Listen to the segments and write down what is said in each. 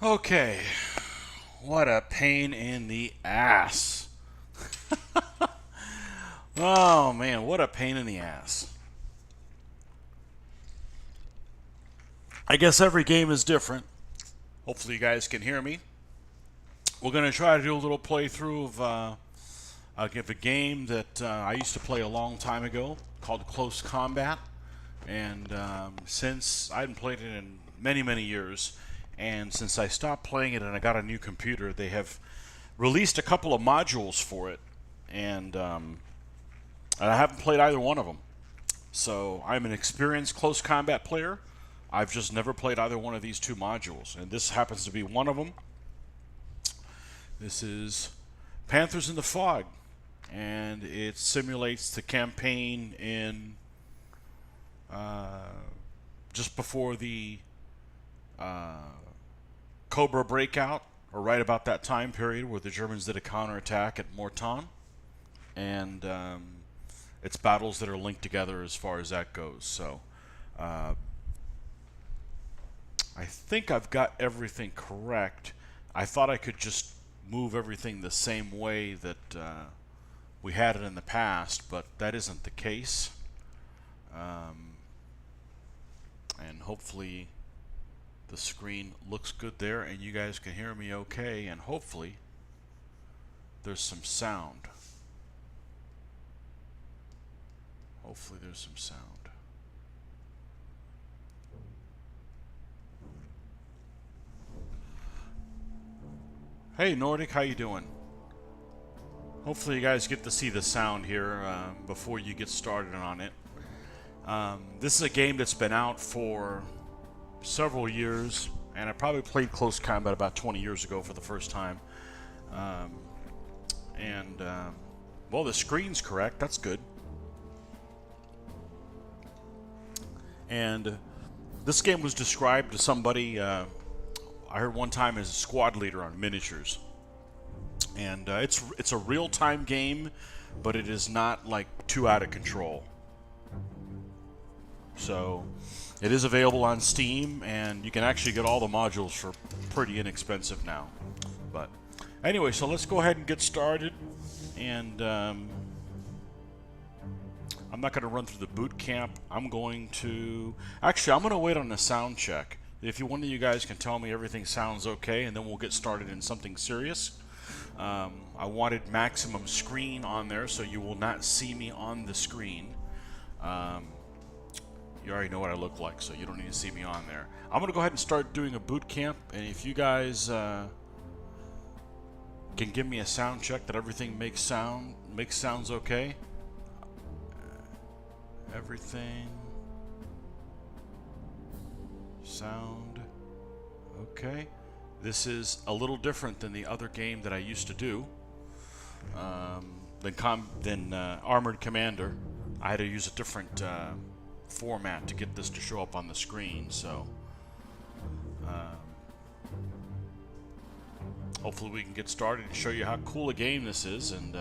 Okay, what a pain in the ass. Oh man, what a pain in the ass. I guess every game is different. Hopefully, you guys can hear me. We're going to try to do a little playthrough of a game that I used to play a long time ago called Close Combat. And since I hadn't played it in many, many years, and since I stopped playing it and I got a new computer, they have released a couple of modules for it. And I haven't played either one of them. So I'm an experienced close combat player. I've just never played either one of these two modules, and this happens to be one of them. This is Panthers in the Fog, and it simulates the campaign in just before the Cobra breakout, or right about that time period where the Germans did a counterattack at Mortain, and it's battles that are linked together as far as that goes. So I think I've got everything correct. I thought I could just move everything the same way that we had it in the past, but that isn't the case. And hopefully the screen looks good there and you guys can hear me okay, and hopefully there's some sound. Hopefully there's some sound. Hey Nordic, how you doing? Hopefully you guys get to see the sound here before you get started on it. This is a game that's been out for several years, and I probably played Close Combat about 20 years ago for the first time. Well, the screen's correct. That's good. And this game was described to somebody, I heard one time, as a squad leader on miniatures. And it's a real-time game, but it is not like too out of control. So it is available on Steam, and you can actually get all the modules for pretty inexpensive now. But anyway, so let's go ahead and get started. And I'm not going to run through the boot camp. I'm going to wait on the sound check. If one of you guys can tell me everything sounds okay, and then we'll get started in something serious. I wanted maximum screen on there, so you will not see me on the screen. You already know what I look like, so you don't need to see me on there. I'm going to go ahead and start doing a boot camp, and if you guys can give me a sound check that everything makes sounds okay. Everything sound okay. This is a little different than the other game that I used to do. Than Armored Commander. I had to use a different format to get this to show up on the screen. So hopefully we can get started and show you how cool a game this is. And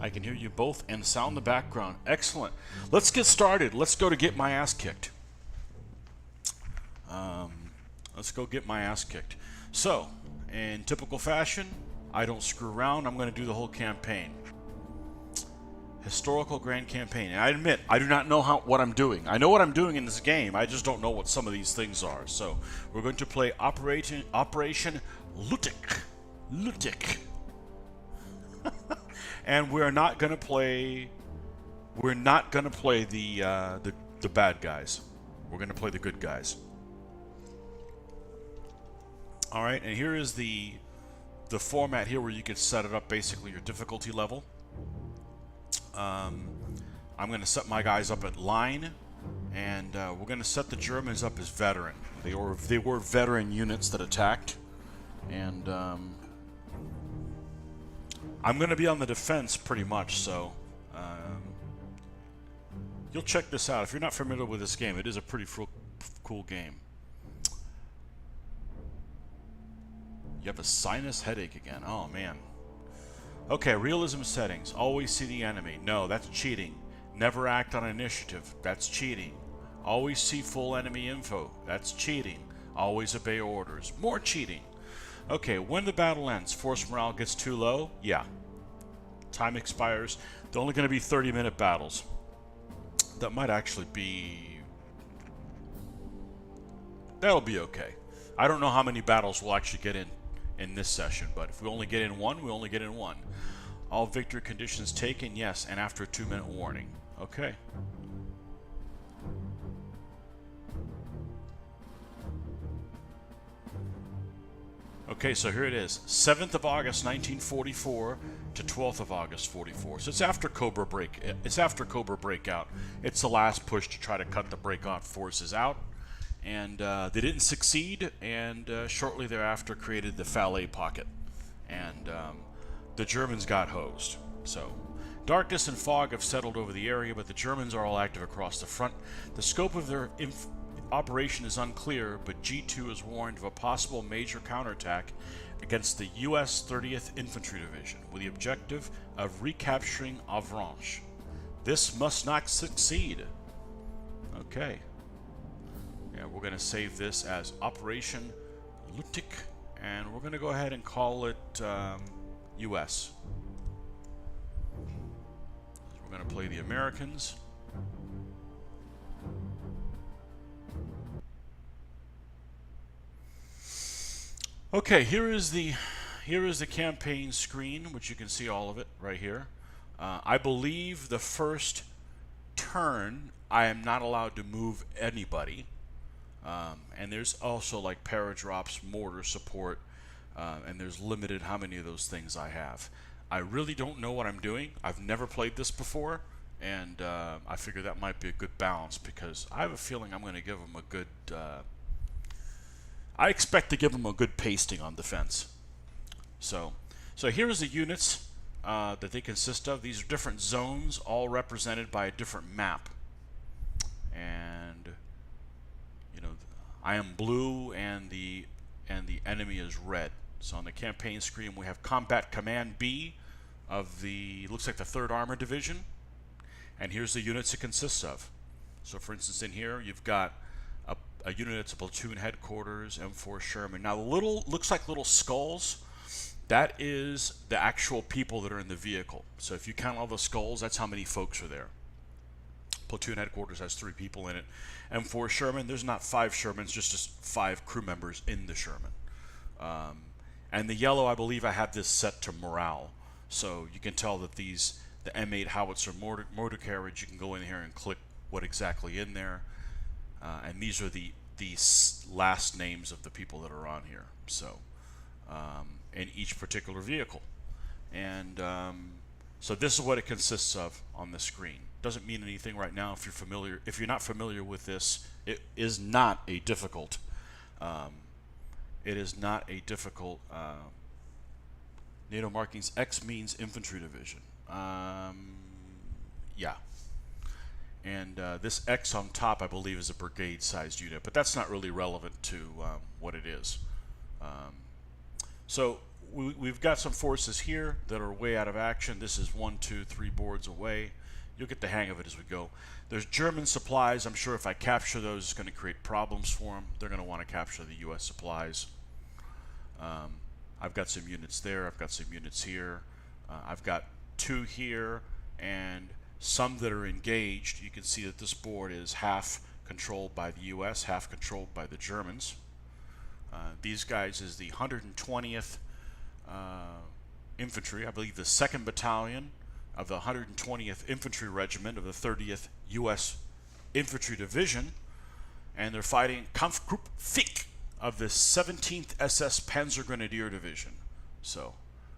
I can hear you both and sound the background. Excellent. Let's get started. Let's go to get my ass kicked. Let's go get my ass kicked. So, in typical fashion, I don't screw around. I'm going to do the whole campaign. Historical Grand Campaign. And I admit, I do not know what I'm doing. I know what I'm doing in this game. I just don't know what some of these things are. So, we're going to play Operation Lutic. And we're not going to play the bad guys. We're going to play the good guys. All right, and here is the format here where you can set it up, basically your difficulty level. I'm going to set my guys up at line, and we're going to set the Germans up as veteran. They were veteran units that attacked, and I'm going to be on the defense pretty much. So you'll check this out if you're not familiar with this game. It is a pretty cool game. You have a sinus headache again. Oh, man. Okay, realism settings. Always see the enemy. No, that's cheating. Never act on initiative. That's cheating. Always see full enemy info. That's cheating. Always obey orders. More cheating. Okay, when the battle ends, force morale gets too low? Yeah. Time expires. They're only going to be 30-minute battles. That might actually be... That'll be okay. I don't know how many battles we'll actually get in this session, but if we only get in one, we only get in one. All victory conditions taken, yes, and after a 2-minute warning. Okay. Okay, so here it is. 7th of August, 1944 to 12th of August, 44. So it's after Cobra Break. It's after Cobra Breakout. It's the last push to try to cut the breakout forces out. And they didn't succeed, and shortly thereafter created the Falais Pocket. And the Germans got hosed. So darkness and fog have settled over the area, but the Germans are all active across the front. The scope of their operation is unclear, but G2 is warned of a possible major counterattack against the U.S. 30th Infantry Division with the objective of recapturing Avranches. This must not succeed. Okay. Yeah, we're going to save this as Operation Lutik, and we're going to go ahead and call it U.S. We're going to play the Americans. Okay, here is the campaign screen, which you can see all of it right here. I believe the first turn I am not allowed to move anybody, and there's also like paradrops, mortar support, and there's limited how many of those things I have. I really don't know what I'm doing. I've never played this before, and I figure that might be a good balance because I have a feeling I'm going to give them a good. I expect to give them a good pasting on defense. So here's the units that they consist of. These are different zones, all represented by a different map. And you know, I am blue, and the enemy is red. So on the campaign screen, we have Combat Command B of the looks like the 3rd Armored Division, and here's the units it consists of. So for instance, in here you've got a unit that's a platoon headquarters, M4 Sherman. Now the looks like little skulls. That is the actual people that are in the vehicle. So if you count all the skulls, that's how many folks are there. Platoon headquarters has 3 people in it. M4 Sherman, there's not 5 Shermans, just 5 crew members in the Sherman. And the yellow, I believe I have this set to morale. So you can tell that the M8 howitzer mortar carriage, you can go in here and click what exactly in there. And these are the last names of the people that are on here. So in each particular vehicle. And so this is what it consists of on the screen. Doesn't mean anything right now if you're familiar. If you're not familiar with this, it is not a difficult. It is not a difficult. NATO markings. X means infantry division. Yeah. And this X on top, I believe, is a brigade-sized unit, but that's not really relevant to what it is. So we've got some forces here that are way out of action. This is 1, 2, 3 boards away. You'll get the hang of it as we go. There's German supplies. I'm sure if I capture those, it's going to create problems for them. They're going to want to capture the U.S. supplies. I've got some units there. I've got some units here. I've got 2 here, and some that are engaged. You can see that this board is half controlled by the U.S., half controlled by the Germans. These guys is the 120th Infantry, I believe the 2nd Battalion of the 120th Infantry Regiment of the 30th U.S. Infantry Division, and they're fighting Kampfgruppe Fick of the 17th SS Panzer Grenadier Division. So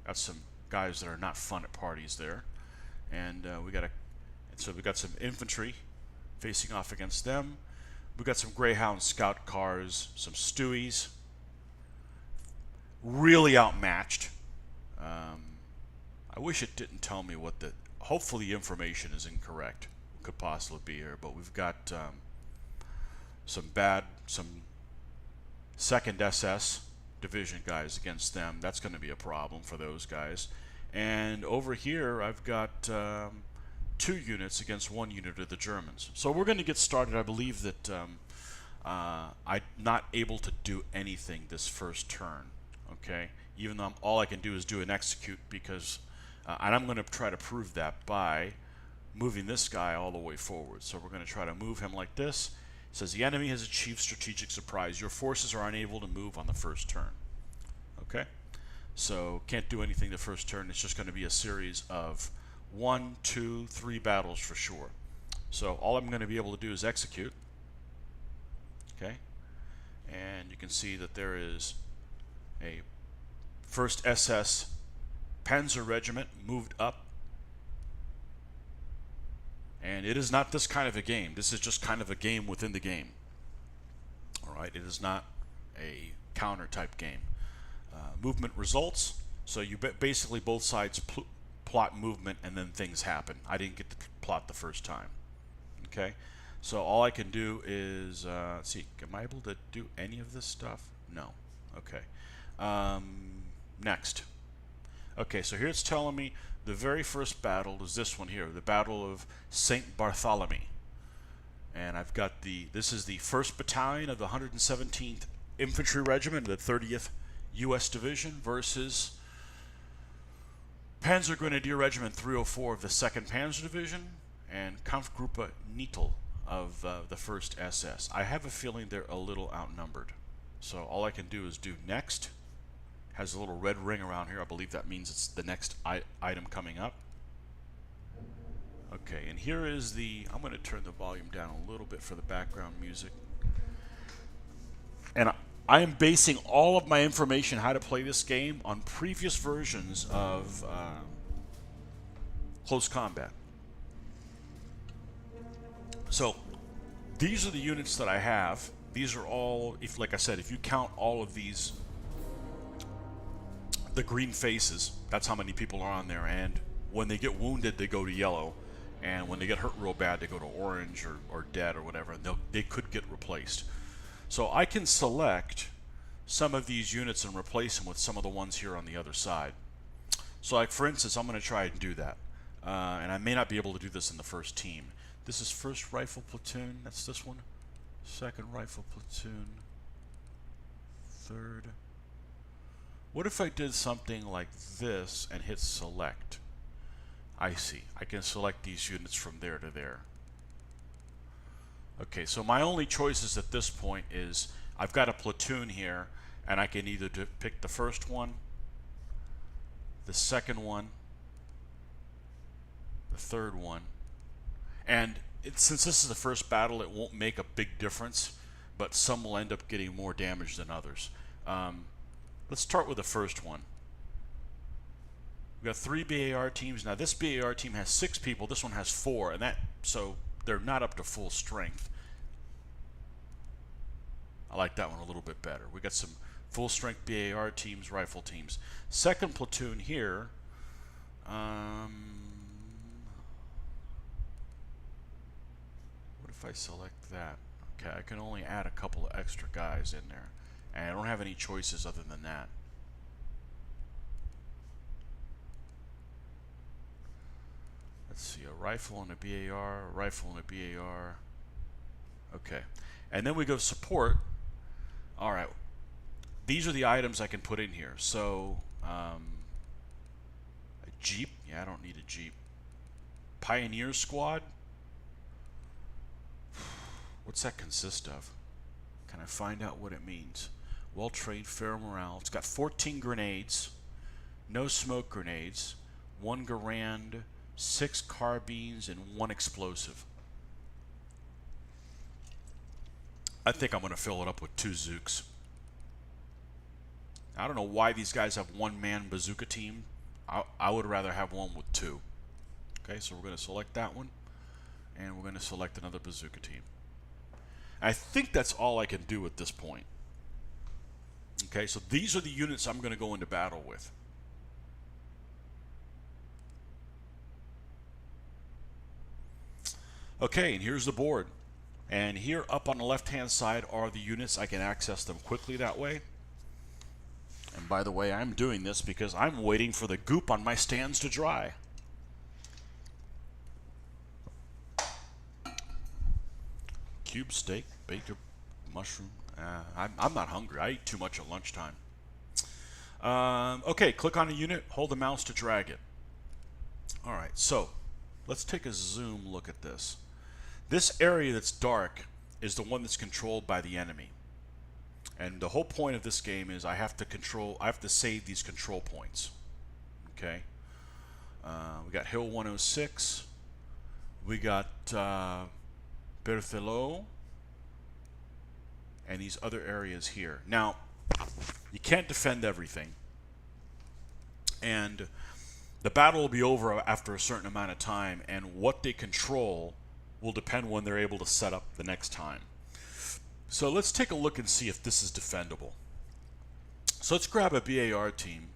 got some guys that are not fun at parties there, and we got some infantry facing off against them. We got some Greyhound scout cars, some Stewies, really outmatched. I wish it didn't tell me what the. Hopefully, the information is incorrect. Could possibly be here, but we've got some 2nd SS division guys against them. That's going to be a problem for those guys. And over here, I've got 2 units against 1 unit of the Germans. So we're going to get started. I believe that I'm not able to do anything this first turn. Okay, even though all I can do is do an execute because, and I'm going to try to prove that by moving this guy all the way forward. So we're going to try to move him like this. It says the enemy has achieved strategic surprise. Your forces are unable to move on the first turn. Okay, so can't do anything the first turn. It's just going to be a series of 1, 2, 3 battles for sure. So all I'm going to be able to do is execute. Okay, and you can see that there is a 1st SS Panzer Regiment moved up. And it is not this kind of a game. This is just kind of a game within the game. All right, it is not a counter type game. Movement results. So you basically both sides plot movement and then things happen. I didn't get to plot the first time. Okay, so all I can do is let's see. Am I able to do any of this stuff? No. Okay. Next. Okay, so here it's telling me the very first battle is this one here, the Battle of St. Bartholomew. And I've got this is the 1st Battalion of the 117th Infantry Regiment of the 30th U.S. Division versus Panzer Grenadier Regiment 304 of the 2nd Panzer Division and Kampfgruppe Nittel of the 1st SS. I have a feeling they're a little outnumbered. So all I can do is do next. Has a little red ring around here. I believe that means it's the next item coming up. Okay, and here is I'm going to turn the volume down a little bit for the background music. And I am basing all of my information how to play this game on previous versions of Close Combat. So these are the units that I have. These are all, like I said, if you count all of these, the green faces, that's how many people are on there. And when they get wounded, they go to yellow. And when they get hurt real bad, they go to orange or dead or whatever. They could get replaced. So I can select some of these units and replace them with some of the ones here on the other side. So like for instance, I'm going to try and do that. And I may not be able to do this in the first team. This is 1st Rifle Platoon. That's this one. 2nd Rifle Platoon. 3rd. What if I did something like this and hit select? I see. I can select these units from there to there. Okay, so my only choices at this point is I've got a platoon here, and I can either pick the first one, the second one, the third one, and since this is the first battle, it won't make a big difference, but some will end up getting more damage than others. Let's start with the first one. We've got 3 BAR teams. Now this BAR team has 6 people. This one has 4, and so they're not up to full strength. I like that one a little bit better. We got some full strength BAR teams, rifle teams. 2nd platoon here. What if I select that? Okay, I can only add a couple of extra guys in there, and I don't have any choices other than that. Let's see, a rifle and a BAR, a rifle and a BAR. Okay, and then we go support. All right, these are the items I can put in here. So, a Jeep. Yeah, I don't need a Jeep. Pioneer Squad. What's that consist of? Can I find out what it means? Well-trained, fair morale. It's got 14 grenades, no smoke grenades, 1 Garand, 6 carbines, and 1 explosive. I think I'm going to fill it up with 2 Zooks. I don't know why these guys have 1-man bazooka team. I would rather have one with 2. Okay, so we're going to select that one, and we're going to select another bazooka team. I think that's all I can do at this point. Okay, so these are the units I'm going to go into battle with. Okay, and here's the board. And here up on the left-hand side are the units. I can access them quickly that way. And by the way, I'm doing this because I'm waiting for the goop on my stands to dry. Cube steak, baked mushroom. I'm not hungry. I eat too much at lunchtime. Okay, click on a unit, hold the mouse to drag it. All right, so let's take a zoom look at this. This area that's dark is the one that's controlled by the enemy. And the whole point of this game is I have to save these control points. Okay. We got Hill 106. We got Berthelot. And these other areas here. Now, you can't defend everything. And the battle will be over after a certain amount of time, and what they control will depend when they're able to set up the next time. So let's take a look and see if this is defendable. So let's grab a BAR team.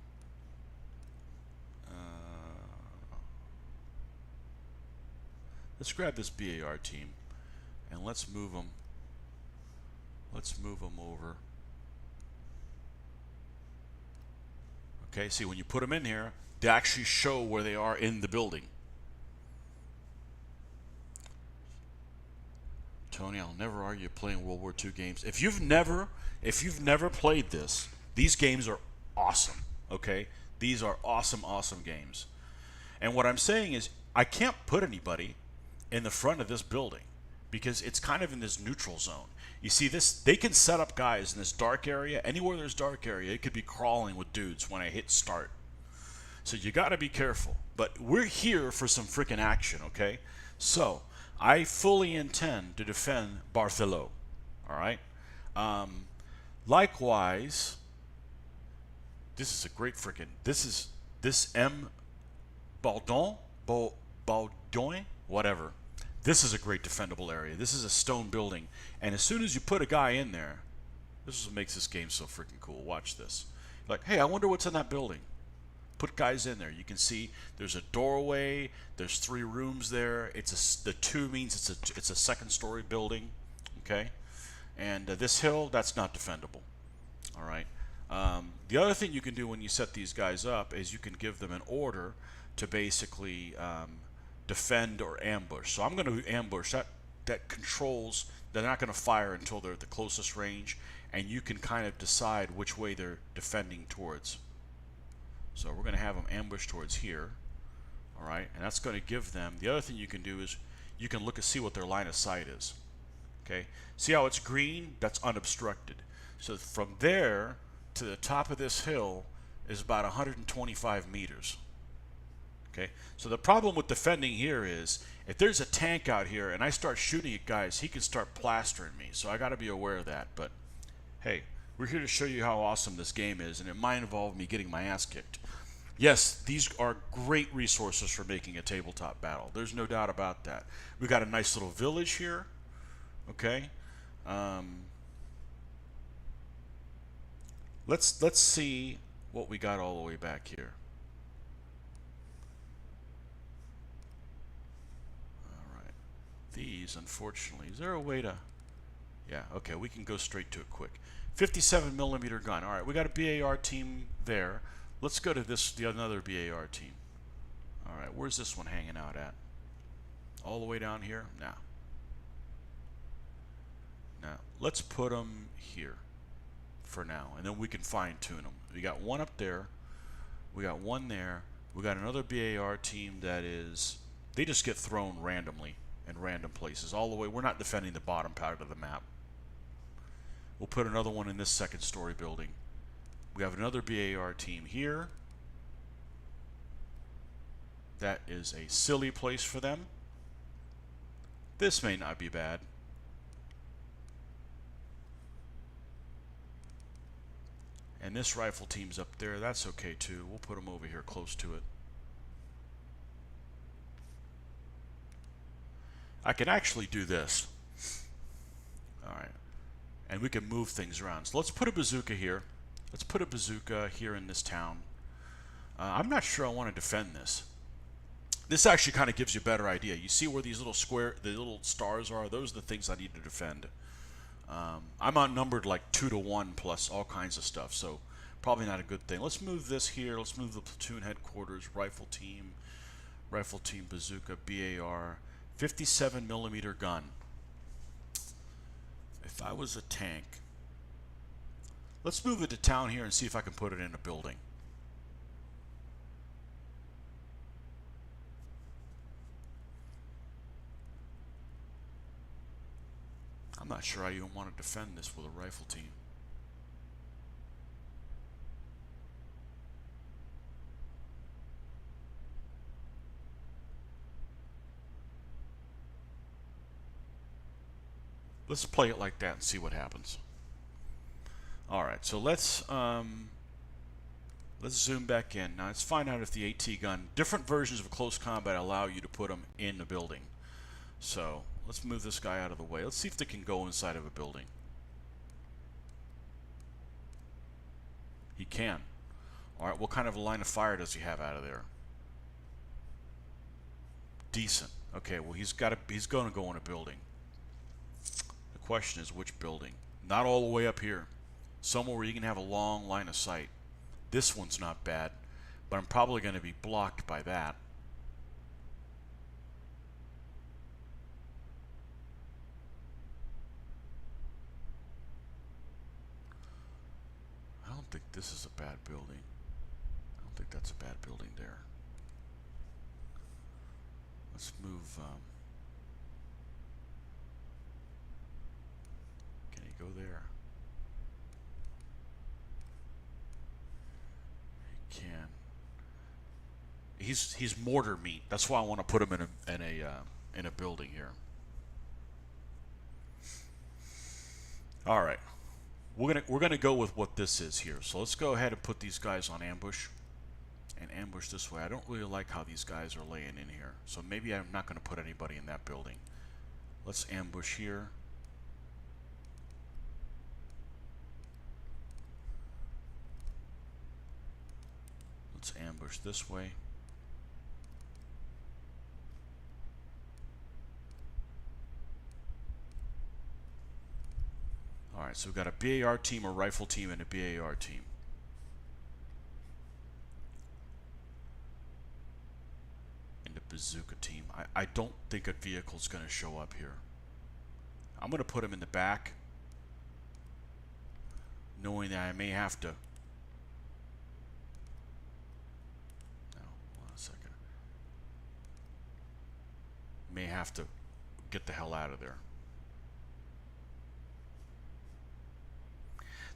Let's grab this BAR team, and let's move them. Let's move them over. Okay, see, when you put them in here, they actually show where they are in the building. Tony, I'll never argue playing World War II games. If you've never played this, these games are awesome. Okay, these are awesome games. And what I'm saying is, I can't put anybody in the front of this building because it's kind of in this neutral zone. You see this, they can set up guys in this dark area. Anywhere there's dark area, it could be crawling with dudes when I hit start. So you got to be careful. But we're here for some freaking action, okay? So I fully intend to defend Barthelo. All right. Likewise, this is a great freaking. This M. Baldon, whatever. This is a great defendable area. This is a stone building, and as soon as you put a guy in there, this is what makes this game so freaking cool. Watch this. Like, hey, I wonder what's in that building. Put guys in there. You can see there's a doorway. There's 3 rooms there. The 2 means it's a second-story building. Okay, and this hill, that's not defendable. All right. The other thing you can do when you set these guys up is you can give them an order to basically defend or ambush. So I'm going to ambush. That controls, they're not going to fire until they're at the closest range, and you can kind of decide which way they're defending towards. So we're going to have them ambush towards here. All right, and that's going to give them, the other thing you can do is you can look and see what their line of sight is. Okay, see how it's green? That's unobstructed. So from there to the top of this hill is about 125 meters. Okay, so the problem with defending here is if there's a tank out here and I start shooting at guys, he can start plastering me. So I got to be aware of that. But hey, we're here to show you how awesome this game is, and it might involve me getting my ass kicked. Yes, these are great resources for making a tabletop battle. There's no doubt about that. We got a nice little village here. Okay, let's see what we got all the way back here. These, unfortunately, is there a way to, yeah, okay, we can go straight to it quick. 57 millimeter gun. All right, we got a BAR team there. Let's go to another BAR team. All right, where's this one hanging out at? All the way down here? Now let's put them here for now, and then we can fine tune them. We got one up there. We got one there. We got another BAR team that is, they just get thrown randomly in random places all the way. We're not defending the bottom part of the map. We'll put another one in this second-story building. We have another BAR team here. That is a silly place for them. This may not be bad. And this rifle team's up there. That's okay too. We'll put them over here close to it. I can actually do this. All right. And we can move things around. So let's put a bazooka here. Let's put a bazooka here in this town. I'm not sure I want to defend this. This actually kind of gives you a better idea. You see where these little the little stars are? Those are the things I need to defend. I'm outnumbered like 2 to 1 plus all kinds of stuff, so probably not a good thing. Let's move this here. Let's move the platoon headquarters, rifle team bazooka, BAR, 57 millimeter gun. A If I was a tank, let's move it to town here and see if I can put it in a building. I'm not sure I even want to defend this with a rifle team. Let's play it like that and see what happens. All right, so let's zoom back in. Now let's find out if the AT gun, different versions of close combat allow you to put them in the building. So let's move this guy out of the way. Let's see if they can go inside of a building. He can. All right, what kind of a line of fire does he have out of there? Decent. Okay, well he's going to go in a building. The question is which building? Not all the way up here. Somewhere where you can have a long line of sight. This one's not bad, but I'm probably going to be blocked by that. I don't think this is a bad building. I don't think that's a bad building there. Let's move. Can he go there? He can. He's mortar meat. That's why I want to put him in a building here. All right. We're gonna go with what this is here. So let's go ahead and put these guys on ambush, and ambush this way. I don't really like how these guys are laying in here, so maybe I'm not going to put anybody in that building. Let's ambush here. Let's ambush this way. Alright, so we've got a BAR team, a rifle team, and a BAR team. And a bazooka team. I don't think a vehicle's going to show up here. I'm going to put him in the back, knowing that I may have to... No, hold on a second. May have to get the hell out of there.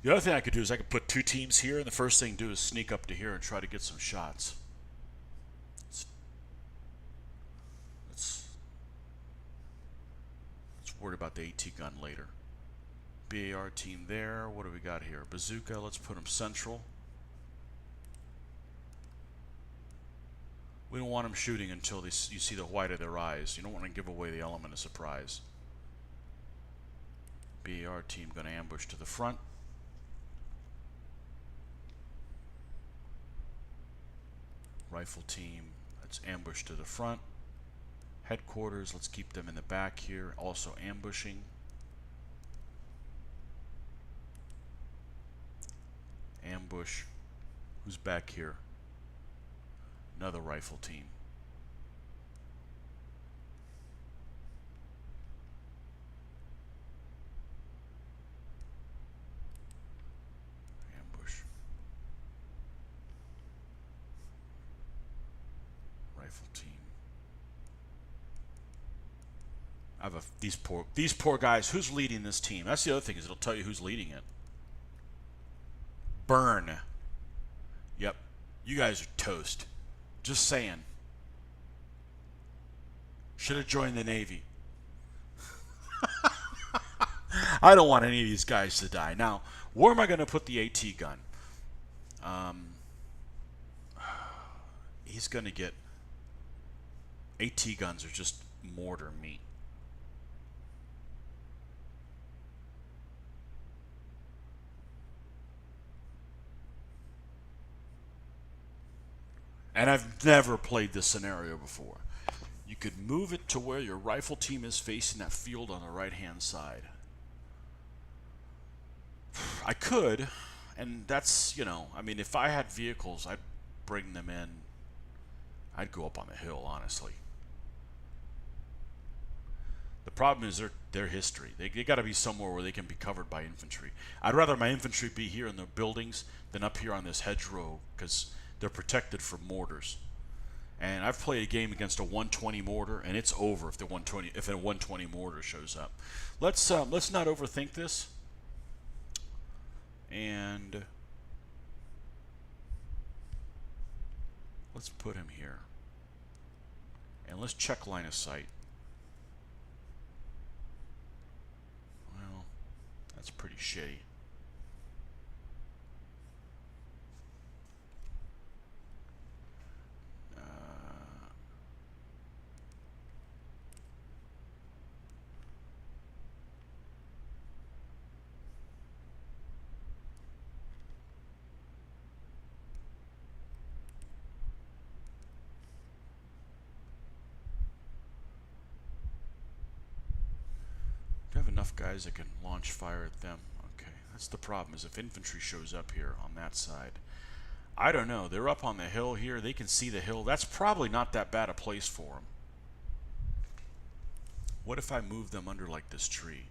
The other thing I could do is I could put two teams here, and the first thing to do is sneak up to here and try to get some shots. Let's worry about the AT gun later. BAR team there. What do we got here? Bazooka. Let's put them central. We don't want them shooting until you see the white of their eyes. You don't want to give away the element of surprise. BAR team going to ambush to the front. Rifle team, let's ambush to the front. Headquarters, let's keep them in the back here, also ambushing. Ambush. Who's back here? Another rifle team. Ambush. Rifle team. I have these poor guys. Who's leading this team? That's the other thing, is it'll tell you who's leading it. Burn. Yep. You guys are toast. Just saying. Should have joined the Navy. I don't want any of these guys to die. Now, where am I going to put the AT gun? He's going to get... AT guns are just mortar meat. And I've never played this scenario before. You could move it to where your rifle team is facing that field on the right-hand side. I could, and that's, you know, I mean, if I had vehicles, I'd bring them in. I'd go up on the hill, honestly. The problem is their history. They got to be somewhere where they can be covered by infantry. I'd rather my infantry be here in the buildings than up here on this hedgerow because they're protected from mortars. And I've played a game against a 120 mortar, and it's over if a 120 mortar shows up. Let's not overthink this. And let's put him here. And let's check line of sight. Well, that's pretty shitty. Do I have enough guys that can launch fire at them? Okay, that's the problem, is if infantry shows up here on that side. I don't know. They're up on the hill here. They can see the hill. That's probably not that bad a place for them. What if I move them under like this tree?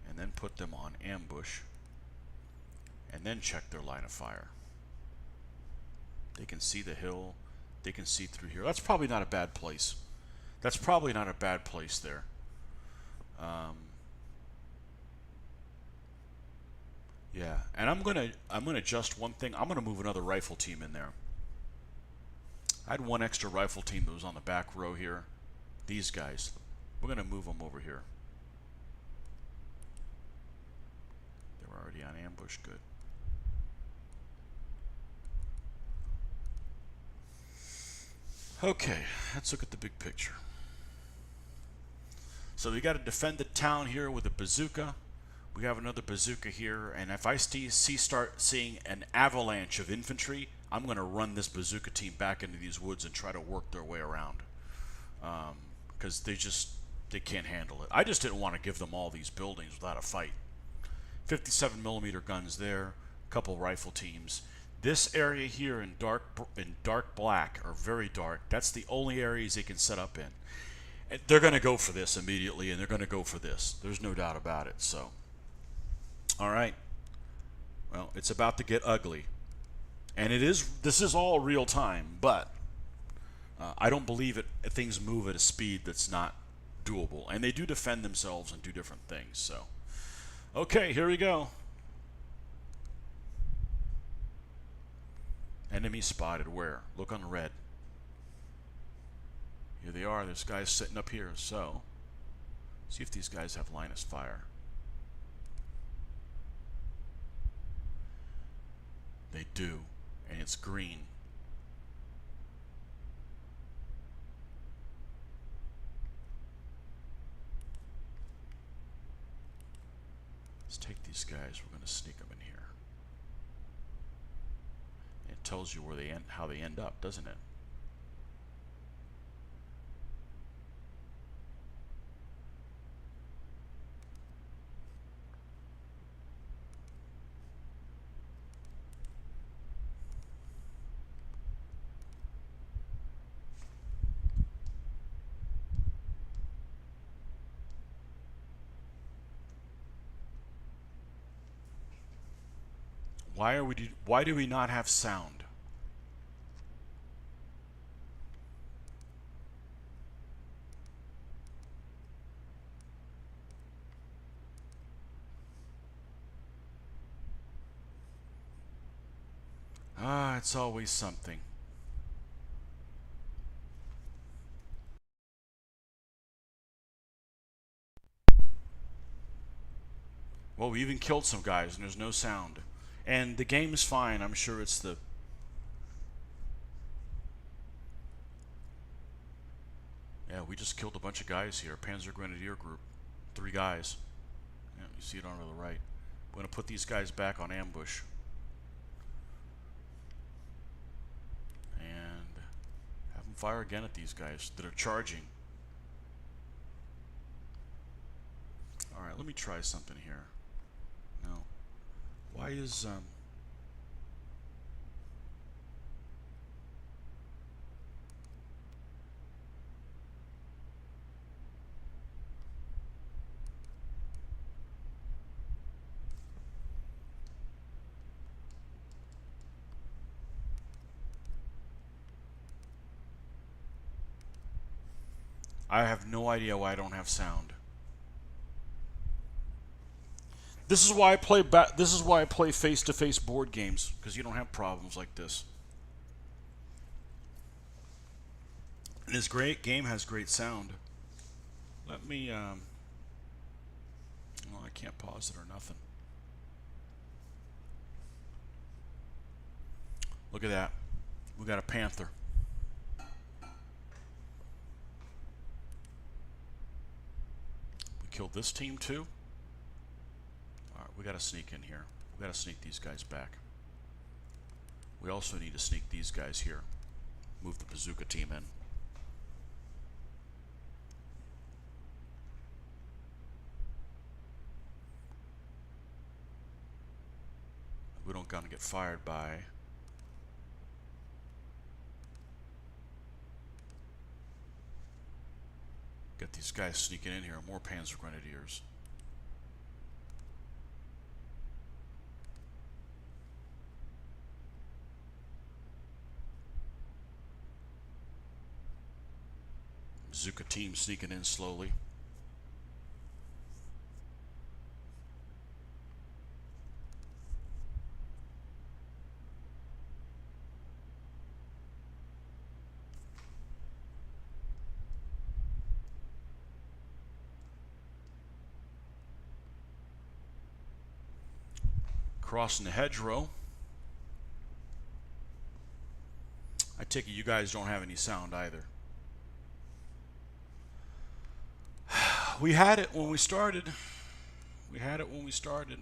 And then put them on ambush. And then check their line of fire. They can see the hill. They can see through here. That's probably not a bad place. That's probably not a bad place there. Yeah, and I'm gonna adjust one thing. I'm gonna move another rifle team in there. I had one extra rifle team that was on the back row here. These guys, we're gonna move them over here. They were already on ambush. Good. Okay, let's look at the big picture. So we got to defend the town here with a bazooka. We have another bazooka here, and if I start seeing an avalanche of infantry, I'm going to run this bazooka team back into these woods and try to work their way around, because they can't handle it. I just didn't want to give them all these buildings without a fight. 57mm guns there, a couple rifle teams. This area here in dark black, or very dark, that's the only areas they can set up in. And they're going to go for this immediately, and they're going to go for this. There's no doubt about it. So, all right. Well, it's about to get ugly, and this is all real time, but I don't believe things move at a speed that's not doable, and they do defend themselves and do different things. So, okay, here we go. Enemy spotted where? Look on the red. Here they are. There's guys sitting up here. So, see if these guys have line of fire. They do, and it's green. Let's take these guys. We're going to sneak them in here. It tells you where they end, how they end up, doesn't it? Why do we not have sound? Ah, it's always something. Well, we even killed some guys and there's no sound. And the game's fine. I'm sure it's the... Yeah, we just killed a bunch of guys here. Panzer Grenadier Group. 3 guys. Yeah, you see it on the right. We're going to put these guys back on ambush. And have them fire again at these guys that are charging. Alright, let me try something here. No. Why is, I have no idea why I don't have sound. This is why I play this is why I play face-to-face board games, because you don't have problems like this. And this great game has great sound. Let me well, I can't pause it or nothing. Look at that. We got a Panther. We killed this team too. Alright, we gotta sneak in here. We gotta sneak these guys back. We also need to sneak these guys here. Move the bazooka team in. We don't gonna get fired by get these guys sneaking in here. More Panzer Grenadiers. Bazooka team sneaking in slowly. Crossing the hedgerow. I take it you guys don't have any sound either. We had it when we started. We had it when we started.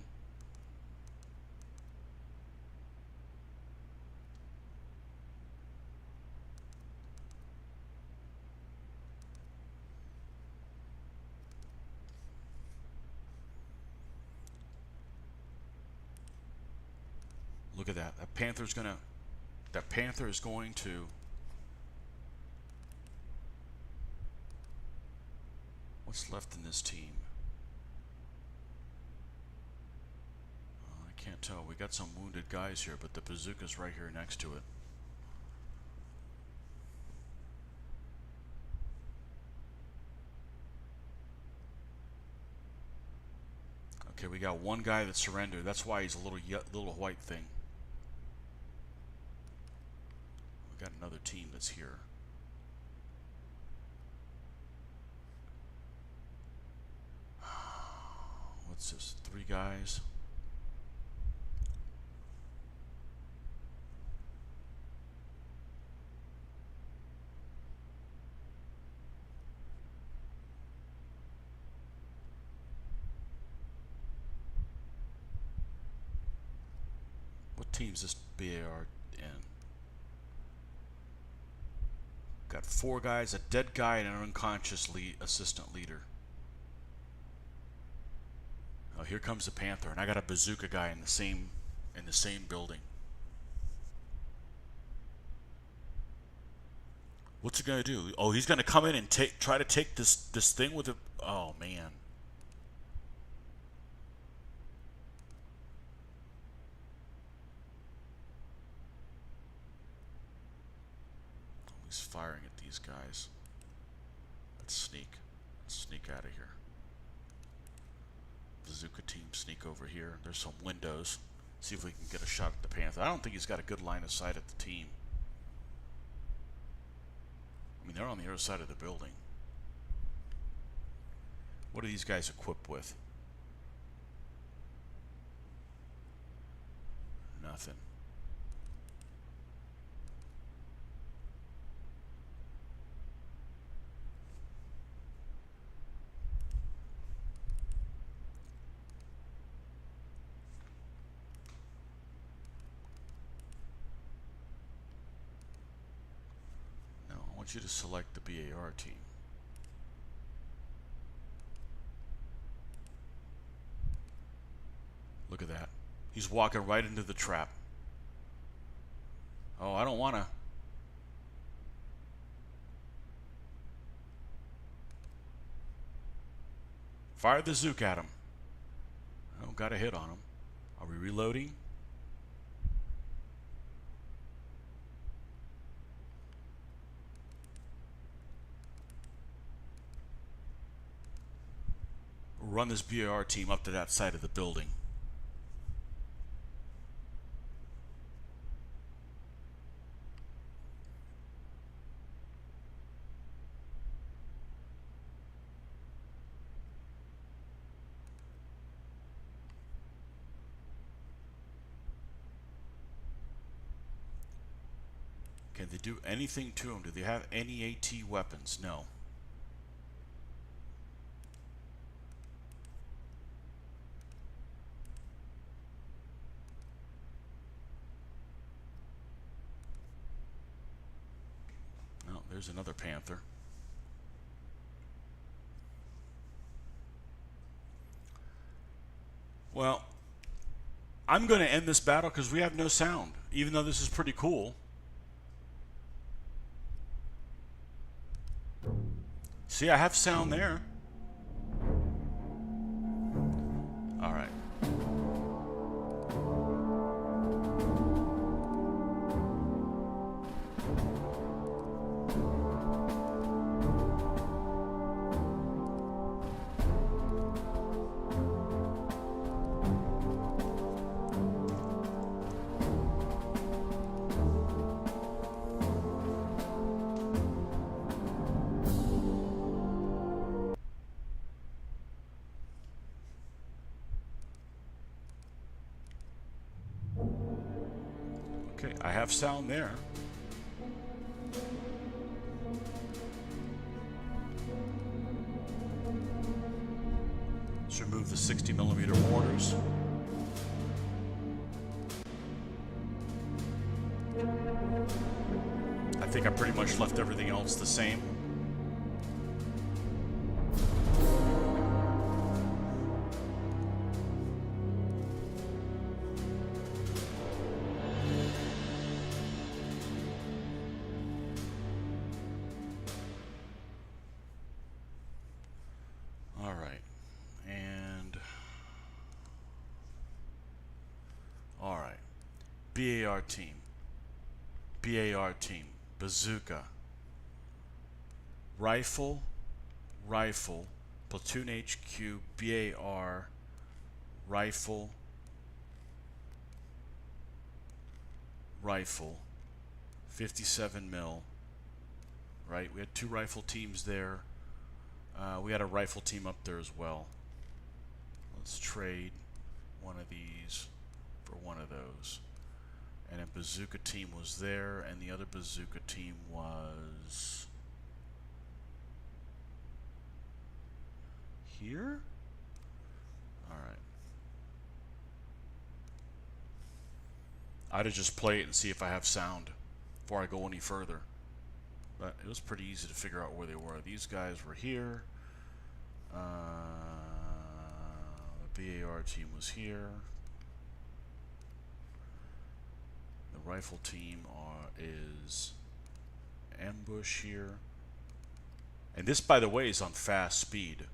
Look at that. That Panther is going to what's left in this team? I can't tell. We got some wounded guys here, but the bazooka's right here next to it. Okay, we got one guy that surrendered. That's why he's a little white thing. We got another team that's here. What's this? 3 guys. What team's this BAR in? Got 4 guys, a dead guy, and an unconscious assistant leader. Oh, here comes the Panther, and I got a bazooka guy in the same building. What's he gonna do? Oh, he's gonna come in and try to take this thing with it. Oh man. He's firing at these guys. Let's sneak. Let's sneak out of here. Bazooka team sneak over here. There's some windows. See if we can get a shot at the Panther. I don't think he's got a good line of sight at the team. I mean, they're on the other side of the building. What are these guys equipped with? Nothing. No, I want you to select the BAR team. Look at that. He's walking right into the trap. Oh, I don't want to. Fire the Zook at him. Oh, got a hit on him. Are we reloading? run this BAR team up to that side of the building. Can they do anything to him? Do they have any AT weapons? No. No, there's another Panther. Well, I'm going to end this battle because we have no sound, even though this is pretty cool. See, I have sound there. All right. Okay, I have sound there. Let's remove the 60mm mortars. I think I pretty much left everything else the same. BAR team, BAR team, bazooka, rifle, rifle, platoon HQ, BAR, rifle, rifle, 57 mil, right? We had two rifle teams there. We had a rifle team up there as well. Let's trade one of these for one of those. And then bazooka team was there, and the other bazooka team was here? Alright. I'd have just played it and see if I have sound before I go any further. But it was pretty easy to figure out where they were. These guys were here. The BAR team was here. The rifle team is ambush here. And this, by the way, is on fast speed.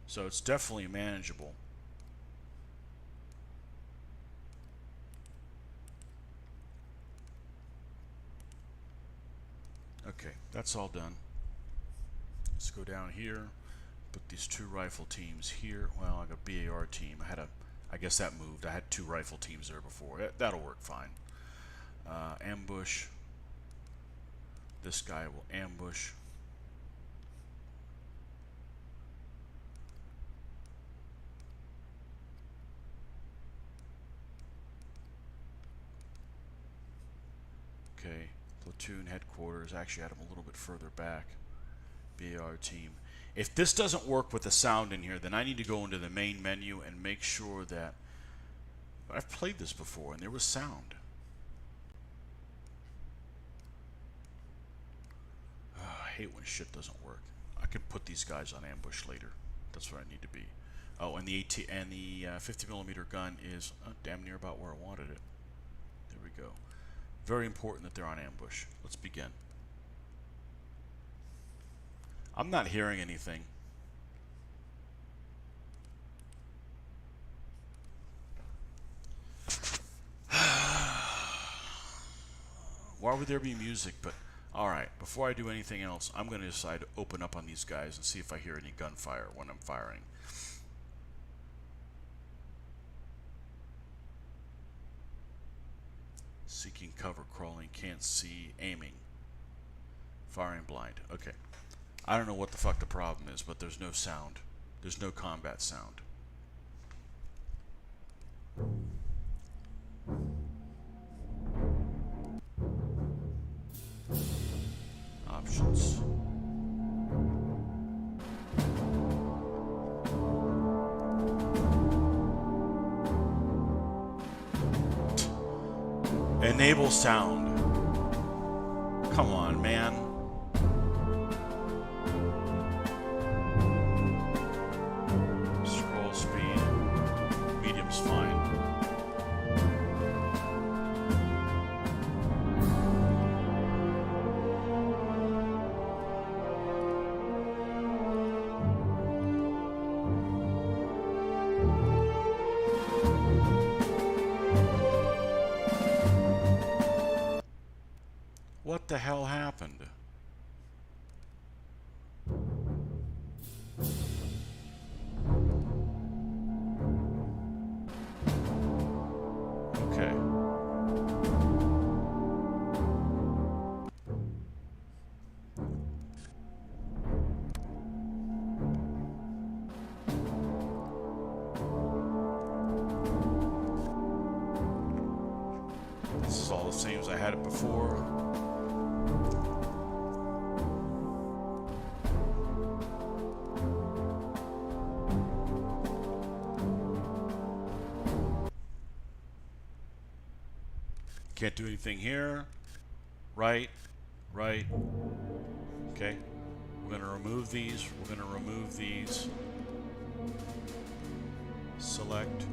So it's definitely manageable. Okay, that's all done. Let's go down here. Put these two rifle teams here. Well, I got a BAR team. I guess that moved. I had two rifle teams there before. That'll work fine. Ambush. This guy will ambush. Okay, platoon headquarters. Actually, I had him a little bit further back. BAR team. If this doesn't work with the sound in here, then I need to go into the main menu and make sure that I've played this before and there was sound. I hate when shit doesn't work. I could put these guys on ambush later. That's where I need to be. Oh, and the 50mm gun is damn near about where I wanted it. There we go. Very important that they're on ambush. Let's begin. I'm not hearing anything. Why would there be music? But alright, before I do anything else, I'm going to decide to open up on these guys and see if I hear any gunfire when I'm firing. Seeking cover, crawling, can't see, aiming. Firing blind. Okay. I don't know what the fuck the problem is, but there's no sound. There's no combat sound. Options. Enable sound. Come on, man. Scroll speed. Medium's fine. What the hell happened? Okay. This is all the same as I had it before. Can't do anything here. Right. Okay. We're going to remove these. We're going to remove these. Select.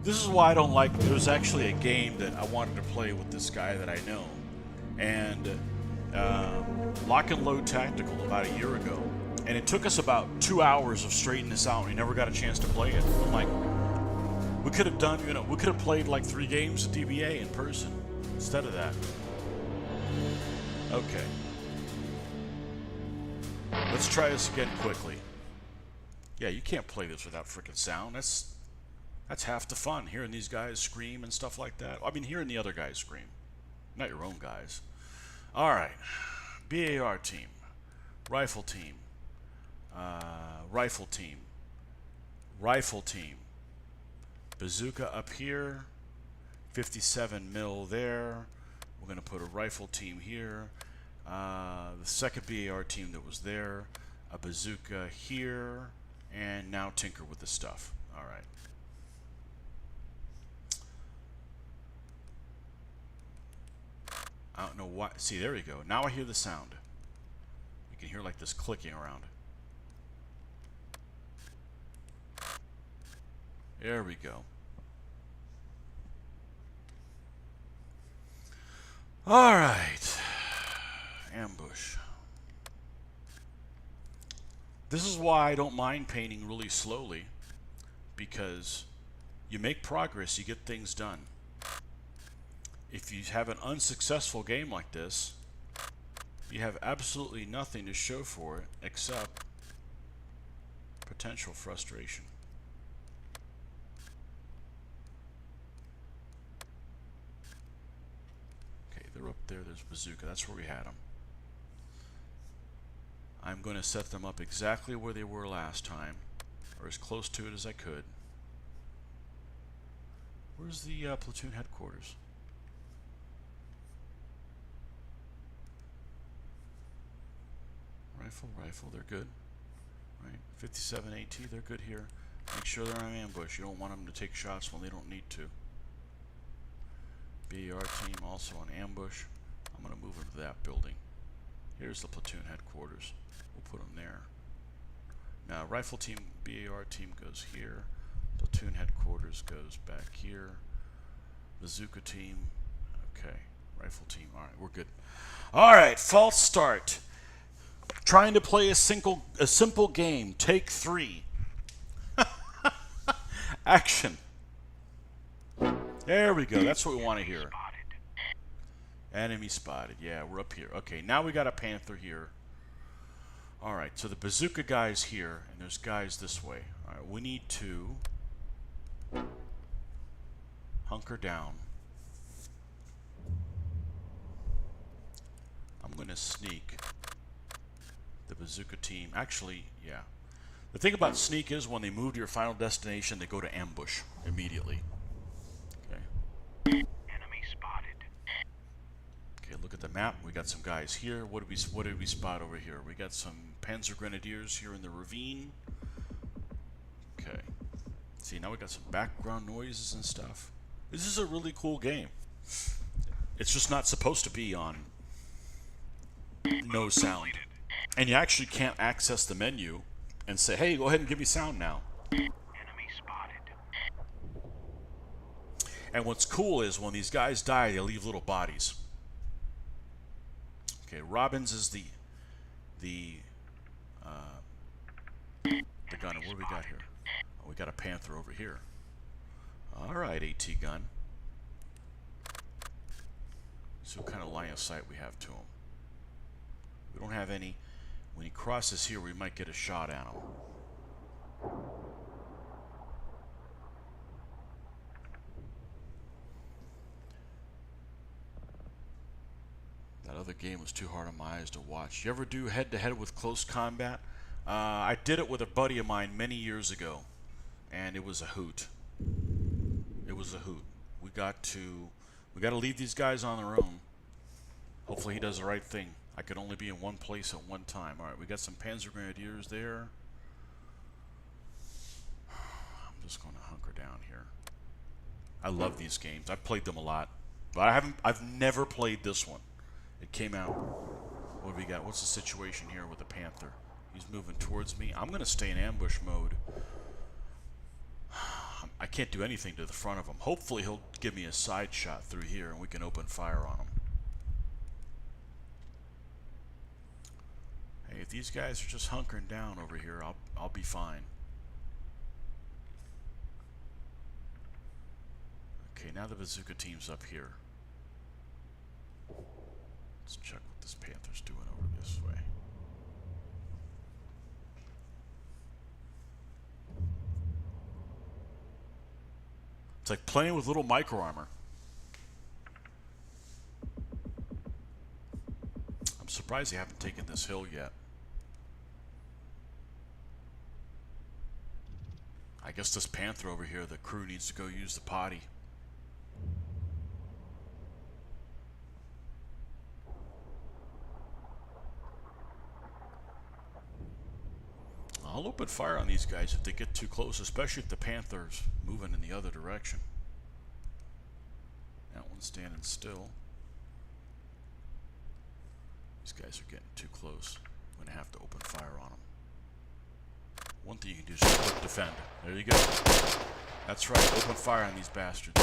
This is why I don't like. There was actually a game that I wanted to play with this guy that I know. And Lock and Load Tactical about a year ago. And it took us about 2 hours of straightening this out. We never got a chance to play it. I'm like, we could have done, we could have played like 3 games of DBA in person instead of that. Okay. Let's try this again quickly. Yeah, you can't play this without freaking sound. That's half the fun, hearing these guys scream and stuff like that. I mean, hearing the other guys scream, not your own guys. All right. BAR team. Rifle team. Rifle team. Rifle team. Bazooka up here, 57 mil there. We're going to put a rifle team here. The second BAR team that was there, a bazooka here, and now tinker with the stuff. All right. I don't know why. See, there you go. Now I hear the sound. You can hear like this clicking around. There we go. All right. Ambush. This is why I don't mind painting really slowly, because you make progress, you get things done. If you have an unsuccessful game like this, you have absolutely nothing to show for it except potential frustration. They're up there. There's bazooka. That's where we had them. I'm going to set them up exactly where they were last time, or as close to it as I could. Where's the platoon headquarters? Rifle, they're good. Right, 57 AT, they're good here. Make sure they're on ambush. You don't want them to take shots when they don't need to. BAR team also on ambush. I'm going to move into that building. Here's the platoon headquarters. We'll put them there. Now, rifle team, BAR team goes here. Platoon headquarters goes back here. Bazooka team. Okay. Rifle team. All right, we're good. All right, false start. Trying to play a simple game. Take 3. Action. There we go. That's what we want to hear. Enemy spotted. Yeah, we're up here. Okay, now we got a Panther here. All right, so the bazooka guy's here, and there's guys this way. All right, we need to Hunker down. I'm going to sneak the bazooka team. Actually, yeah. The thing about sneak is when they move to your final destination, they go to ambush immediately. Okay. Enemy spotted. Okay, look at the map. We got some guys here. What did we spot over here? We got some Panzer Grenadiers here in the ravine. Okay. See, now we got some background noises and stuff. This is a really cool game. It's just not supposed to be on no sound. And you actually can't access the menu and say, hey, go ahead and give me sound now. Enemy spotted. And what's cool is when these guys die, they leave little bodies. Okay, Robbins is the gunner. What do we got here? Oh, we got a Panther over here. All right, AT gun. So what kind of line of sight we have to him? We don't have any. When he crosses here, we might get a shot at him. That other game was too hard on my eyes to watch. You ever do head-to-head with close combat? I did it with a buddy of mine many years ago, and it was a hoot. It was a hoot. We got to leave these guys on their own. Hopefully he does the right thing. I could only be in one place at one time. All right, we got some Panzer Grenadiers there. I'm just going to hunker down here. I love these games. I've played them a lot, but I've never played this one. It came out. What do we got? What's the situation here with the Panther? He's moving towards me. I'm going to stay in ambush mode. I can't do anything to the front of him. Hopefully he'll give me a side shot through here and we can open fire on him. Hey, if these guys are just hunkering down over here, I'll be fine. Okay, now the bazooka team's up here. Let's check what this Panther's doing over this way. It's like playing with little micro armor. I'm surprised they haven't taken this hill yet. I guess this Panther over here, the crew needs to go use the potty. I'll open fire on these guys if they get too close, especially if the Panther's moving in the other direction. That one's standing still. These guys are getting too close. I'm going to have to open fire on them. One thing you can do is just quick defend. There you go. That's right. Open fire on these bastards.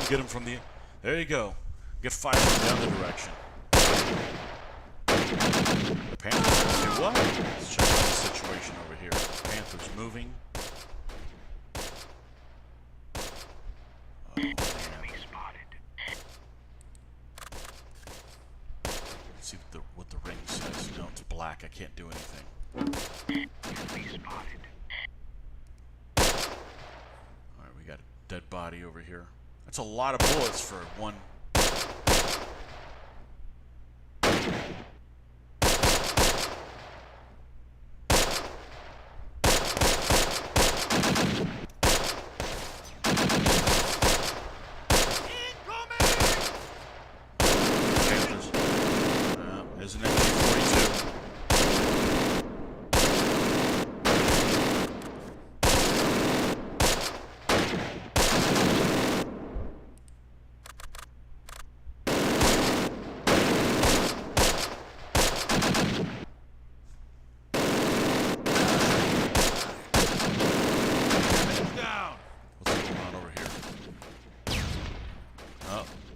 Get them from the... There you go. Get fire from the other direction. The Panthers going to do what? Let's check out the situation over here. Panthers moving. Oh, man. Let's see what the ring says. No, it's black. I can't do anything. Alright, we got a dead body over here. That's a lot of bullets for one. There's an MG-42.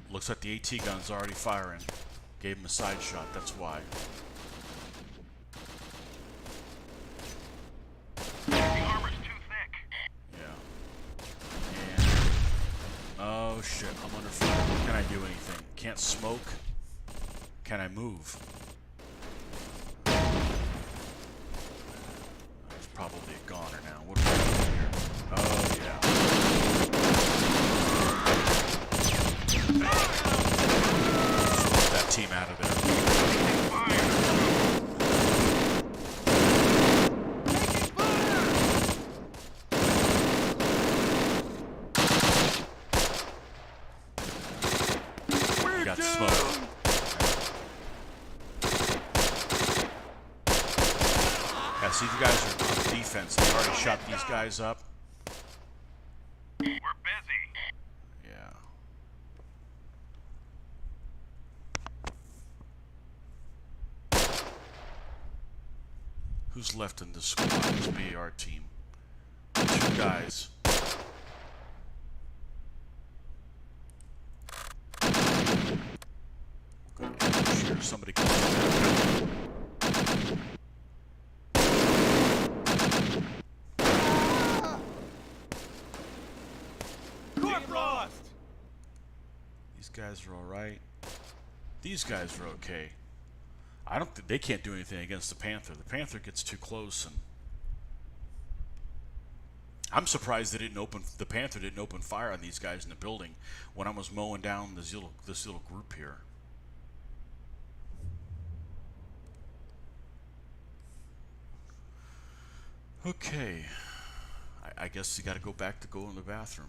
Looks like the AT gun's already firing. Gave him a side shot, that's why. The armor's too thick. Yeah. And... oh shit, I'm under fire. Can I do anything? Can't smoke. Can I move? probably a goner now. What do we got here? Oh, yeah. Get that team out of there. Got smoked. Yeah, see, you guys are on defense. They already shot these guys up. We're busy. Yeah. Who's left in this squad? This be our team. 2 guys. Sure, somebody comes in. These guys are all right. These guys are okay. I don't think they can't do anything against the Panther. The Panther gets too close, and I'm surprised they didn't open. The Panther didn't open fire on these guys in the building when I was mowing down this little group here. Okay, I guess you got to go back to go in the bathroom.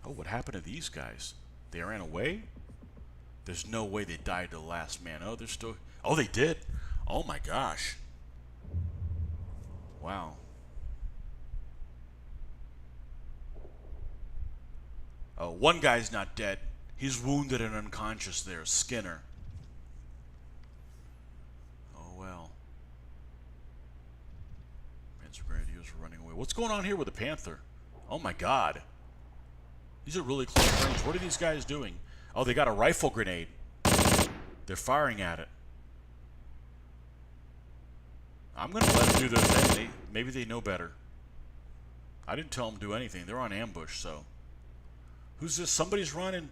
Oh, what happened to these guys? They ran away? There's no way they died to the last man. Oh, they're still... Oh, they did. Oh, my gosh. Wow. Oh, one guy's not dead. He's wounded and unconscious there. Skinner. Oh, well. Panzer Grenadiers are running away. What's going on here with the Panther? Oh, my God. These are really close range. What are these guys doing? Oh, they got a rifle grenade. They're firing at it. I'm going to let them do their thing. Maybe they know better. I didn't tell them to do anything. They're on ambush, so. Who's this? Somebody's running.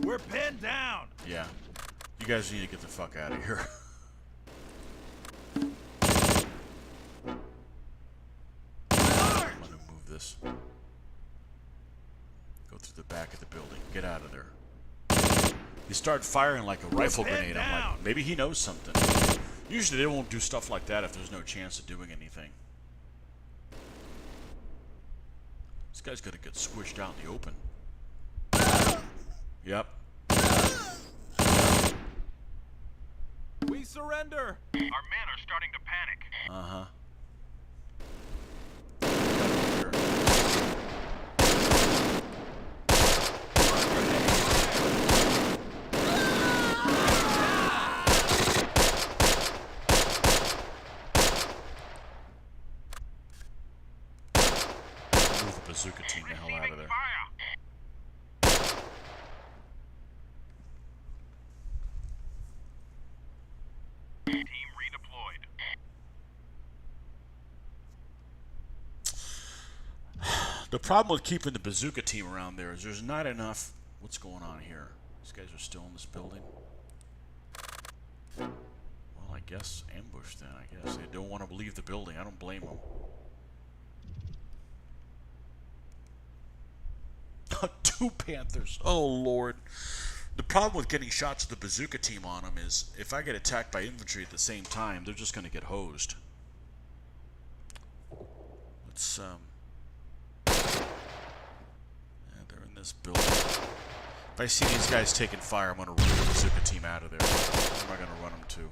We're pinned down. Yeah. You guys need to get the fuck out of here. I'm gonna move this. Go through the back of the building. Get out of there. He started firing like a rifle grenade. I'm like, maybe he knows something. Usually they won't do stuff like that if there's no chance of doing anything. This guy's gonna get squished out in the open. Yep. We surrender. Our men are starting to panic. Uh-huh. Move the bazooka team the hell out of there. Fire. Team redeployed. The problem with keeping the bazooka team around there is there's not enough. What's going on here? These guys are still in this building. Well, I guess ambush then. I guess they don't want to leave the building. I don't blame them. 2 Panthers. Oh Lord. The problem with getting shots of the bazooka team on them is if I get attacked by infantry at the same time, they're just going to get hosed. Let's yeah, they're in this building. If I see these guys taking fire, I'm going to run the bazooka team out of there. Where am I going to run them to?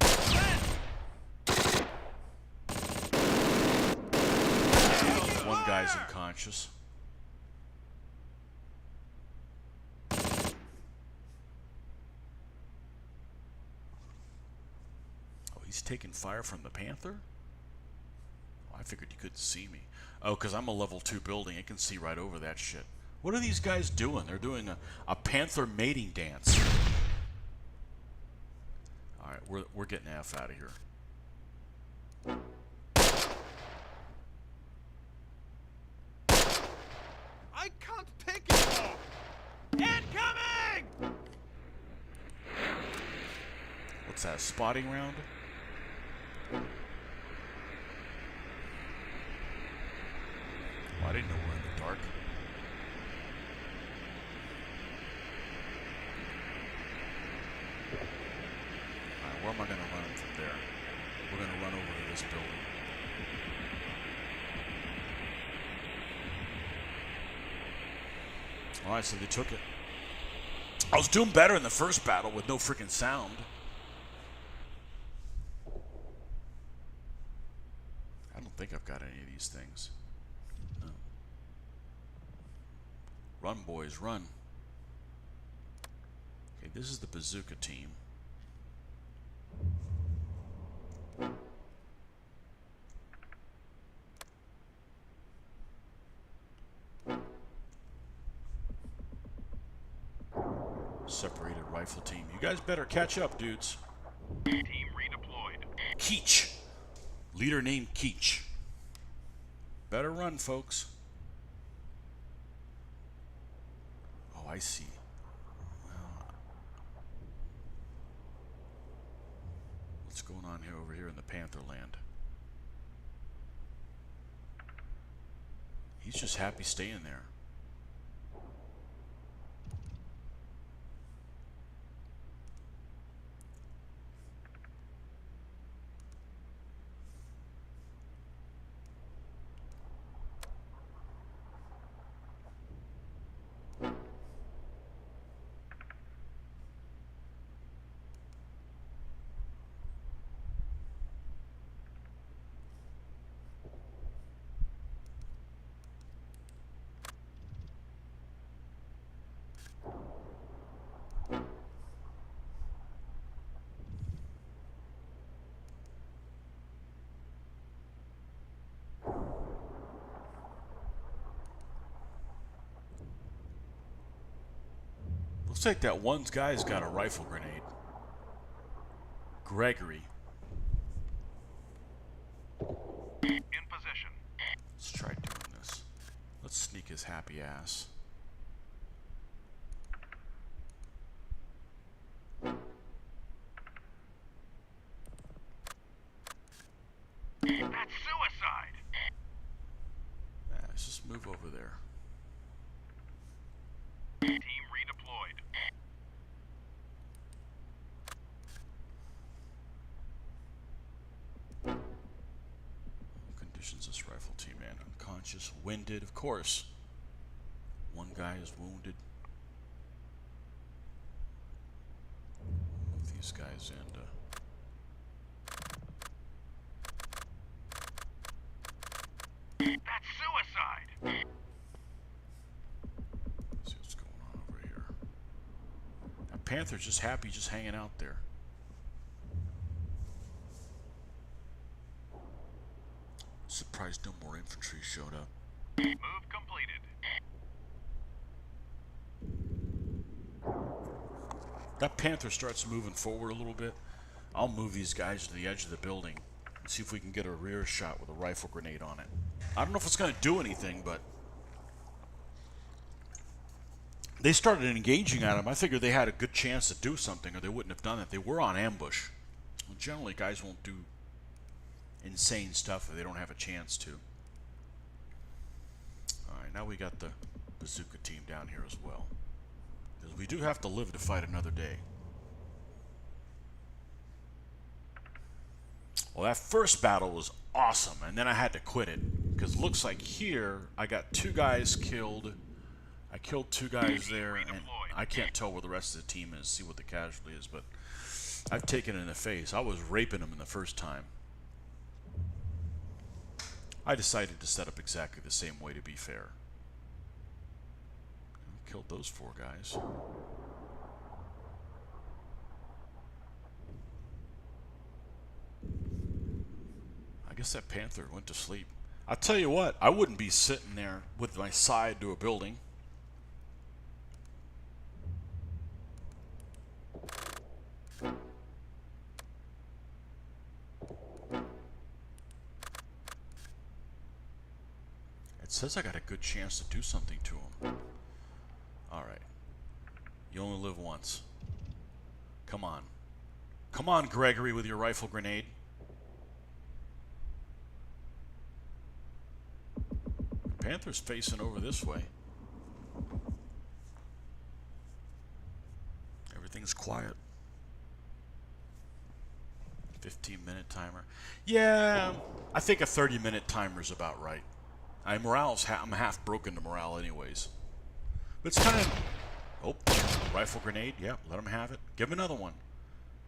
One guy's unconscious. Oh, he's taking fire from the Panther? Oh, I figured you couldn't see me. Oh, because I'm a level 2 building. It can see right over that shit. What are these guys doing? They're doing a Panther mating dance. Alright, we're getting the F out of here. I can't take it more! Incoming! What's that, spotting round? Oh, I didn't know we're in the dark. Alright, where am I going to run from there? We're going to run over to this building. Alright, so they took it. I was doing better in the first battle with no freaking sound. I don't think I've got any of these things. No. Run, boys, run. Okay, this is the bazooka team. Separated rifle team. You guys better catch up, dudes. Team redeployed. Keach. Leader named Keach. Better run, folks. Oh, I see. Well, what's going on here over here in the Panther land? He's just happy staying there. Looks like that one guy's got a rifle grenade. Gregory. In position. Let's try doing this. Let's sneak his happy ass. That's suicide! Yeah, let's just move over there. Team redeployed. Conditions this rifle team, man. Unconscious, winded, of course. One guy is wounded. Move these guys in. That's suicide! See what's going on over here. That Panther's just happy just hanging out there. Surprised no more infantry showed up. Move completed. That Panther starts moving forward a little bit. I'll move these guys to the edge of the building and see if we can get a rear shot with a rifle grenade on it. I don't know if it's going to do anything, but they started engaging at him. I figured they had a good chance to do something, or they wouldn't have done it. They were on ambush. Well, generally, guys won't do insane stuff if they don't have a chance to. Alright, now we got the bazooka team down here as well. Because we do have to live to fight another day. Well, that first battle was awesome, and then I had to quit it. Because it looks like here, I got 2 guys killed. I killed 2 guys there, and I can't tell where the rest of the team is, see what the casualty is, but I've taken it in the face. I was raping them in the first time. I decided to set up exactly the same way to be fair. Killed those 4 guys. I guess that Panther went to sleep. I'll tell you what, I wouldn't be sitting there with my side to a building. It's says I got a good chance to do something to him. Alright. You only live once. Come on. Come on, Gregory, with your rifle grenade. Panthers facing over this way. Everything's quiet. 15-minute timer. Yeah, I think a 30-minute timer is about right. I'm half broken to morale anyways. But it's kind of... Oh, rifle grenade. Yeah, let him have it. Give him another one.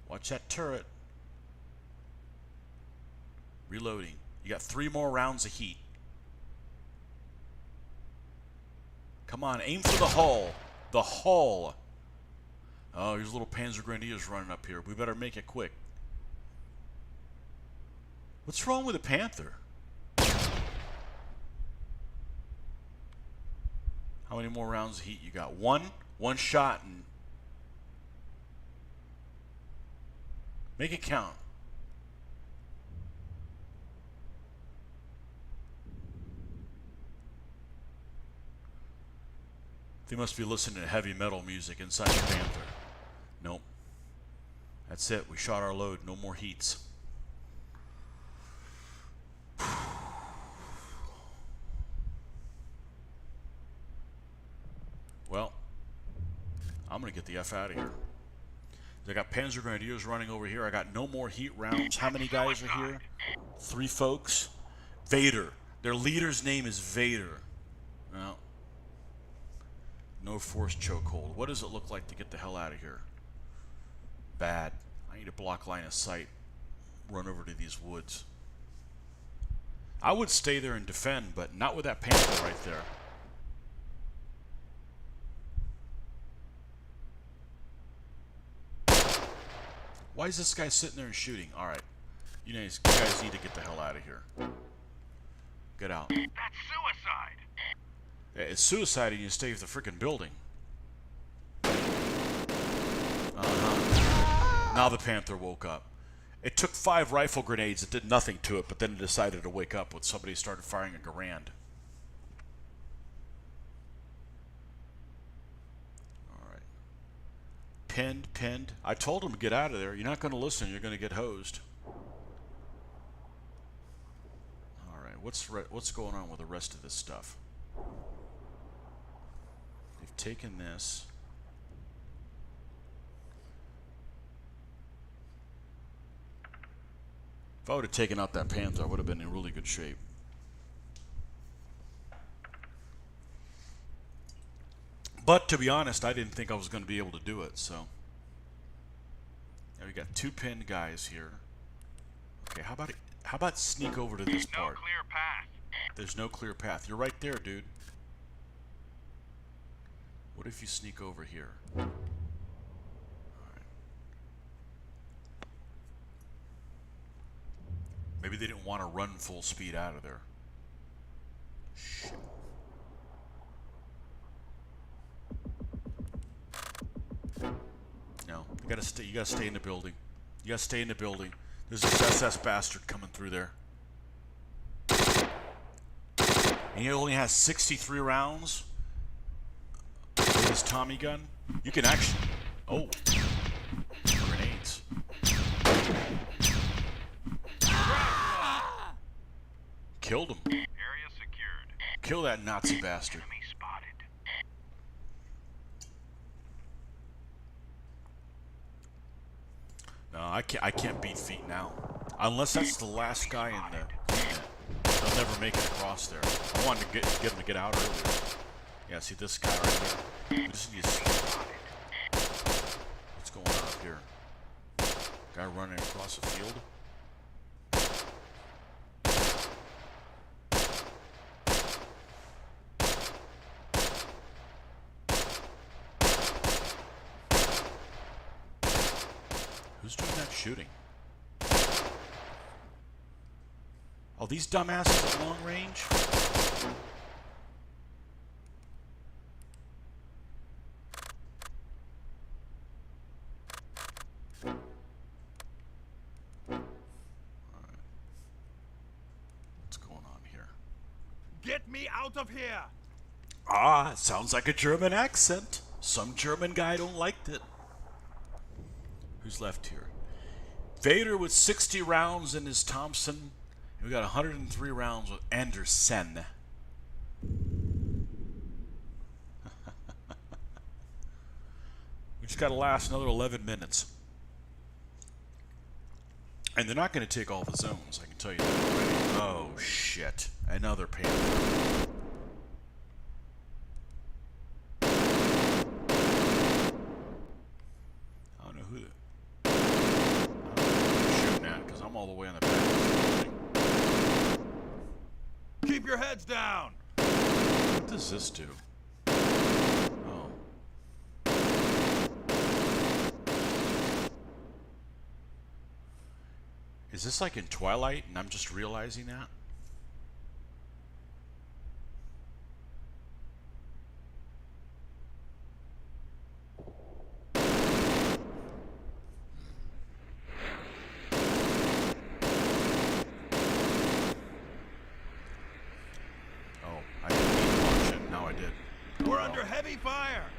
Watch that turret. Reloading. You got 3 more rounds of heat. Come on, aim for the hull. The hull. Oh, here's little Panzer Grenadiers running up here. We better make it quick. What's wrong with the Panther? How many more rounds of heat you got? One shot and make it count. They must be listening to heavy metal music inside the Panther. Nope. That's it. We shot our load. No more heats. Well, I'm going to get the F out of here. I got Panzer Grenadiers running over here. I got no more heat rounds. How many guys are here? 3 folks. Vader. Their leader's name is Vader. Well, no force chokehold. What does it look like to get the hell out of here? Bad. I need a block line of sight. Run over to these woods. I would stay there and defend, but not with that Panther right there. Why is this guy sitting there and shooting? Alright. You guys need to get the hell out of here. Get out. That's suicide. Yeah, it's suicide and you stay with the freaking building. Now the Panther woke up. It took 5 rifle grenades. It did nothing to it, but then it decided to wake up when somebody started firing a Garand. Pinned. I told him to get out of there. You're not going to listen. You're going to get hosed. All right. What's going on with the rest of this stuff? They've taken this. If I would have taken out that Panther, I would have been in really good shape. But to be honest, I didn't think I was going to be able to do it, so. Now we got 2 pinned guys here. Okay, how about sneak over to this part? No clear path. There's no clear path. You're right there, dude. What if you sneak over here? Alright. Maybe they didn't want to run full speed out of there. Shit. No, you gotta stay. You gotta stay in the building. You gotta stay in the building. There's this SS bastard coming through there, and he only has 63 rounds with his Tommy gun. You can actually. Oh, grenades. Killed him. Area secured. Kill that Nazi bastard. Enemy spotted. No, I can't beat feet now. Unless that's the last guy in the unit. They'll never make it across there. I wanted to get him to get out earlier. Yeah, see this guy right here. We just need to see what's going on up here. Guy running across the field. Who's doing that shooting? Oh, these dumbasses at long range? Alright. What's going on here? Get me out of here! Ah, it sounds like a German accent. Some German guy don't like it. Who's left here? Vader with 60 rounds in his Thompson. We got 103 rounds with Anderson. We just got to last another 11 minutes. And they're not going to take all the zones, I can tell you that already. Oh, shit. Another Panther. I don't know who they're shooting at, because I'm all the way on the back of the building. Keep your heads down! What does this do? Oh. Is this like in Twilight and I'm just realizing that? Oh, I didn't mean to launch it. Now I did. We're under heavy fire!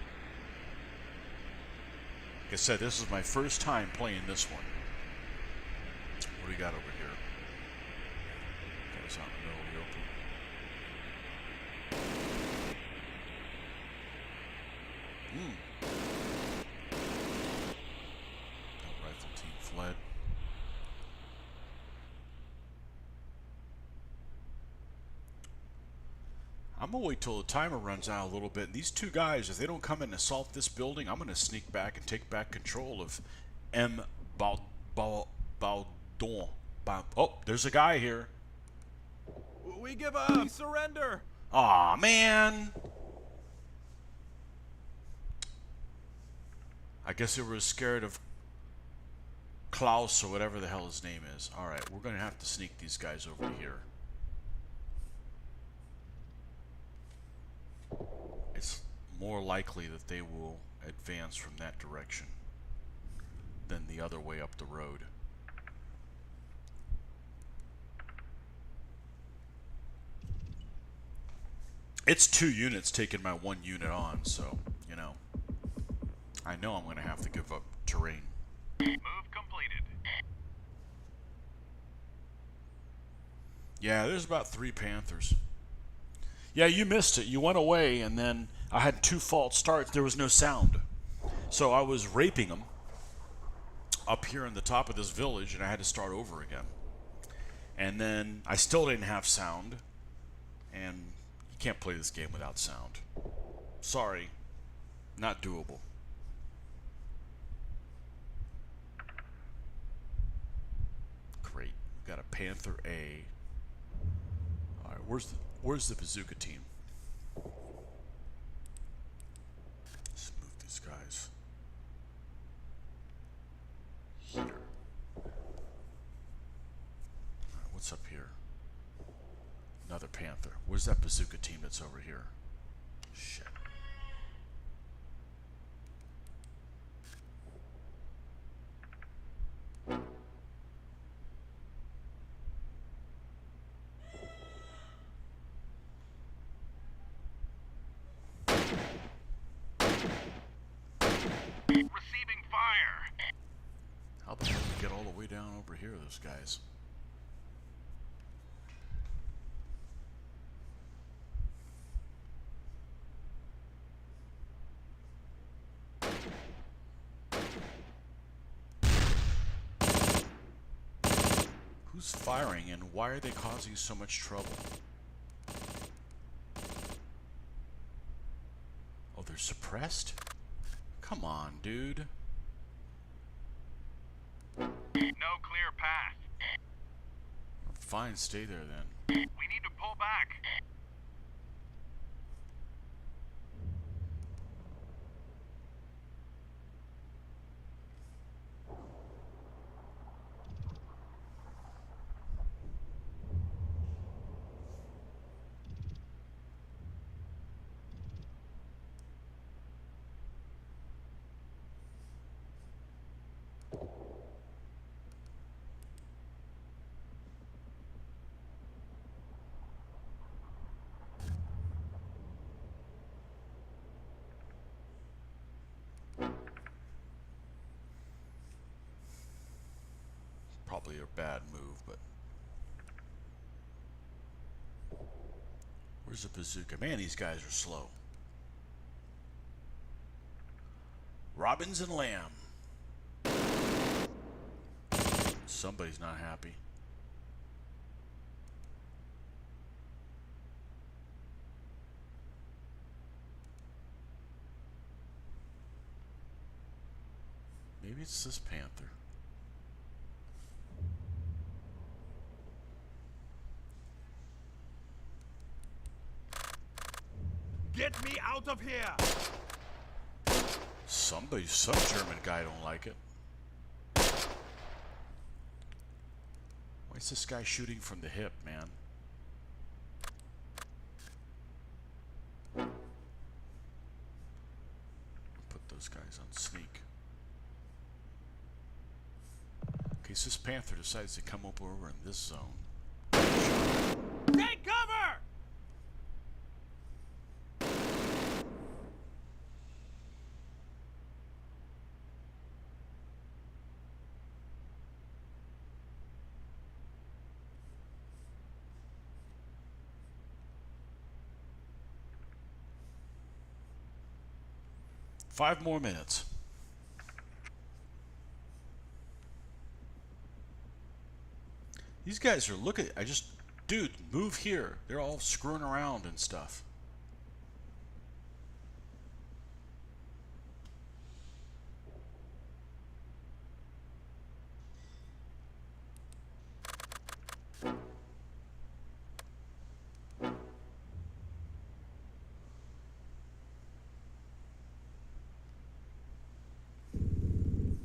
Like I said, this is my first time playing this one. What do we got over here? Got us out in the middle of the open. That rifle team fled. I'm gonna wait till the timer runs out a little bit. And these two guys, if they don't come and assault this building, I'm gonna sneak back and take back control of M. Baudon. Oh, there's a guy here. We give up! We surrender! Aw, man. I guess they were scared of Klaus or whatever the hell his name is. Alright, we're gonna have to sneak these guys over here. It's more likely that they will advance from that direction than the other way up the road. It's 2 units taking my 1 unit on, so, you know. I know I'm going to have to give up terrain. Move completed. Yeah, there's about 3 Panthers. Yeah, you missed it. You went away, and then I had 2 false starts. There was no sound. So I was raping them up here on the top of this village, and I had to start over again. And then I still didn't have sound, and you can't play this game without sound. Sorry, not doable. Great, we got a Panther A. All right, where's the bazooka team? Let's move these guys here. All right, what's up here? Another Panther. Where's that bazooka team that's over here? Shit. Receiving fire. How about we get all the way down over here, those guys? Who's firing and why are they causing so much trouble? Oh, they're suppressed? Come on, dude. No clear path. Fine, stay there then. We need to pull back. probably a bad move, but where's the bazooka? Man, these guys are slow. Robbins and Lamb. Somebody's not happy. Maybe it's this Panther. Get me out of here! Some German guy don't like it. Why is this guy shooting from the hip, man? Put those guys on sneak. In case this Panther decides to come up over in this zone. Take cover! Five more minutes. These guys are looking. Dude, move here. They're all screwing around and stuff.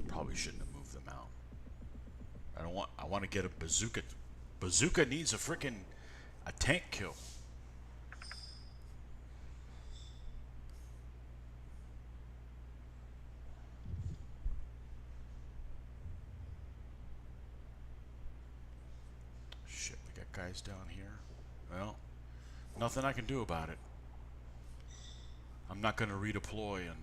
Probably shouldn't have moved them out. I want to get a bazooka. Bazooka needs a tank kill. Shit, we got guys down here. Well, nothing I can do about it. I'm not going to redeploy and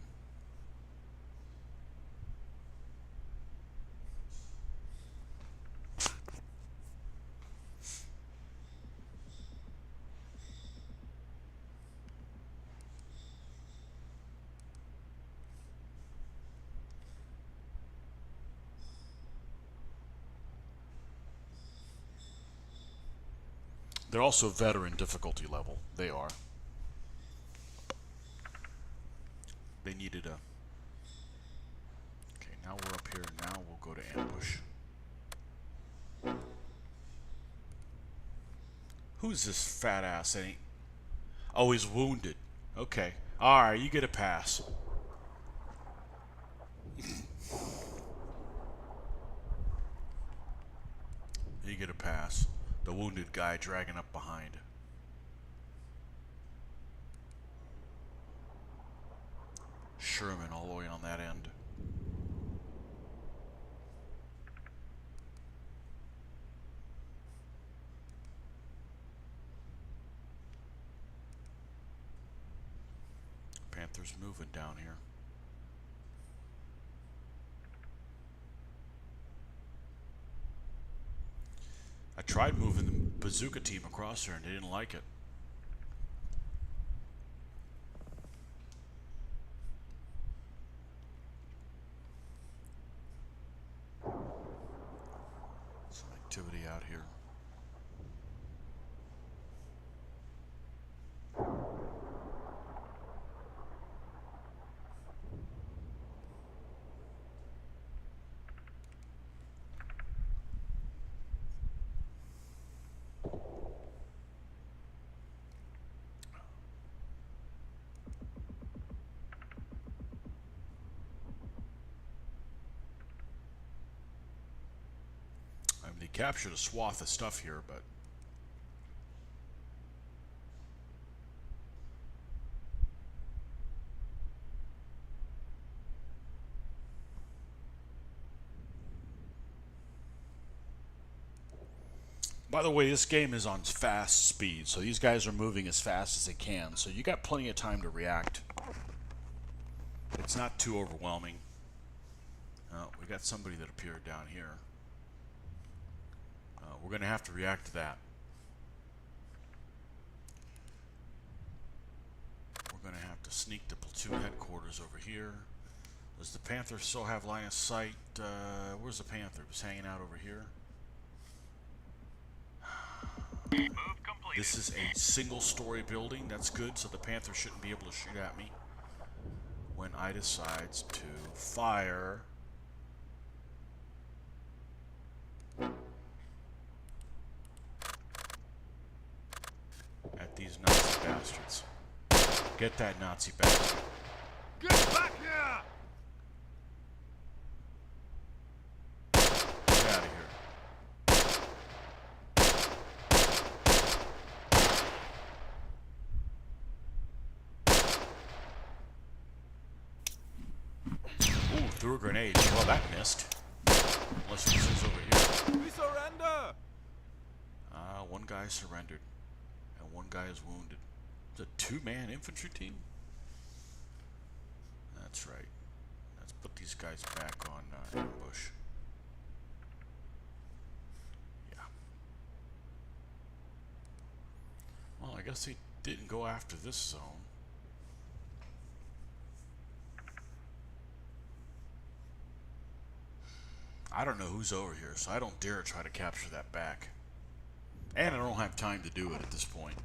they're also veteran difficulty level. They are. They needed a... Okay, now we're up here. Now we'll go to ambush. Who's this fat ass? Ain't... Oh, he's wounded. Okay. Alright, you get a pass. You get a pass. The wounded guy dragging up behind. Sherman all the way on that end. Panthers moving down here. I tried moving the bazooka team across there and they didn't like it. Some activity out here. They captured a swath of stuff here, but by the way, this game is on fast speed, so these guys are moving as fast as they can, so you got plenty of time to react. It's not too overwhelming. Oh, we got somebody that appeared down here. We're going to have to react to that. We're going to have to sneak the platoon headquarters over here. Does the Panther still have line of sight? Where's the Panther? He's hanging out over here. Move completed. This is a single-story building. That's good, so the Panther shouldn't be able to shoot at me when I decides to fire. At these Nazi bastards. Get that Nazi bastard. Get back here! Get out of here. Ooh, threw a grenade. Well, that missed. Unless this is over here. We surrender! One guy surrendered. And one guy is wounded. It's a two-man infantry team? That's right. Let's put these guys back on ambush. Yeah. Well, I guess they didn't go after this zone. I don't know who's over here, so I don't dare try to capture that back. And I don't have time to do it at this point.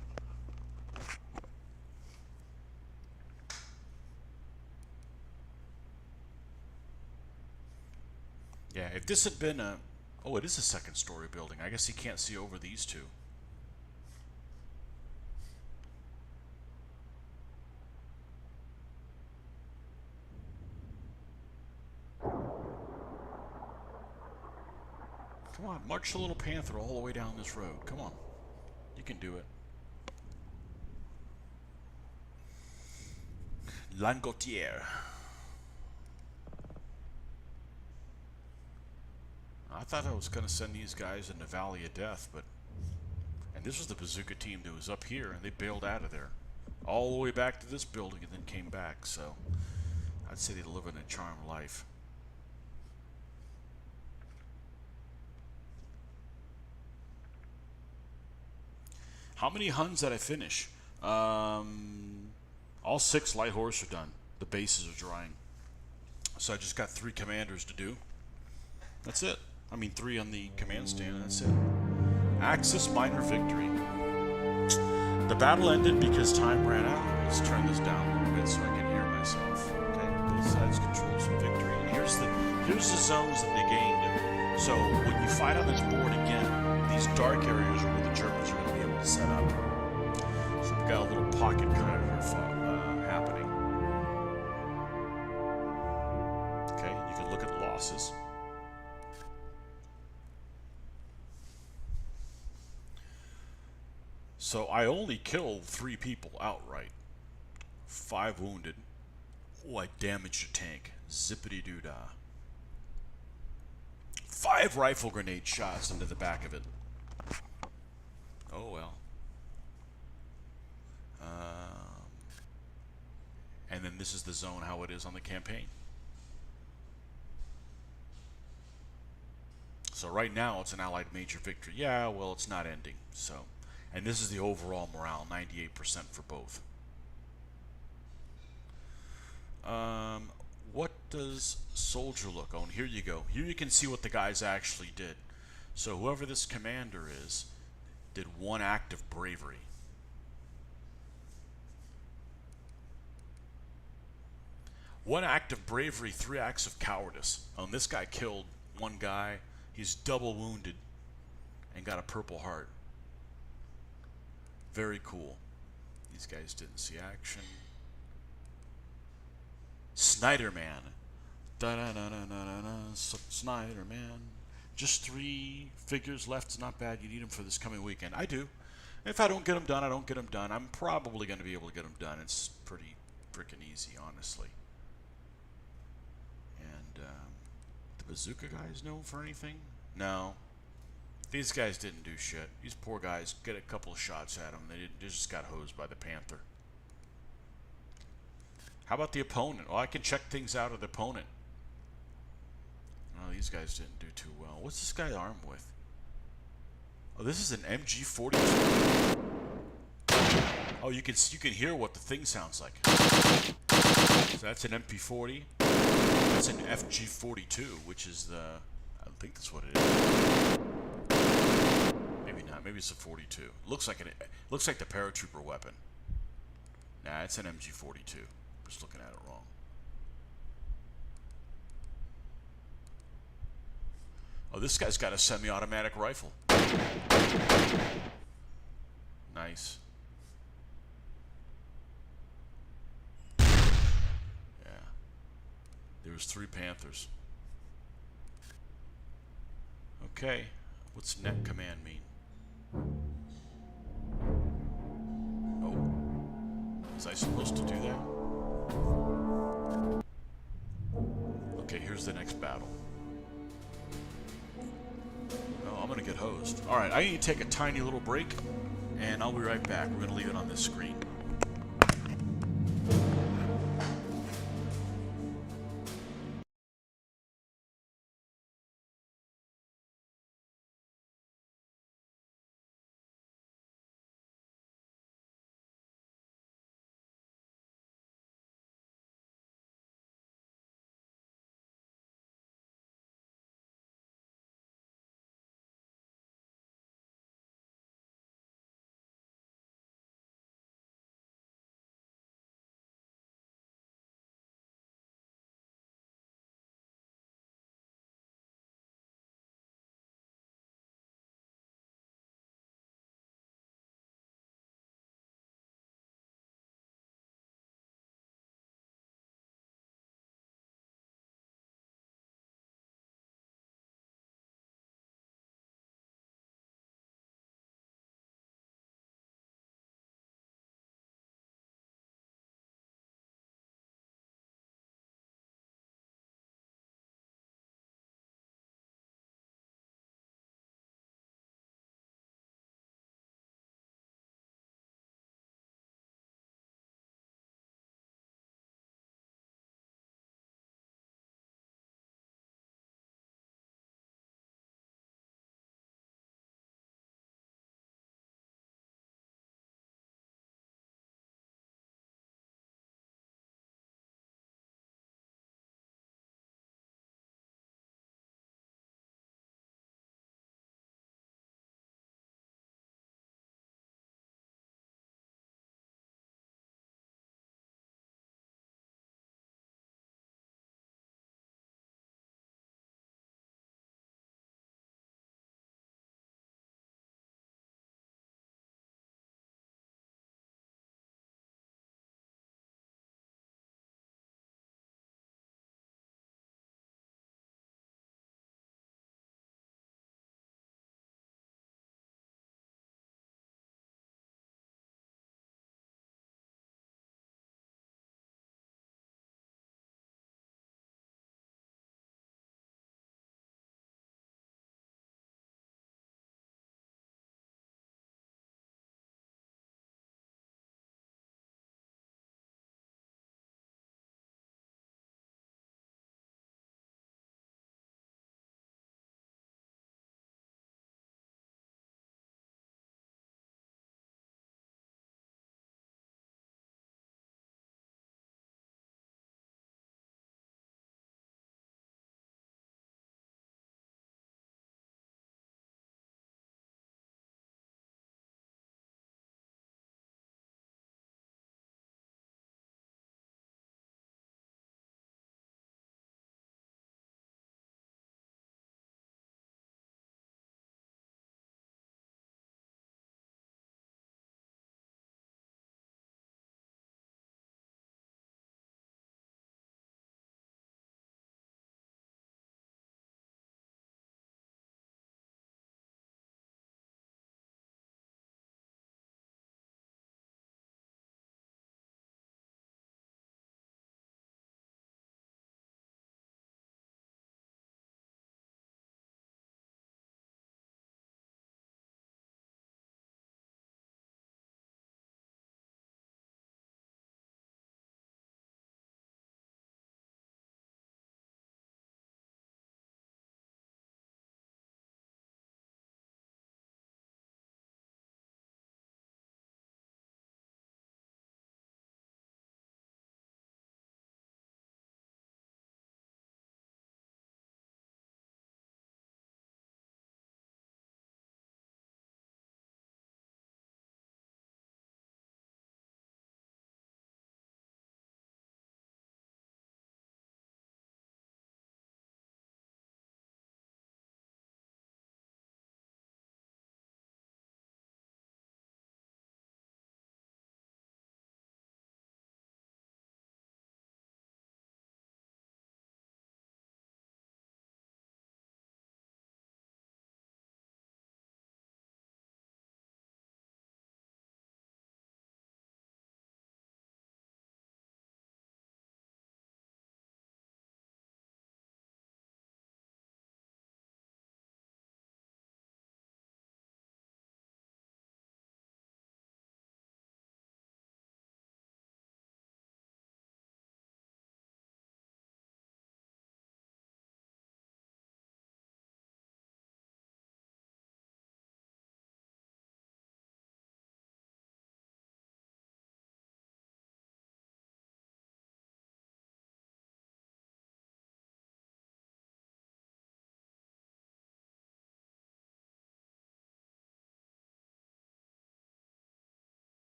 Yeah, if this had been a... Oh, it is a second-story building. I guess he can't see over these two. Come on, march the little Panther all the way down this road. Come on. You can do it. Langotier. I thought I was going to send these guys in the Valley of Death, but... And this was the bazooka team that was up here, and they bailed out of there. All the way back to this building and then came back, so... I'd say they live in a charmed life. How many Huns did I finish? All 6 light horse are done. The bases are drying. So I just got 3 commanders to do. That's it. I mean 3 on the command stand, that's it. Axis minor victory. The battle ended because time ran out. Let's turn this down a little bit so I can hear myself. Okay, both sides control some victory. And here's the zones that they gained. So when you fight on this board again, these dark areas are where the Germans are going to be able to set up. So we've got a little pocket kind of happening. Okay, you can look at losses. So I only killed 3 people outright. 5 wounded. Oh, I damaged a tank. Zippity-doo-dah. 5 rifle grenade shots into the back of it. Oh well. And then this is the zone, how it is on the campaign. So right now it's an Allied major victory. Yeah, well, it's not ending. So, and this is the overall morale, 98% for both. What does soldier look? Oh, and here you go. Here you can see what the guys actually did. So whoever this commander is did 1 act of bravery. One act of bravery, 3 acts of cowardice. This guy killed 1 guy. He's double wounded and got a Purple Heart. Very cool. These guys didn't see action. Snyderman. Snyderman. Just 3 figures left. It's not bad. You need them for this coming weekend. I do. If I don't get them done, I don't get them done. I'm probably going to be able to get them done. It's pretty freaking easy, honestly. And the bazooka guys known for anything? No. These guys didn't do shit. These poor guys get a couple of shots at them. They just got hosed by the Panther. How about the opponent? Well, I can check things out of the opponent. No, these guys didn't do too well. What's this guy armed with? Oh, this is an MG42. Oh, you can hear what the thing sounds like. So that's an MP40. That's an FG42, which is the. I don't think that's what it is. Maybe not. Maybe it's a 42. Looks like the paratrooper weapon. Nah, it's an MG42. Just looking at it wrong. Oh, this guy's got a semi-automatic rifle. Nice. Yeah. There's 3 Panthers. Okay. What's net command mean? Oh. Was I supposed to do that? Okay, here's the next battle. Oh, I'm gonna get hosed. Alright, I need to take a tiny little break, and I'll be right back. We're gonna leave it on this screen.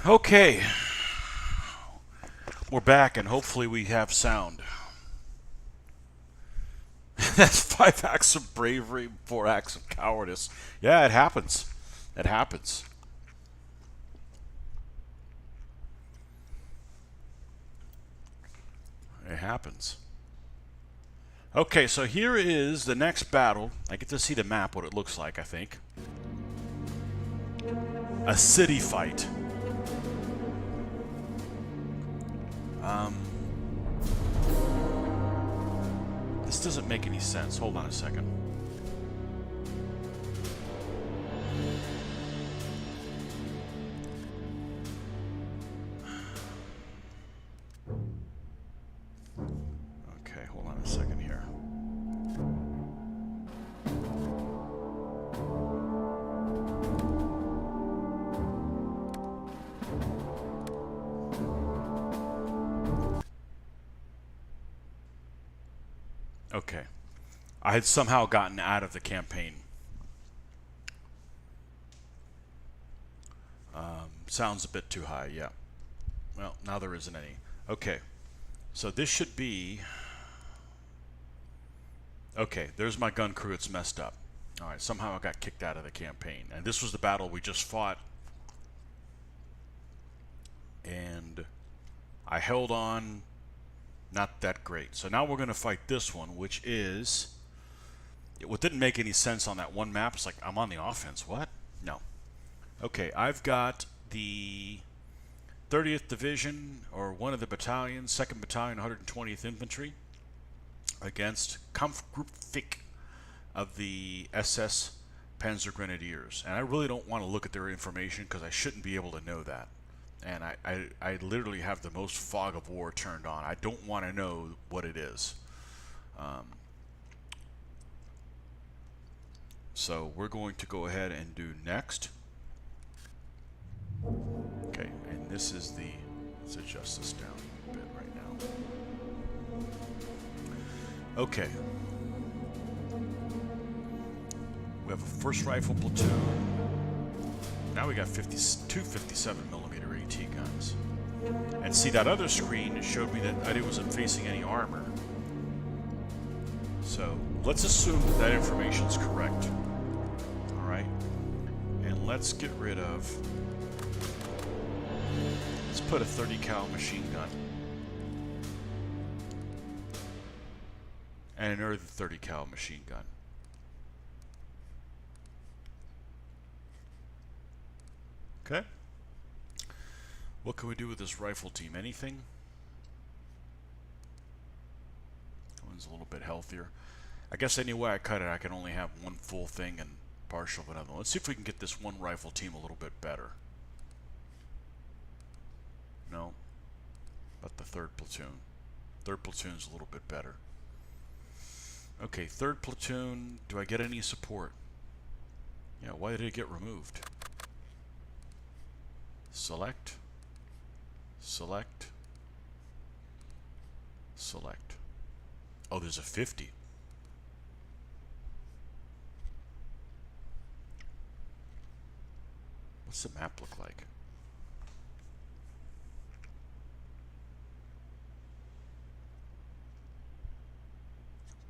Okay. We're back, and hopefully we have sound. That's 5 acts of bravery, 4 acts of cowardice. Yeah, it happens. It happens. It happens. Okay, so here is the next battle. I get to see the map, what it looks like, I think. A city fight. This doesn't make any sense. Hold on a second. Okay, hold on a second here. Okay. I had somehow gotten out of the campaign. Sounds a bit too high, yeah. Well, now there isn't any. Okay. So this should be... Okay, there's my gun crew. It's messed up. Alright, somehow I got kicked out of the campaign. And this was the battle we just fought. And I held on not that great. So now we're going to fight this one, which is... What didn't make any sense on that one map, it's like, I'm on the offense. What? No. Okay, I've got the 30th Division, or one of the battalions, 2nd Battalion, 120th Infantry, against Kampfgruppe Fick of the SS Panzer Grenadiers. And I really don't want to look at their information because I shouldn't be able to know that. And I literally have the most fog of war turned on. I don't want to know what it is. So we're going to go ahead and do next. Okay, and this is the... Let's adjust this down a bit right now. Okay. We have a first rifle platoon. Now we got 2 57mm AT guns. And see, that other screen showed me that I wasn't facing any armor. So let's assume that that information's correct. Alright. And let's get rid of... Let's put a 30 cal machine gun. And another 30 cal machine gun. Okay. What can we do with this rifle team? Anything? One's a little bit healthier. I guess any way I cut it, I can only have one full thing and partial of another. Let's see if we can get this one rifle team a little bit better. No. But the 3rd platoon. 3rd platoon's a little bit better. Okay, 3rd platoon. Do I get any support? Yeah, why did it get removed? Select. Select. Select. Oh, there's a 50. What's the map look like?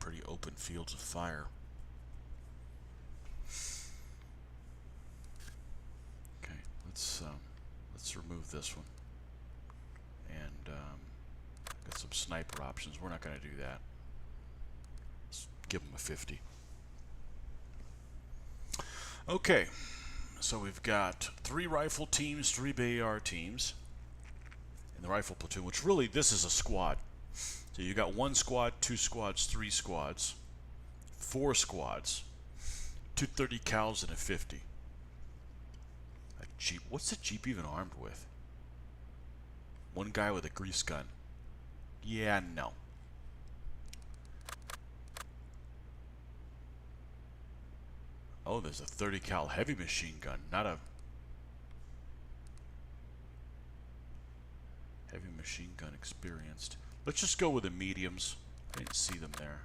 Pretty open fields of fire. Okay, let's remove this one. And got some sniper options. We're not going to do that. Let's give them a 50. Okay, so we've got 3 rifle teams, 3 BAR teams in the rifle platoon, which really, this is a squad. So you got 1 squad, 2 squads, 3 squads, 4 squads, 2 30 cals and a 50. A Jeep. What's the Jeep even armed with? 1 guy with a grease gun. Yeah, no. Oh, there's a 30 cal heavy machine gun, not a heavy machine gun experienced. Let's just go with the mediums. I didn't see them there.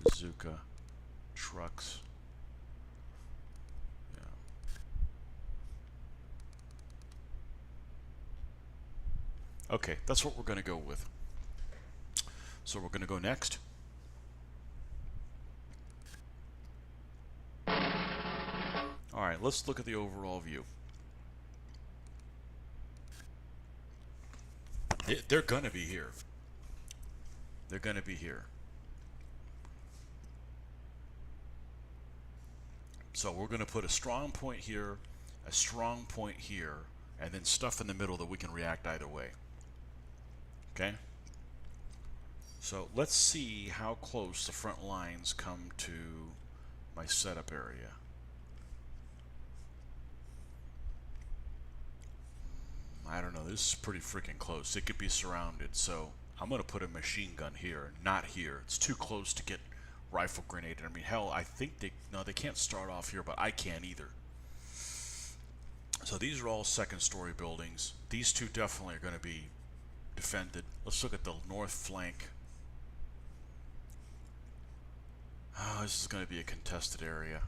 Bazooka, trucks. Yeah. Okay, that's what we're going to go with. So we're going to go next. All right, let's look at the overall view. They're going to be here. They're going to be here. So we're going to put a strong point here, a strong point here, and then stuff in the middle that we can react either way. Okay? So let's see how close the front lines come to my setup area. I don't know, this is pretty freaking close. It could be surrounded, so I'm going to put a machine gun here, not here. It's too close to get rifle grenaded. I mean, hell, I think they can't start off here, but I can't either. So these are all second story buildings. These two definitely are going to be defended. Let's look at the north flank. Oh, this is going to be a contested area.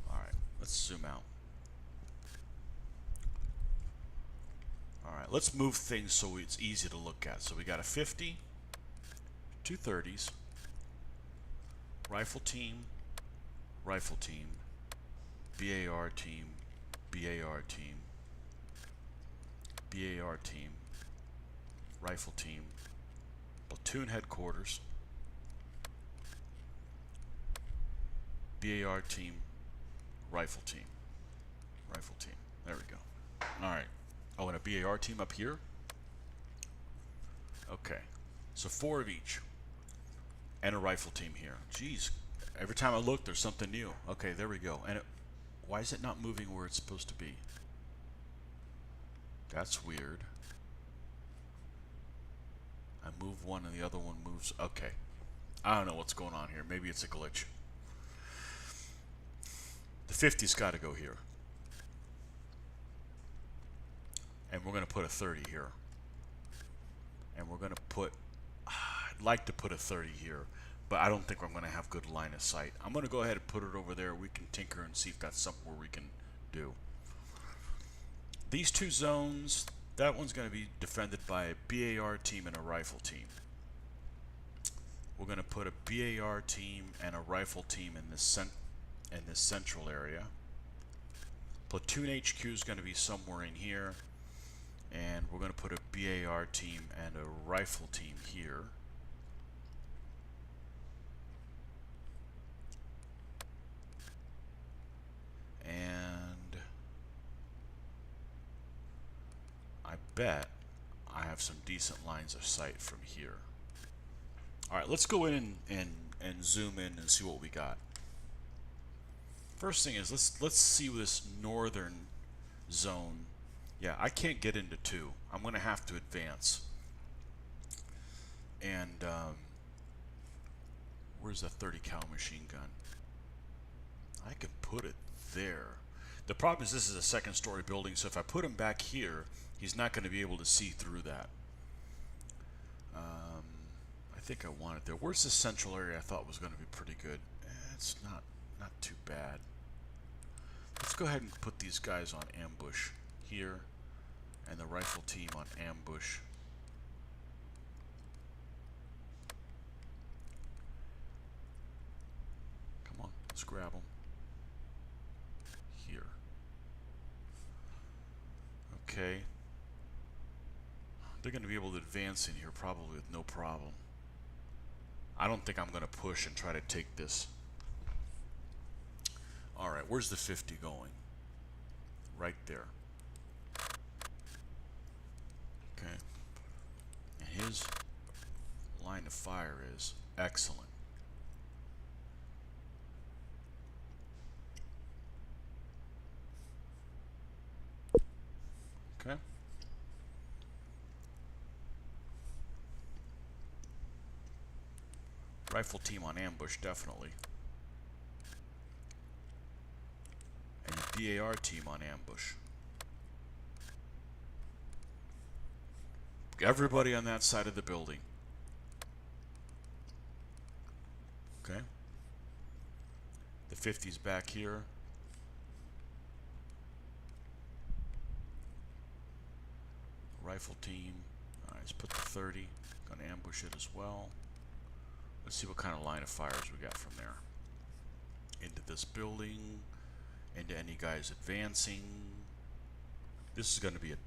Alright, let's zoom out. Alright, let's move things so it's easy to look at. So we got a 50, two 30s, rifle team, BAR team, BAR team, BAR team, rifle team, platoon headquarters, BAR team, rifle team. There we go. Alright. Oh, and a BAR team up here? Okay. So 4 of each. And a rifle team here. Jeez. Every time I look, there's something new. Okay, there we go. And why is it not moving where it's supposed to be? That's weird. I move one and the other one moves. Okay. I don't know what's going on here. Maybe it's a glitch. The 50's got to go here. And we're going to put a 30 here. And we're going to put... I'd like to put a 30 here, but I don't think I'm going to have good line of sight. I'm going to go ahead and put it over there. We can tinker and see if that's something where we can do. These two zones, that one's going to be defended by a BAR team and a rifle team. We're going to put a BAR team and a rifle team in this central area. Platoon HQ is going to be somewhere in here. And we're going to put a BAR team and a rifle team here. And I bet I have some decent lines of sight from here. Alright, let's go in and zoom in and see what we got. First thing is, let's see this northern zone. Yeah, I can't get into 2. I'm going to have to advance. And where's the 30 cal machine gun? I could put it there. The problem is this is a second story building, so if I put him back here, he's not going to be able to see through that. I think I want it there. Where's the central area I thought was going to be pretty good? It's not too bad. Let's go ahead and put these guys on ambush here. And the rifle team on ambush. Come on, let's grab them. Here. Okay. They're going to be able to advance in here probably with no problem. I don't think I'm going to push and try to take this. Alright, where's the 50 going? Right there. Okay. And his line of fire is excellent. Okay. Rifle team on ambush, definitely. And BAR team on ambush. Everybody on that side of the building. Okay. The 50's back here. rifle team. All right, let's put the 30. Gonna ambush it as well. Let's see what kind of line of fires we got from there. Into this building, into any guys advancing. This is gonna be a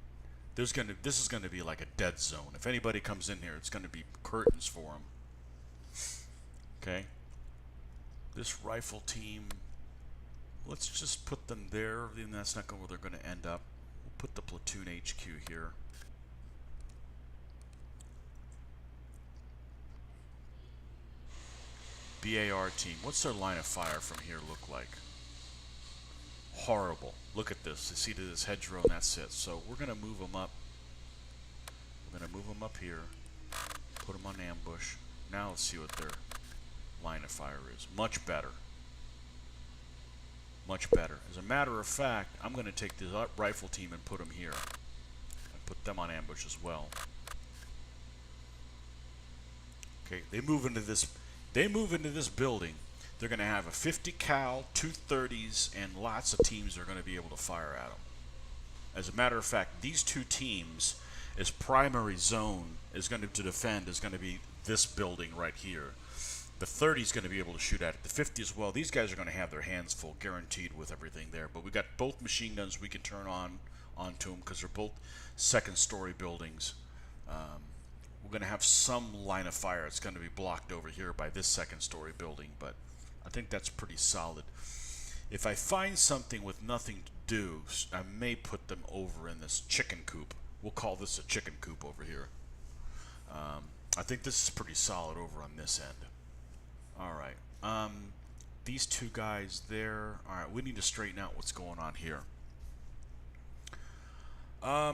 this is gonna be like a dead zone. If anybody comes in here, it's gonna be curtains for them. Okay. This rifle team, let's just put them there. Then that's not where they're gonna end up. We'll put the platoon HQ here. BAR team, what's their line of fire from here look like? Horrible. Look at this. You see to this hedgerow, and that's it. So we're going to move them up. We're going to move them up here. Put them on ambush. Now let's see what their line of fire is. Much better. Much better. As a matter of fact, I'm going to take this rifle team and put them here. And put them on ambush as well. Okay, they move into this building. They're going to have a 50 cal, 230s, and lots of teams are going to be able to fire at them. As a matter of fact, these two teams, as primary zone is going to defend is going to be this building right here. The 30 is going to be able to shoot at it. The 50 as well. These guys are going to have their hands full, guaranteed, with everything there. But we got both machine guns we can turn onto them because they're both second-story buildings. We're going to have some line of fire. It's going to be blocked over here by this second-story building, but I think that's pretty solid. If I find something with nothing to do, I may put them over in this chicken coop. We'll call this a chicken coop over here. I think this is pretty solid over on this end. All right. These two guys there. All right, we need to straighten out what's going on here. I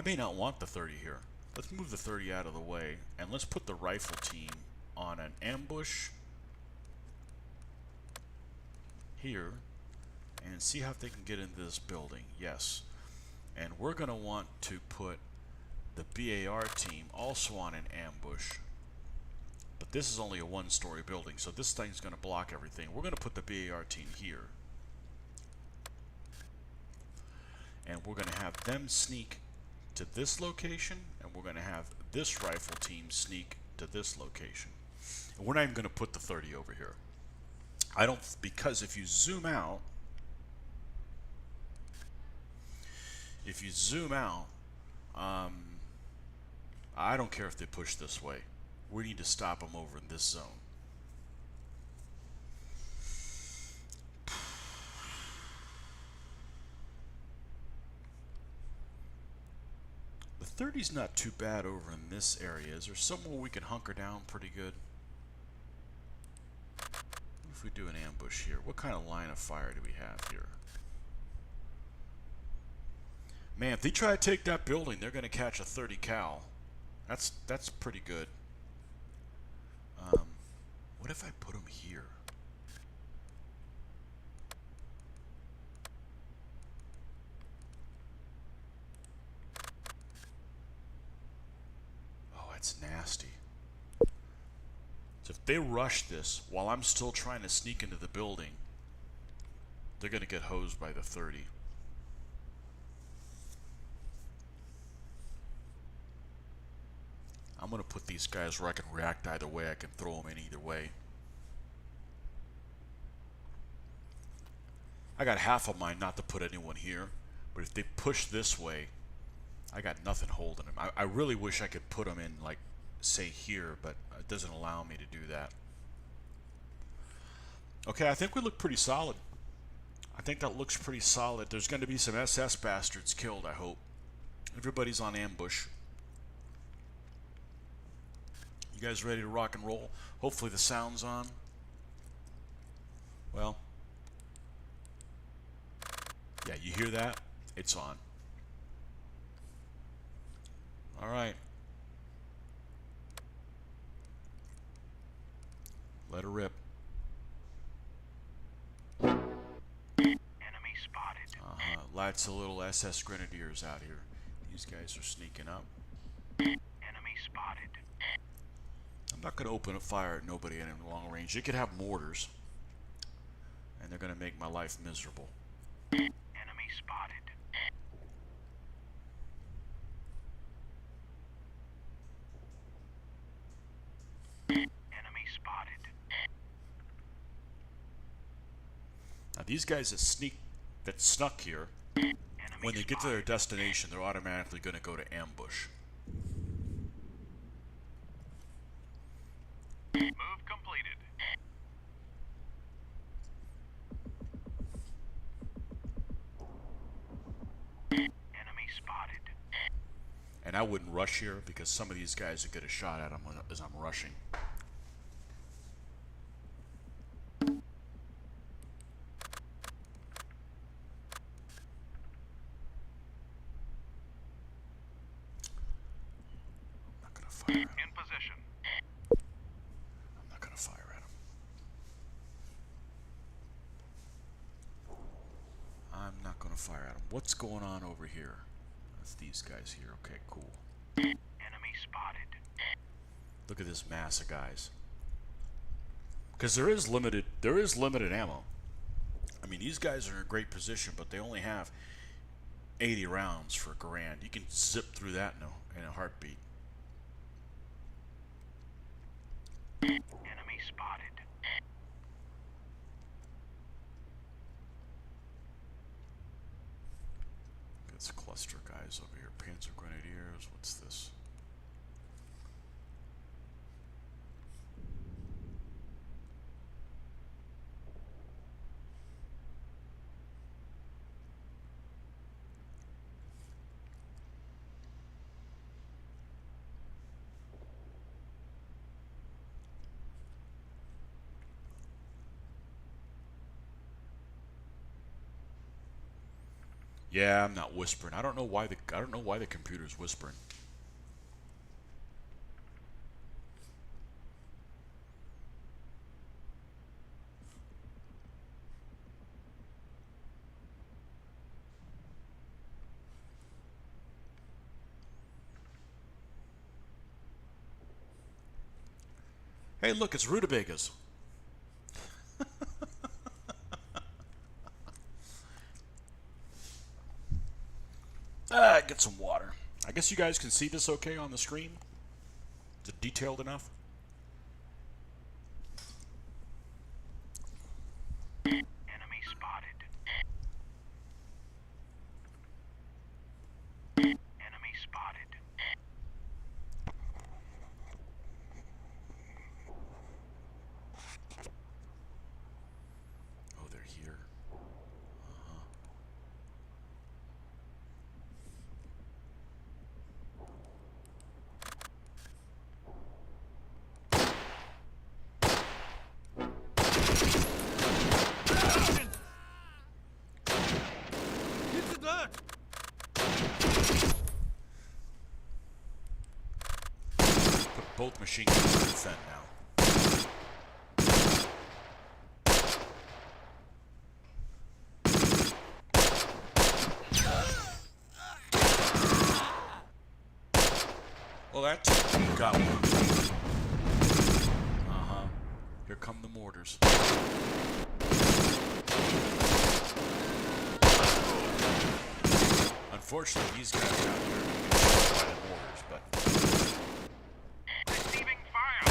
may not want the 30 here. Let's move the 30 out of the way, and let's put the rifle team on an ambush here and see how they can get into this building. Yes. And we're going to want to put the BAR team also on an ambush. But this is only a one-story building, so this thing's going to block everything. We're going to put the BAR team here. And we're going to have them sneak to this location, and we're going to have this rifle team sneak to this location. And we're not even going to put the 30 over here. Because if you zoom out, I don't care if they push this way. We need to stop them over in this zone. The 30's not too bad over in this area. Is there somewhere we can hunker down pretty good? What if we do an ambush here? What kind of line of fire do we have here? Man, if they try to take that building, they're going to catch a 30 cal. That's pretty good. What if I put them here? Oh, that's nasty. So if they rush this while I'm still trying to sneak into the building, they're going to get hosed by the 30. I'm going to put these guys where I can react either way. I can throw them in either way. I got half of mine not to put anyone here, but if they push this way, I got nothing holding them. I really wish I could put them in, like, say here, but it doesn't allow me to do that. Okay, I think we look pretty solid. I think that looks pretty solid. There's going to be some SS bastards killed, I hope. Everybody's on ambush. You guys ready to rock and roll? Hopefully the sound's on. Well, yeah, you hear that? It's on. All right. Let her rip. Enemy spotted. Lots of little SS Grenadiers out here. These guys are sneaking up. Enemy spotted. I'm not going to open a fire at nobody in long range. They could have mortars, and they're going to make my life miserable. Enemy spotted. these guys that snuck here, when they get to their destination, they're automatically going to go to ambush. Move completed. Enemy spotted. And I wouldn't rush here because some of these guys will get a shot at them as I'm rushing. I'm not going to fire at them. In position. I'm not going to fire at them. I'm not going to fire at them. What's going on over here? That's these guys here. Okay, cool. Enemy spotted. Look at this mass of guys. Because there is limited ammo. I mean, these guys are in a great position, but they only have 80 rounds for a Garand. You can zip through that in a heartbeat. Enemy spotted. It's cluster guys over here. Panzer Grenadiers. What's this? Yeah, I'm not whispering. I don't know why the computer's whispering. Hey, look, it's rutabagas. Get some water. I guess you guys can see this okay on the screen? Is it detailed enough? Enemy spotted. Enemy spotted. Oh, they're here. Get the dirt! Put both machine guns on defend now. Well, that got one. Here come the mortars. Unfortunately, these guys out here are getting shot by the mortars, but Receiving fire.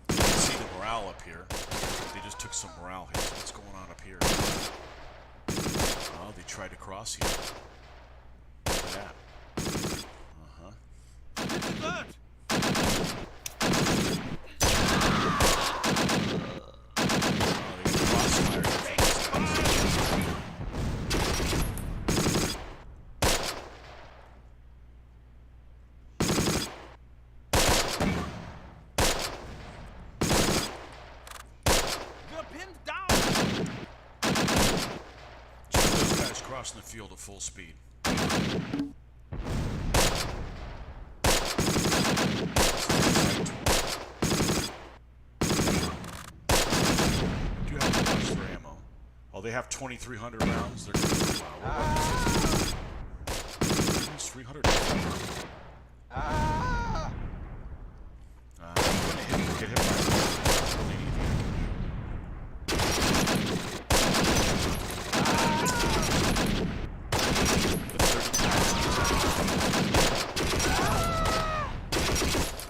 you can see the morale up here. They just took some morale hits. What's going on up here? Oh, they tried to cross here. Look at that. Get the dirt! Oh, they got crossfire. You're pinned down! Those guys crossing the field at full speed. Do you have to watch for ammo? Oh, they have 2,300 rounds. They're gonna, wow. There's 300. I'm gonna get hit by a bullet. That's really anything I can do.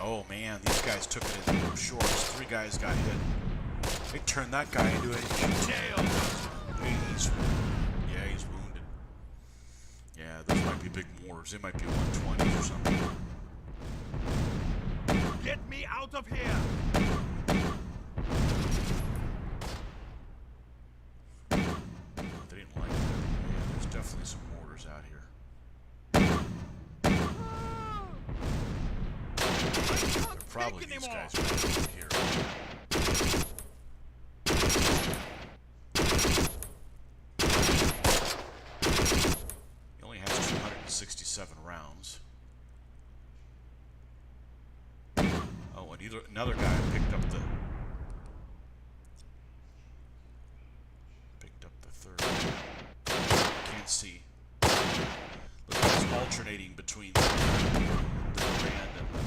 Oh man, these guys took it in shorts. 3 guys got hit. They turned that guy into a jail. He's wounded. Yeah, those might be big mortars. They might be 120s or something. Get me out of here! They didn't like that. Yeah, there's definitely some mortars out here. They're probably these guys right over here. He only has 267 rounds. Oh, and another guy picked up the third. Can't see. Look, he's alternating between the Durand and the.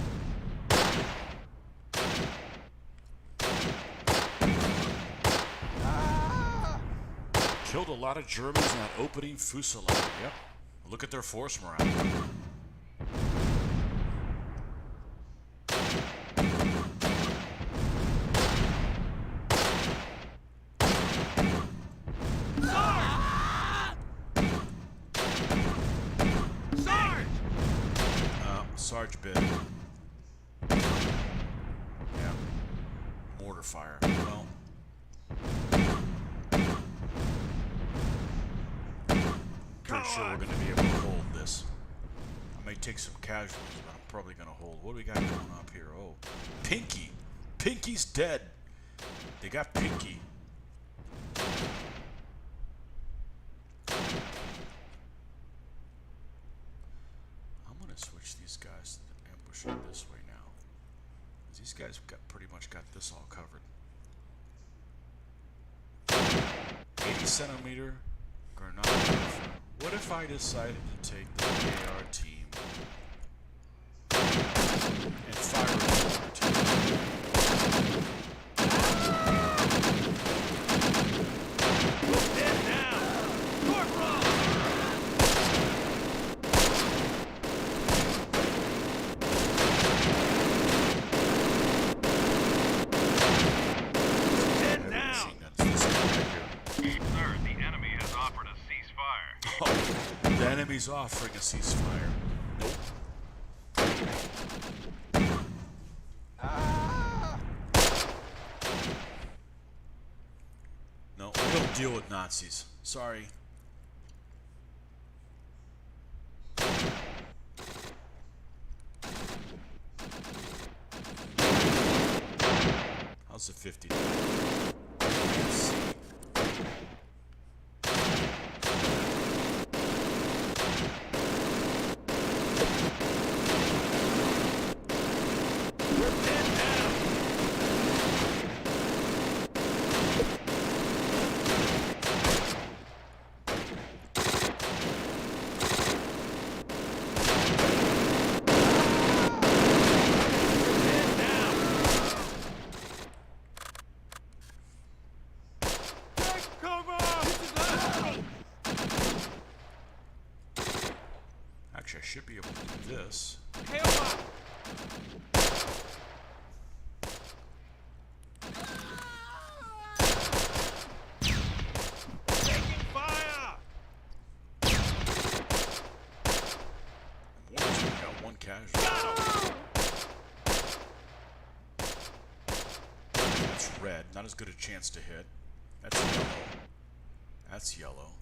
Killed a lot of Germans in that opening fusillade. Yep. Look at their force morale. Sarge bit. Yeah. Mortar fire. Well. Pretty sure we're going to be able to hold this. I may take some casualties, but I'm probably going to hold. What do we got going up here? Oh. Pinky. Pinky's dead. They got Pinky. Switch these guys to the ambushing this way now. These guys pretty much got this all covered. 80 centimeter grenade. What if I decided to take the AR team and fire a mortar team? Stand down! Corporal! The enemy's offering a ceasefire. Nope. No, we don't deal with Nazis. Sorry. How's the 50? Let's see. Actually, I should be able to do this. Taking fire! Got one casualty. That's red. Not as good a chance to hit. That's yellow. That's yellow.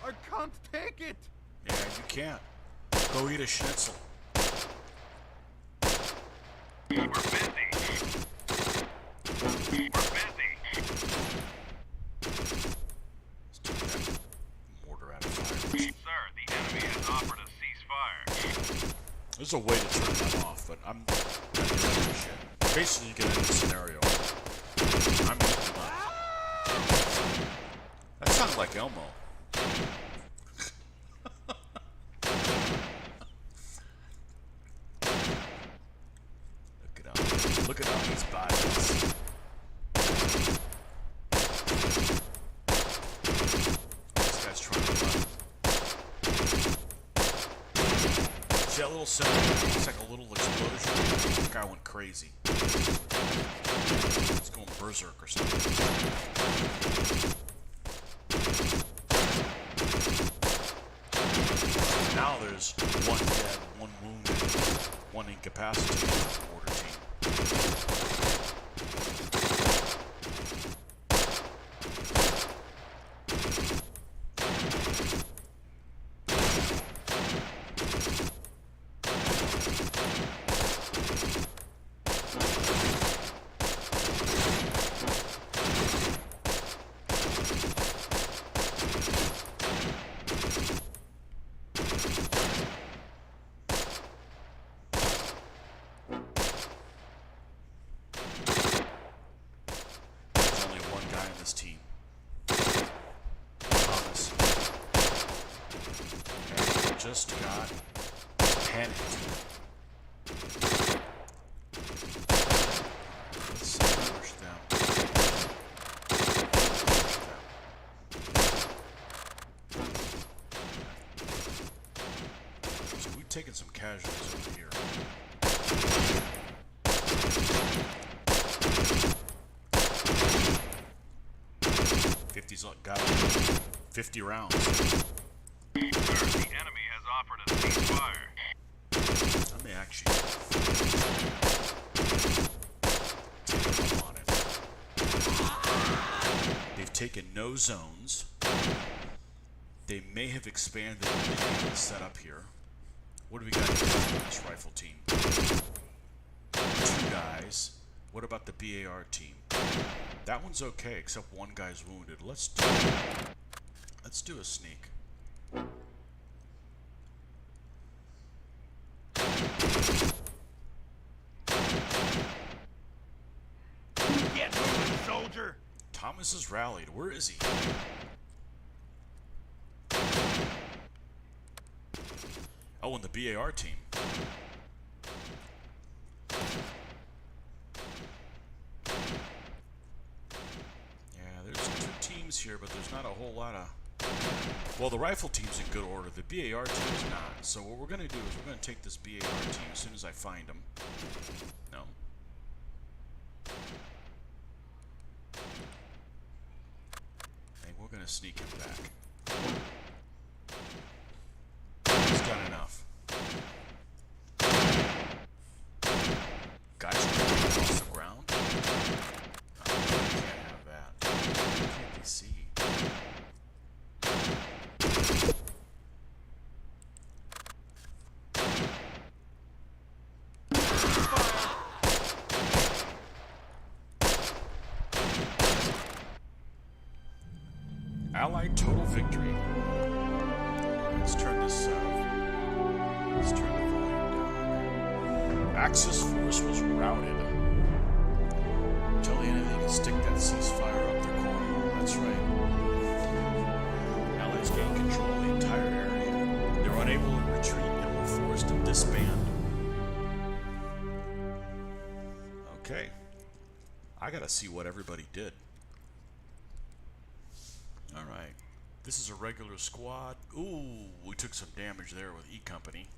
I can't take it! Yeah, you can't. Go eat a schnitzel. We're busy. We're busy. Let's take that mortar out of fire. Sir, the enemy has offered a ceasefire. There's a way to turn that off, but I'm not doing that shit. Basically, you get in this scenario. I'm eating them up. That sounded like Elmo. Look at all these bodies. This guy's trying to run. center. Looks like a little explosion. The guy went crazy. He's going berserk or something. Now there's one dead, one wounded, one incapacitated on the mortar team. Team. Thomas. And just got panicked. Let's push them. So we've taken some casualties over here. 50's got 50 rounds. Sir, the enemy has offered a ceasefire. I may actually take them up on it. They've taken no zones. They may have expanded the set up here. What do we got here on this rifle team? 2 guys. What about the BAR team? That one's okay, except one guy's wounded. Let's do a sneak. Get moving, soldier! Thomas has rallied. Where is he? Oh, and the BAR team. Here, but there's not a whole lot of... Well, the rifle team's in good order. The BAR team is not. So what we're going to do is we're going to take this BAR team as soon as I find them. No. And we're going to sneak him back. He's done enough. Guys going across the ground? No, we can't have that. Can't be seen. Allied total victory. Let's turn this. Let's turn the volume down. Axis force was routed. Tell the enemy to stick that ceasefire up their corner. That's right. Allies gained control of the entire area. They were unable to retreat and were forced to disband. Okay. I gotta see what everybody did. Alright. This is a regular squad. Ooh, we took some damage there with E Company.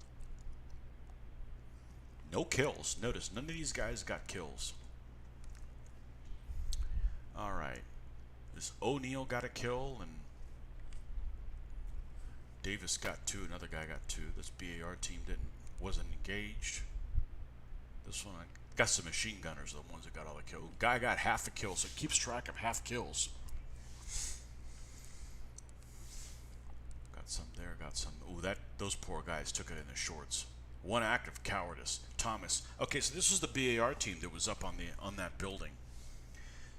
No kills. Notice, none of these guys got kills. Alright. This O'Neill got a kill, and Davis got 2. Another guy got 2. This BAR team wasn't engaged. This one, I got some machine gunners, the ones that got all the kills. Guy got half a kill, so it keeps track of half kills. Got some there, got some. Ooh, those poor guys took it in the shorts. One act of cowardice. Thomas. Okay, so this was the BAR team that was up on that building.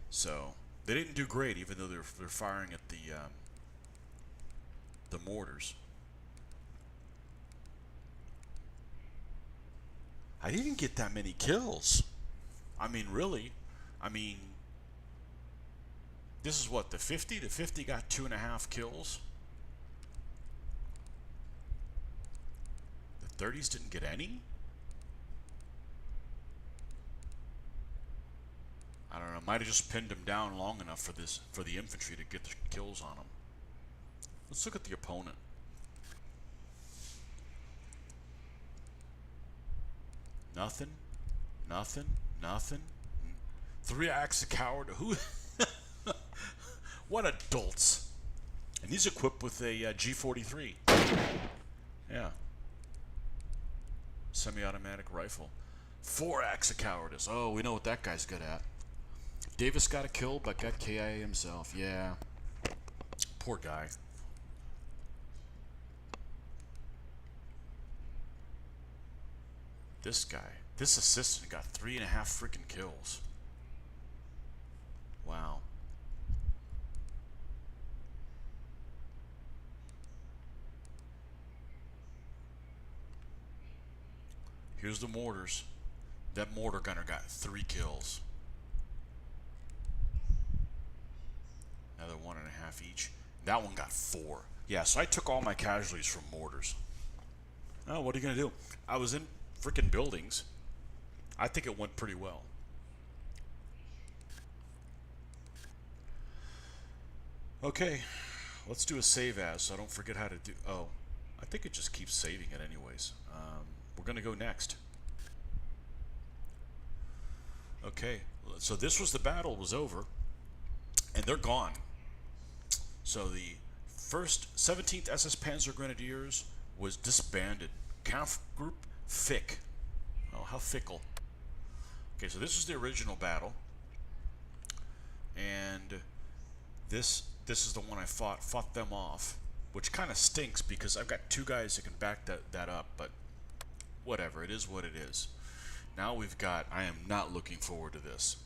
So they didn't do great, even though they're firing at the mortars. I didn't get that many kills. I mean, really. I mean, this is what, the 50? The 50 got 2.5 kills. The 30s didn't get any? I don't know. Might have just pinned him down long enough for the infantry to get the kills on him. Let's look at the opponent. Nothing. Nothing. Nothing. 3 acts of coward. Who? What adults? And he's equipped with a G43. Yeah. Semi-automatic rifle. 4 acts of cowardice. Oh, we know what that guy's good at. Davis got a kill, but got KIA himself. Yeah. Poor guy. This guy. This assistant got 3.5 freaking kills. Wow. Here's the mortars. That mortar gunner got 3 kills. Another 1.5 each. That one got 4. Yeah, so I took all my casualties from mortars. Oh, what are you going to do? I was in freaking buildings. I think it went pretty well. Okay, let's do a save as so I don't forget how to do... Oh, I think it just keeps saving it anyways. We're going to go next. Okay, so this was the battle was over, and they're gone. So the 17th SS Panzer Grenadiers was disbanded. Kampf Group Fick. Oh, how fickle. Okay, so this is the original battle, and this is the one I fought them off, which kind of stinks because I've got 2 guys that can back that up, but whatever, it is what it is. Now we've got, I am not looking forward to this,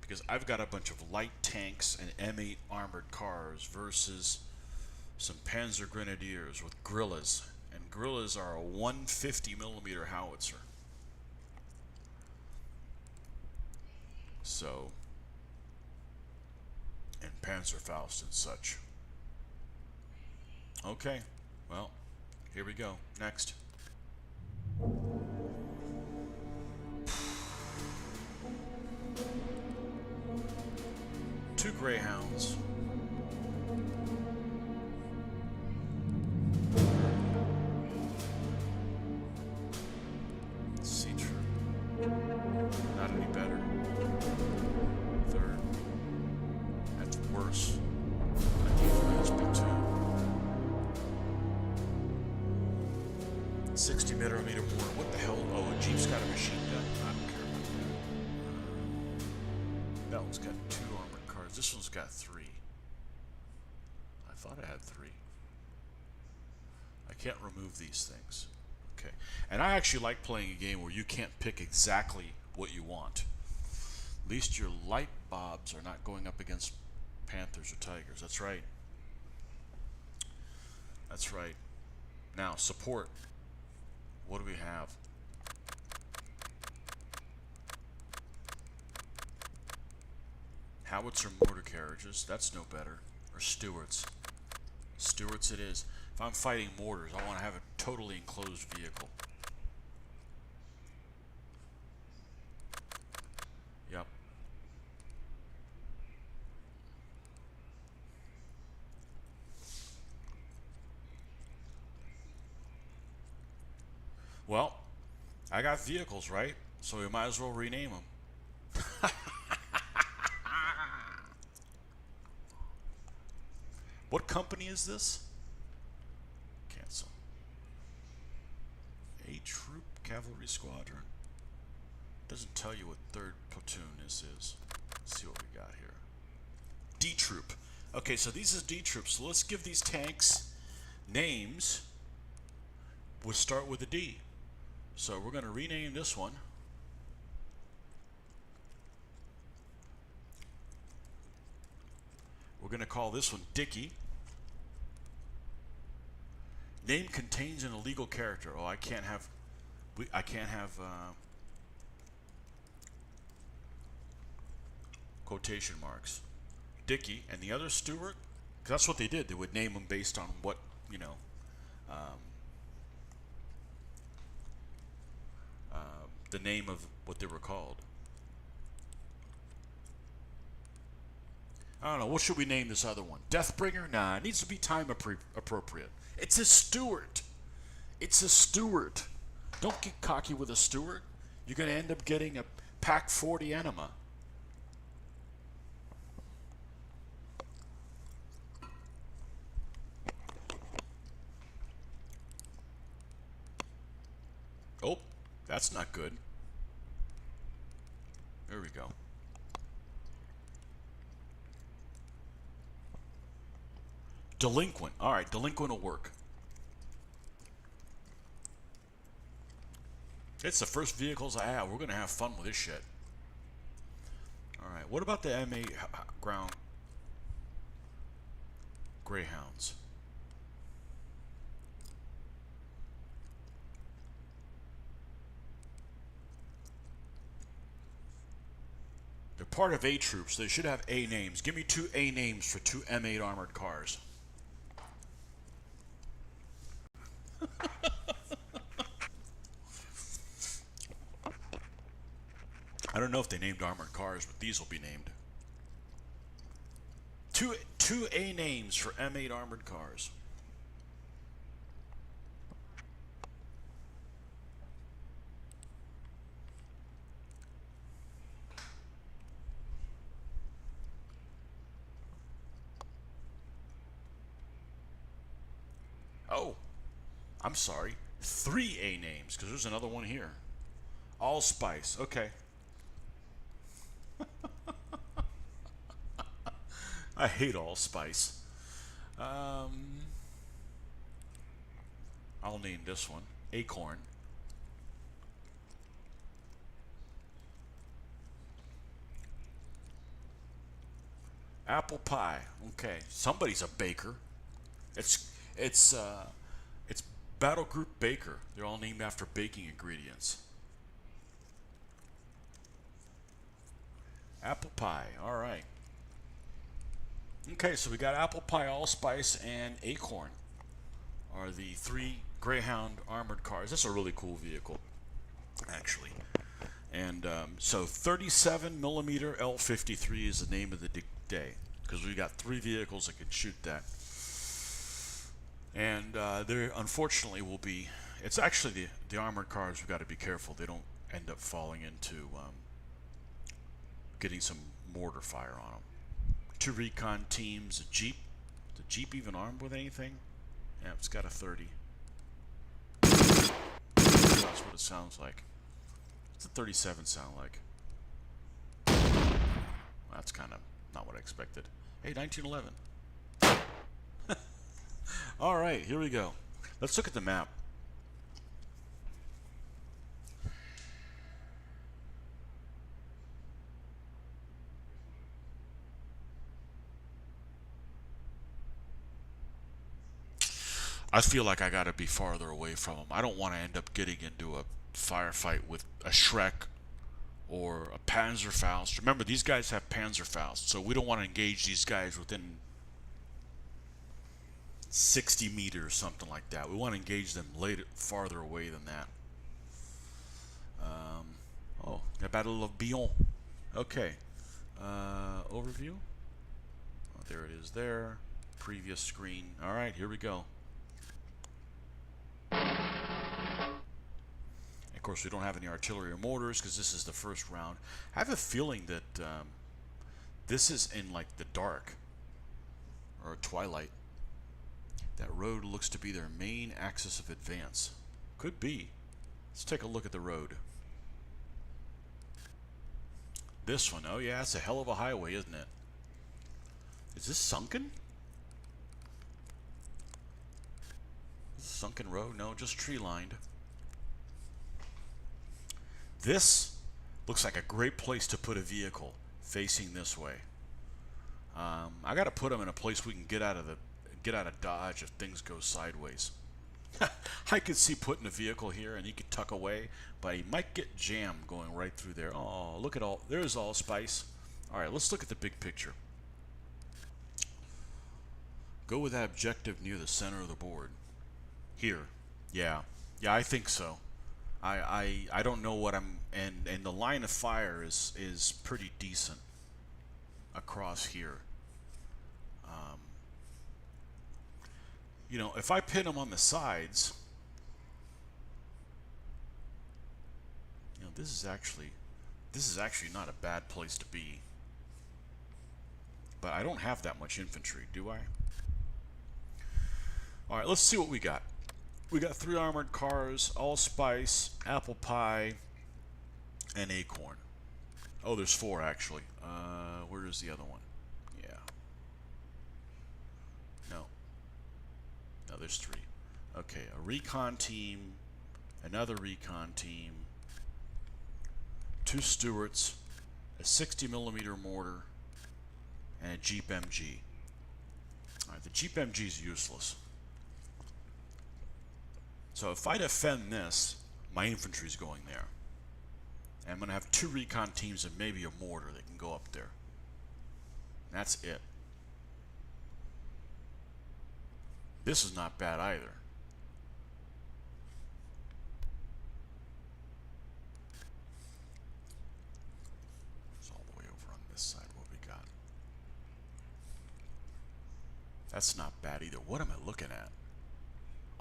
because I've got a bunch of light tanks and M8 armored cars versus some Panzer Grenadiers with Guerrillas, and Guerrillas are a 150mm howitzer. So, and Panzerfaust and such. Okay, well, here we go. Next. Two Greyhounds. Sea Troop. Not any better. Third. That's worse. I need last platoon. 60mm mortar. What the hell? Oh, a Jeep's got a machine gun. I don't care about that. That one's got 2 armored cars. This one's got 3. I thought I had 3. I can't remove these things. Okay. And I actually like playing a game where you can't pick exactly what you want. At least your light bobs are not going up against Panthers or Tigers. That's right. That's right. Now, support. What do we have? Howitzer mortar carriages. That's no better. Or Stewarts. Stewarts it is. If I'm fighting mortars, I want to have a totally enclosed vehicle. Yep. Well, I got vehicles, right? So we might as well rename them. What company is this? Cancel. A Troop Cavalry Squadron. Doesn't tell you what 3rd platoon this is. Let's see what we got here. D Troop. Okay, so these is D Troop. So let's give these tanks names. We'll start with a D. So we're going to rename this one. We're going to call this one Dickie. Name contains an illegal character. Oh, I can't have quotation marks. Dickie and the other Stewart. 'Cause that's what they did. They would name them based on what, you know, the name of what they were called. I don't know. What should we name this other one? Deathbringer? Nah, it needs to be time appropriate. It's a Stewart. It's a Stewart. Don't get cocky with a Stewart. You're going to end up getting a Pack 40 Enema. Oh, that's not good. There we go. Delinquent. All right, delinquent will work. It's the first vehicles I have. We're going to have fun with this shit. All right, what about the M8 ground Greyhounds? They're part of A troops. They should have A names. Give me 2 A names for 2 M8 armored cars. I don't know if they named armored cars, but these will be named. Two A names for M8 armored cars. Oh, I'm sorry. 3 A names, because there's another one here. Allspice. Okay. I hate allspice. I'll name this one Acorn. Apple pie. Okay, somebody's a baker. It's Battle Group Baker. They're all named after baking ingredients. Apple pie. All right. Okay, so we got apple pie, allspice, and acorn are the 3 Greyhound armored cars. That's a really cool vehicle, actually. And so 37 millimeter L53 is the name of the day, because we got 3 vehicles that can shoot that. And there, unfortunately, will be. It's actually the armored cars. We've got to be careful. They don't end up falling into getting some mortar fire on them. 2 recon teams, a Jeep. Is the Jeep even armed with anything? Yeah, it's got a 30. That's what it sounds like. What's the 37 sound like? Well, that's kind of not what I expected. Hey, 1911. All right, here we go. Let's look at the map. I feel like I gotta be farther away from them. I don't want to end up getting into a firefight with a Shrek or a Panzerfaust. Remember, these guys have Panzerfaust, so we don't want to engage these guys within 60 meters, something like that. We want to engage them later, farther away than that. Oh, the Battle of Bion. Okay. Overview. Oh, there it is there. Previous screen. All right, here we go. Of course, we don't have any artillery or mortars because this is the first round. I have a feeling that this is in like the dark or twilight. That road looks to be their main axis of advance. Could be. Let's take a look at the road. This one, oh yeah, it's a hell of a highway, isn't it? Is this sunken? Is this a sunken road? No, just tree lined. This looks like a great place to put a vehicle facing this way. I got to put them in a place we can get out of Dodge if things go sideways. I could see putting a vehicle here and he could tuck away, but he might get jammed going right through there. Oh, look at all. There's allspice. All right, let's look at the big picture. Go with that objective near the center of the board. Here. Yeah, I think so. I don't know what I'm, and the line of fire is pretty decent across here. You know, if I pin them on the sides, this is actually not a bad place to be. But I don't have that much infantry, do I? Alright, let's see what we got. We got 3 armored cars, allspice, apple pie, and acorn. Oh, there's 4 actually. Where is the other one? Yeah. No. No, there's 3. Okay, a recon team, another recon team, 2 Stewarts, a 60mm mortar, and a Jeep MG. Alright, the Jeep MG is useless. So if I defend this, my infantry's going there. And I'm going to have 2 recon teams and maybe a mortar that can go up there. That's it. This is not bad either. It's all the way over on this side. What we got? That's not bad either. What am I looking at?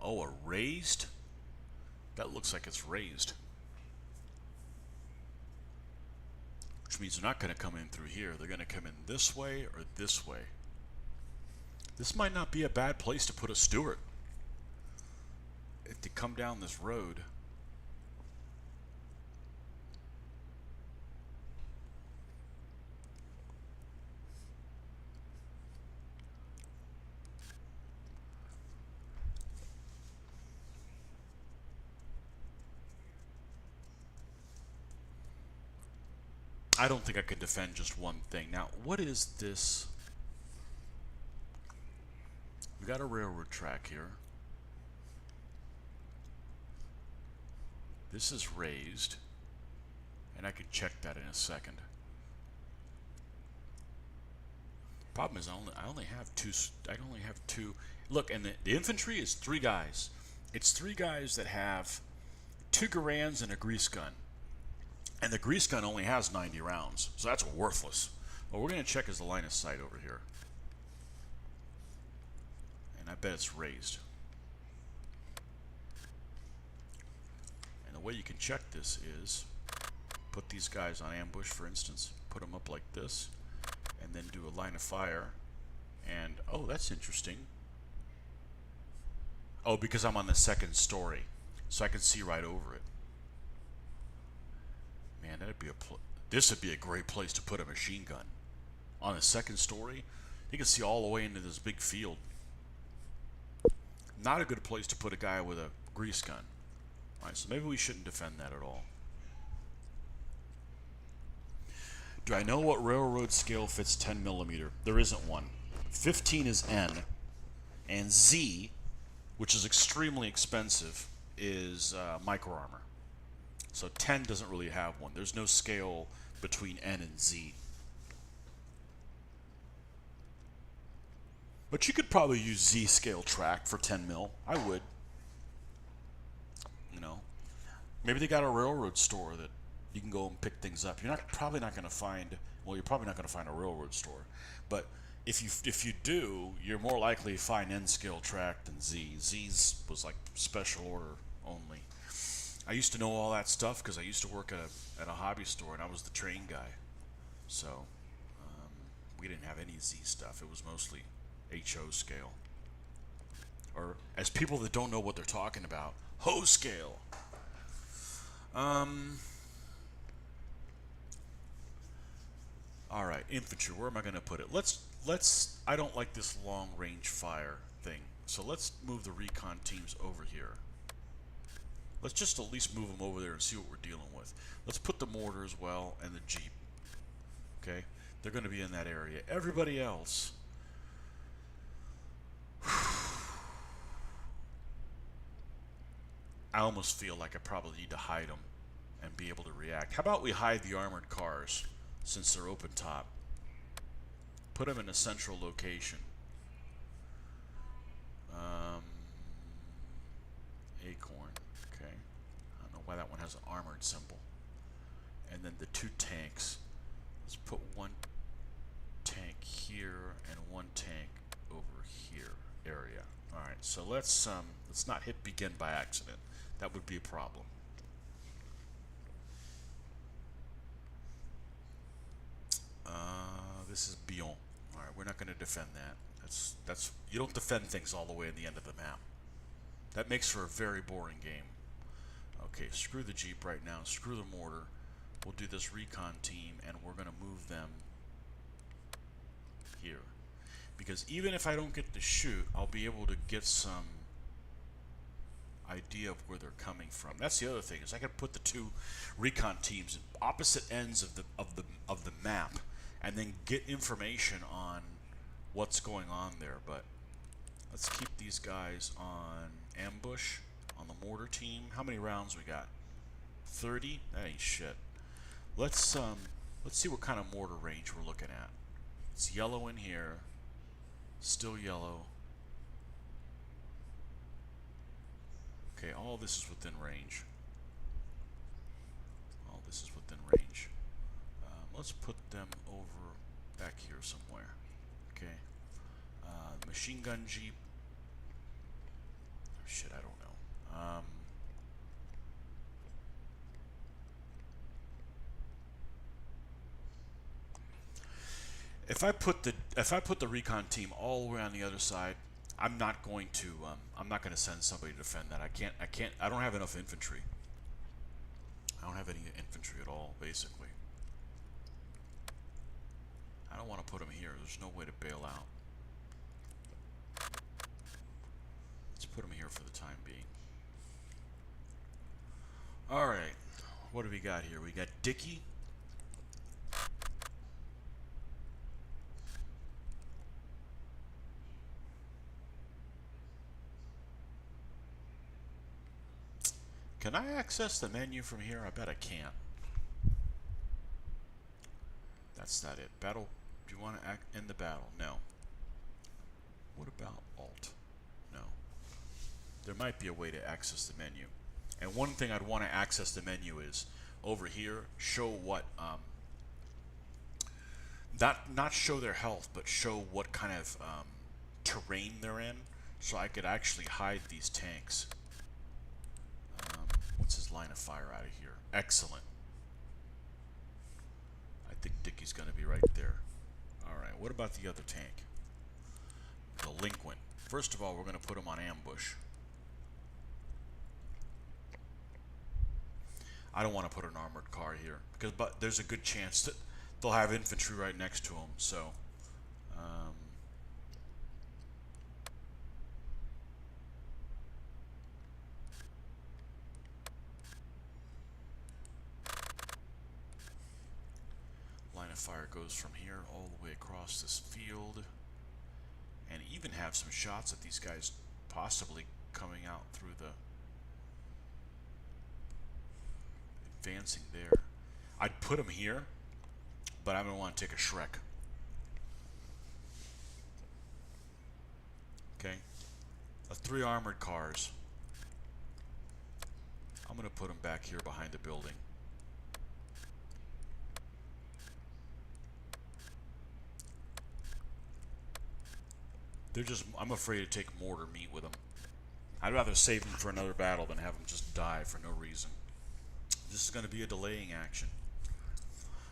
Oh, a raised? That looks like it's raised. Which means they're not going to come in through here. They're going to come in this way or this way. This might not be a bad place to put a Stewart. If they come down this road. I don't think I could defend just one thing. Now, what is this? We got a railroad track here. This is raised, and I can check that in a second. Problem is, I only have two. I only have 2. Look, and the infantry is 3 guys. It's 3 guys that have 2 Garands and a grease gun. And the grease gun only has 90 rounds, so that's worthless. What we're going to check is the line of sight over here. And I bet it's raised. And the way you can check this is put these guys on ambush, for instance. Put them up like this, and then do a line of fire. And, oh, that's interesting. Oh, because I'm on the 2nd story, so I can see right over it. Man, that'd be this would be a great place to put a machine gun. On the 2nd story, you can see all the way into this big field. Not a good place to put a guy with a grease gun. Alright, so maybe we shouldn't defend that at all. Do I know what railroad scale fits 10mm? There isn't one. 15 is N, and Z, which is extremely expensive, is micro armor. So 10 doesn't really have one. There's no scale between N and Z. But you could probably use Z scale track for 10mm. I would. You know, maybe they got a railroad store that you can go and pick things up. You're probably not going to find. Well, you're probably not going to find a railroad store. But if you do, you're more likely to find N scale track than Z. Z's was like special order only. I used to know all that stuff because I used to work at a hobby store and I was the train guy. So we didn't have any Z stuff. It was mostly HO scale. Or, as people that don't know what they're talking about, Ho scale. Alright, infantry, where am I going to put it? Let's, I don't like this long range fire thing. So let's move the recon teams over here. Let's just at least move them over there and see what we're dealing with. Let's put the mortar as well and the Jeep. Okay? They're going to be in that area. Everybody else. I almost feel like I probably need to hide them and be able to react. How about we hide the armored cars since they're open top? Put them in a central location. Acorn. Okay. I don't know why that one has an armored symbol. And then the 2 tanks. Let's put 1 tank here and 1 tank over here area. All right. So let's not hit begin by accident. That would be a problem. This is Bion. All right, we're not going to defend that. That's you don't defend things all the way in the end of the map. That makes for a very boring game. Okay, screw the Jeep right now. Screw the mortar. We'll do this recon team, and we're going to move them here. Because even if I don't get to shoot, I'll be able to get some idea of where they're coming from. That's the other thing, is I can put the two recon teams in opposite ends of the map, and then get information on what's going on there. But let's keep these guys on ambush on the mortar team. How many rounds we got? 30? That ain't shit. Let's see what kind of mortar range we're looking at. It's yellow in here. Still yellow. Okay, all this is within range. All this is within range. Let's put them over back here somewhere. Okay. Machine gun Jeep. Oh, shit, I don't know. If I put the recon team all the way on the other side, I'm not going to send somebody to defend that. I don't have enough infantry. I don't have any infantry at all, basically. I don't want to put them here. There's no way to bail out. Let's put them here for the time being. Alright. What do we got here? We got Dickie. Can I access the menu from here? I bet I can't. That's not it. Battle. Do you want to end the battle? No. What about Alt? No. There might be a way to access the menu. And one thing I'd want to access the menu is over here, show what not show their health, but show what kind of terrain they're in, so I could actually hide these tanks. What's his line of fire out of here? Excellent. I think Dickie's going to be right there. Alright, what about the other tank? Delinquent. First of all, we're going to put him on ambush. I don't want to put an armored car here, because there's a good chance that they'll have infantry right next to them, so... line of fire goes from here all the way across this field, and even have some shots at these guys possibly coming out through the advancing there. I'd put them here, but I'm gonna want to take a Shrek. Okay, 3 armored cars. I'm gonna put them back here behind the building. They're just, I'm afraid to take mortar meat with them. I'd rather save them for another battle than have them just die for no reason. This is going to be a delaying action.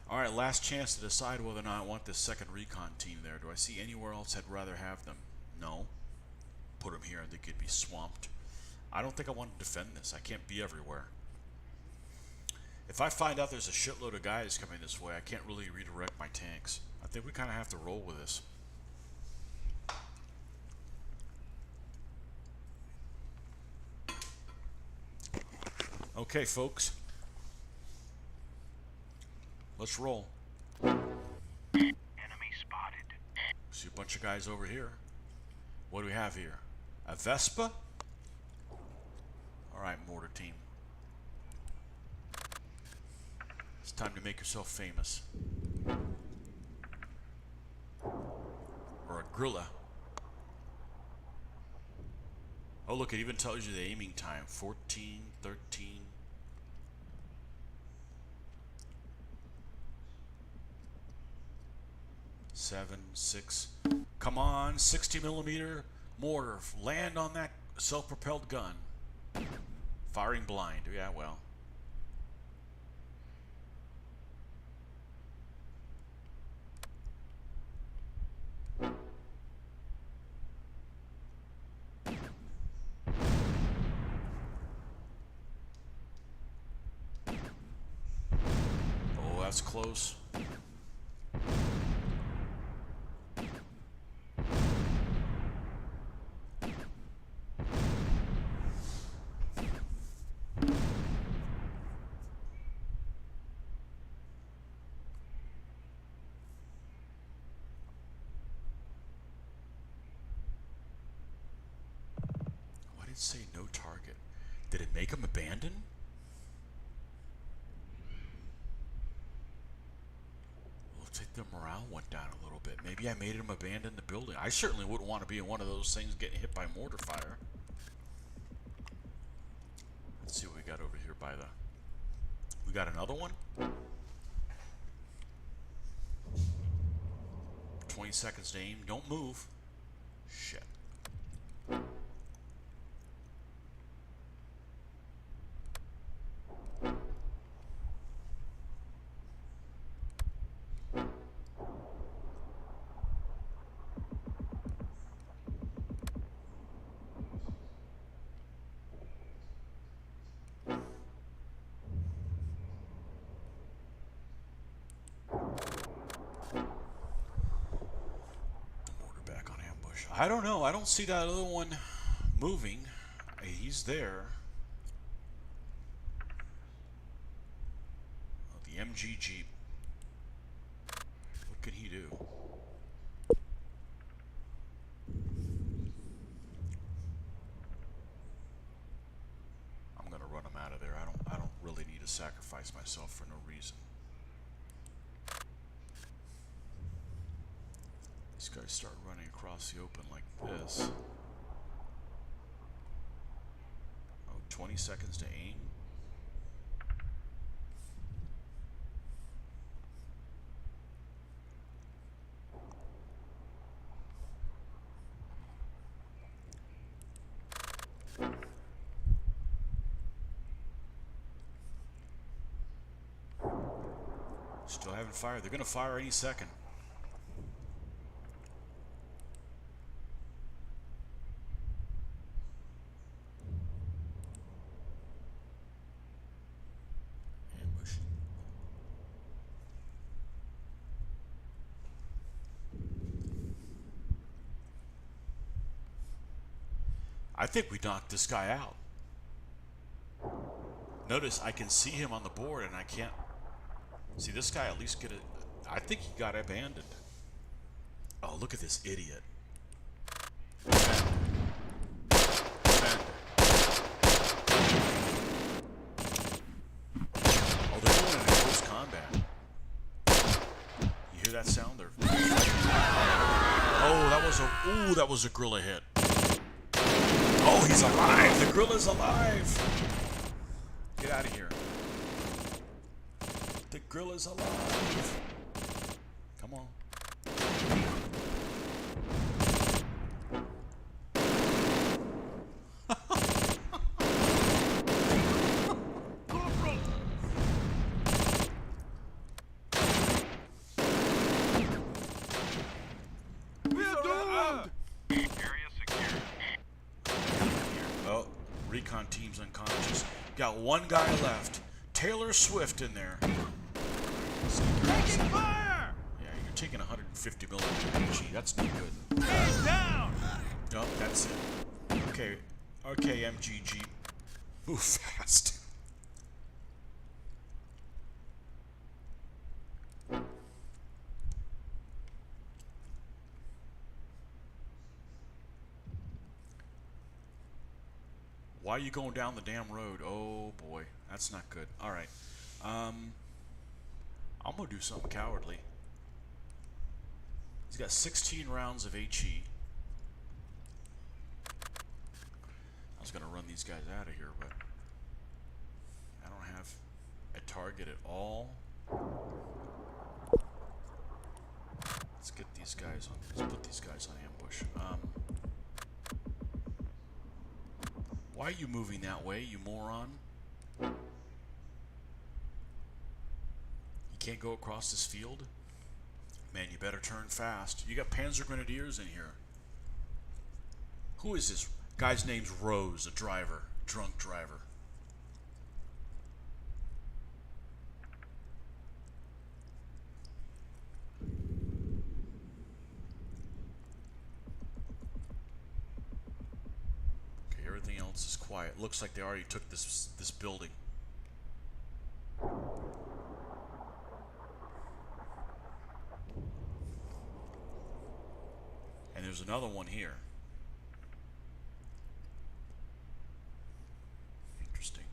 Alright, last chance to decide whether or not I want this second recon team there. Do I see anywhere else I'd rather have them? No. Put them here and they could be swamped. I don't think I want to defend this. I can't be everywhere. If I find out there's a shitload of guys coming this way, I can't really redirect my tanks. I think we kind of have to roll with this. Okay, folks. Let's roll. Enemy spotted. See a bunch of guys over here. What do we have here? A Vespa? Alright, mortar team. It's time to make yourself famous. Or a Grilla. Oh, look, it even tells you the aiming time. 14, 13. 7, 6. Come on, 60 millimeter mortar. Land on that self-propelled gun. Firing blind. Yeah, well. that's close. Why did it say no target? Did it make him abandon? Looks like the morale went down a little bit. Maybe I made him abandon the building. I certainly wouldn't want to be in one of those things getting hit by mortar fire. Let's see what we got over here by the... We got another one? 20 seconds to aim. Don't move. Shit. I don't know. I don't see that other one moving. He's there. Oh, the MG Jeep. What can he do? I'm gonna run him out of there. I don't really need to sacrifice myself for no reason. These guys start running across the open like this. Oh, 20 seconds to aim. Still haven't fired. They're going to fire any second. I think we knocked this guy out. Notice I can see him on the board and I can't see this guy at least get it. I think he got abandoned. Oh, look at this idiot. Oh, they're going into close combat. You hear that sound? They're... Oh, that was a gorilla hit. Oh, he's alive! The gorilla's alive! Get out of here. The gorilla's alive. Come on. Recon team's unconscious. Got one guy left. Taylor Swift in there. Taking fire! Yeah, you're taking 150 millimeter HE. That's no good. He's down! Nope, that's it. Okay, MGG. Move fast. Why are you going down the damn road? Oh boy, that's not good. All right, I'm gonna do something cowardly. He's got 16 rounds of HE. I was gonna run these guys out of here, but I don't have a target at all. Let's get these guys on. Let's put these guys on ambush. Why are you moving that way, you moron? You can't go across this field? Man, you better turn fast. You got Panzer Grenadiers in here. Who is this? Guy's name's Rose, a driver. Drunk driver. everything else is quiet. Looks like they already took this building. And there's another one here. Interesting.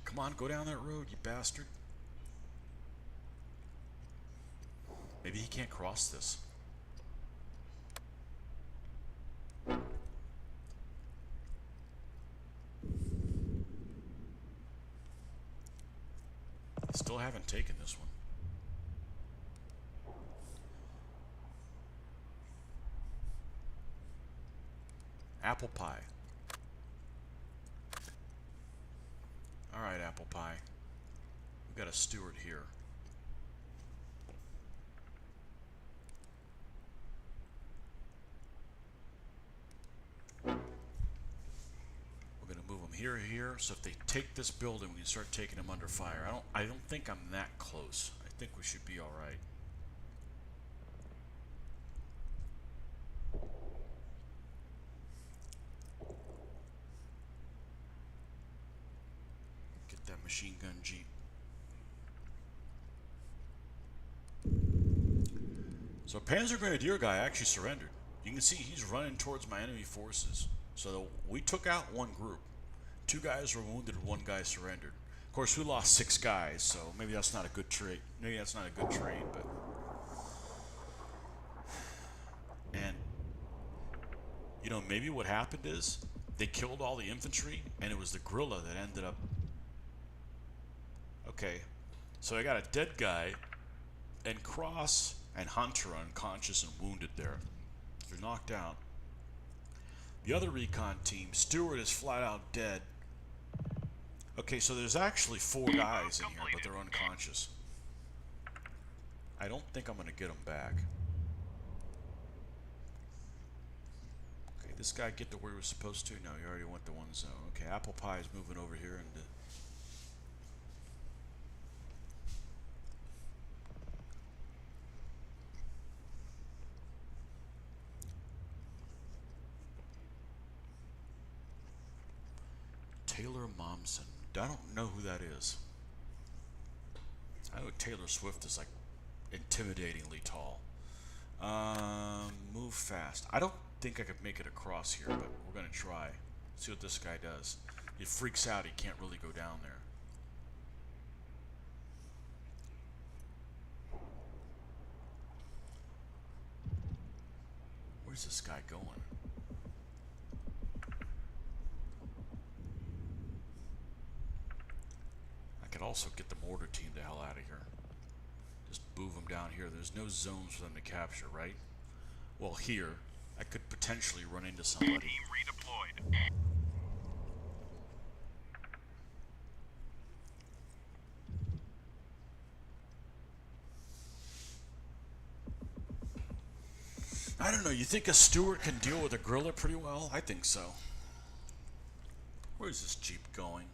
Come on, go down that road, you bastard. Maybe he can't cross this. Still haven't taken this one. Apple pie. Alright, apple pie. We've got a steward here. We're gonna move them here, so if they take this building, we can start taking them under fire. I don't think I'm that close. I think we should be alright. Get that machine gun jeep. So Panzer Grenadier guy actually surrendered. You can see he's running towards my enemy forces. So we took out one group. 2 guys were wounded, 1 guy surrendered. Of course, we lost 6 guys, so maybe that's not a good trade. Maybe that's not a good trade, but... And, you know, maybe what happened is they killed all the infantry, and it was the guerrilla that ended up... Okay, so I got a dead guy, and Cross and Hunter are unconscious and wounded there. They're knocked out. The other recon team, Stewart is flat out dead. Okay, so there's actually 4 guys in here, but they're unconscious. I don't think I'm going to get them back. Okay, this guy get to where he was supposed to? No, he already went to one zone. Okay, Apple Pie is moving over here and... Taylor Momsen. I don't know who that is. I know Taylor Swift is like intimidatingly tall. Move fast. I don't think I could make it across here, but we're gonna try. See what this guy does. He freaks out. He can't really go down there. Where's this guy going? I could also get the mortar team the hell out of here. Just move them down here. There's no zones for them to capture, right? Well, here, I could potentially run into somebody. Team redeployed. I don't know. You think a Stewart can deal with a guerrilla pretty well? I think so. Where's this Jeep going?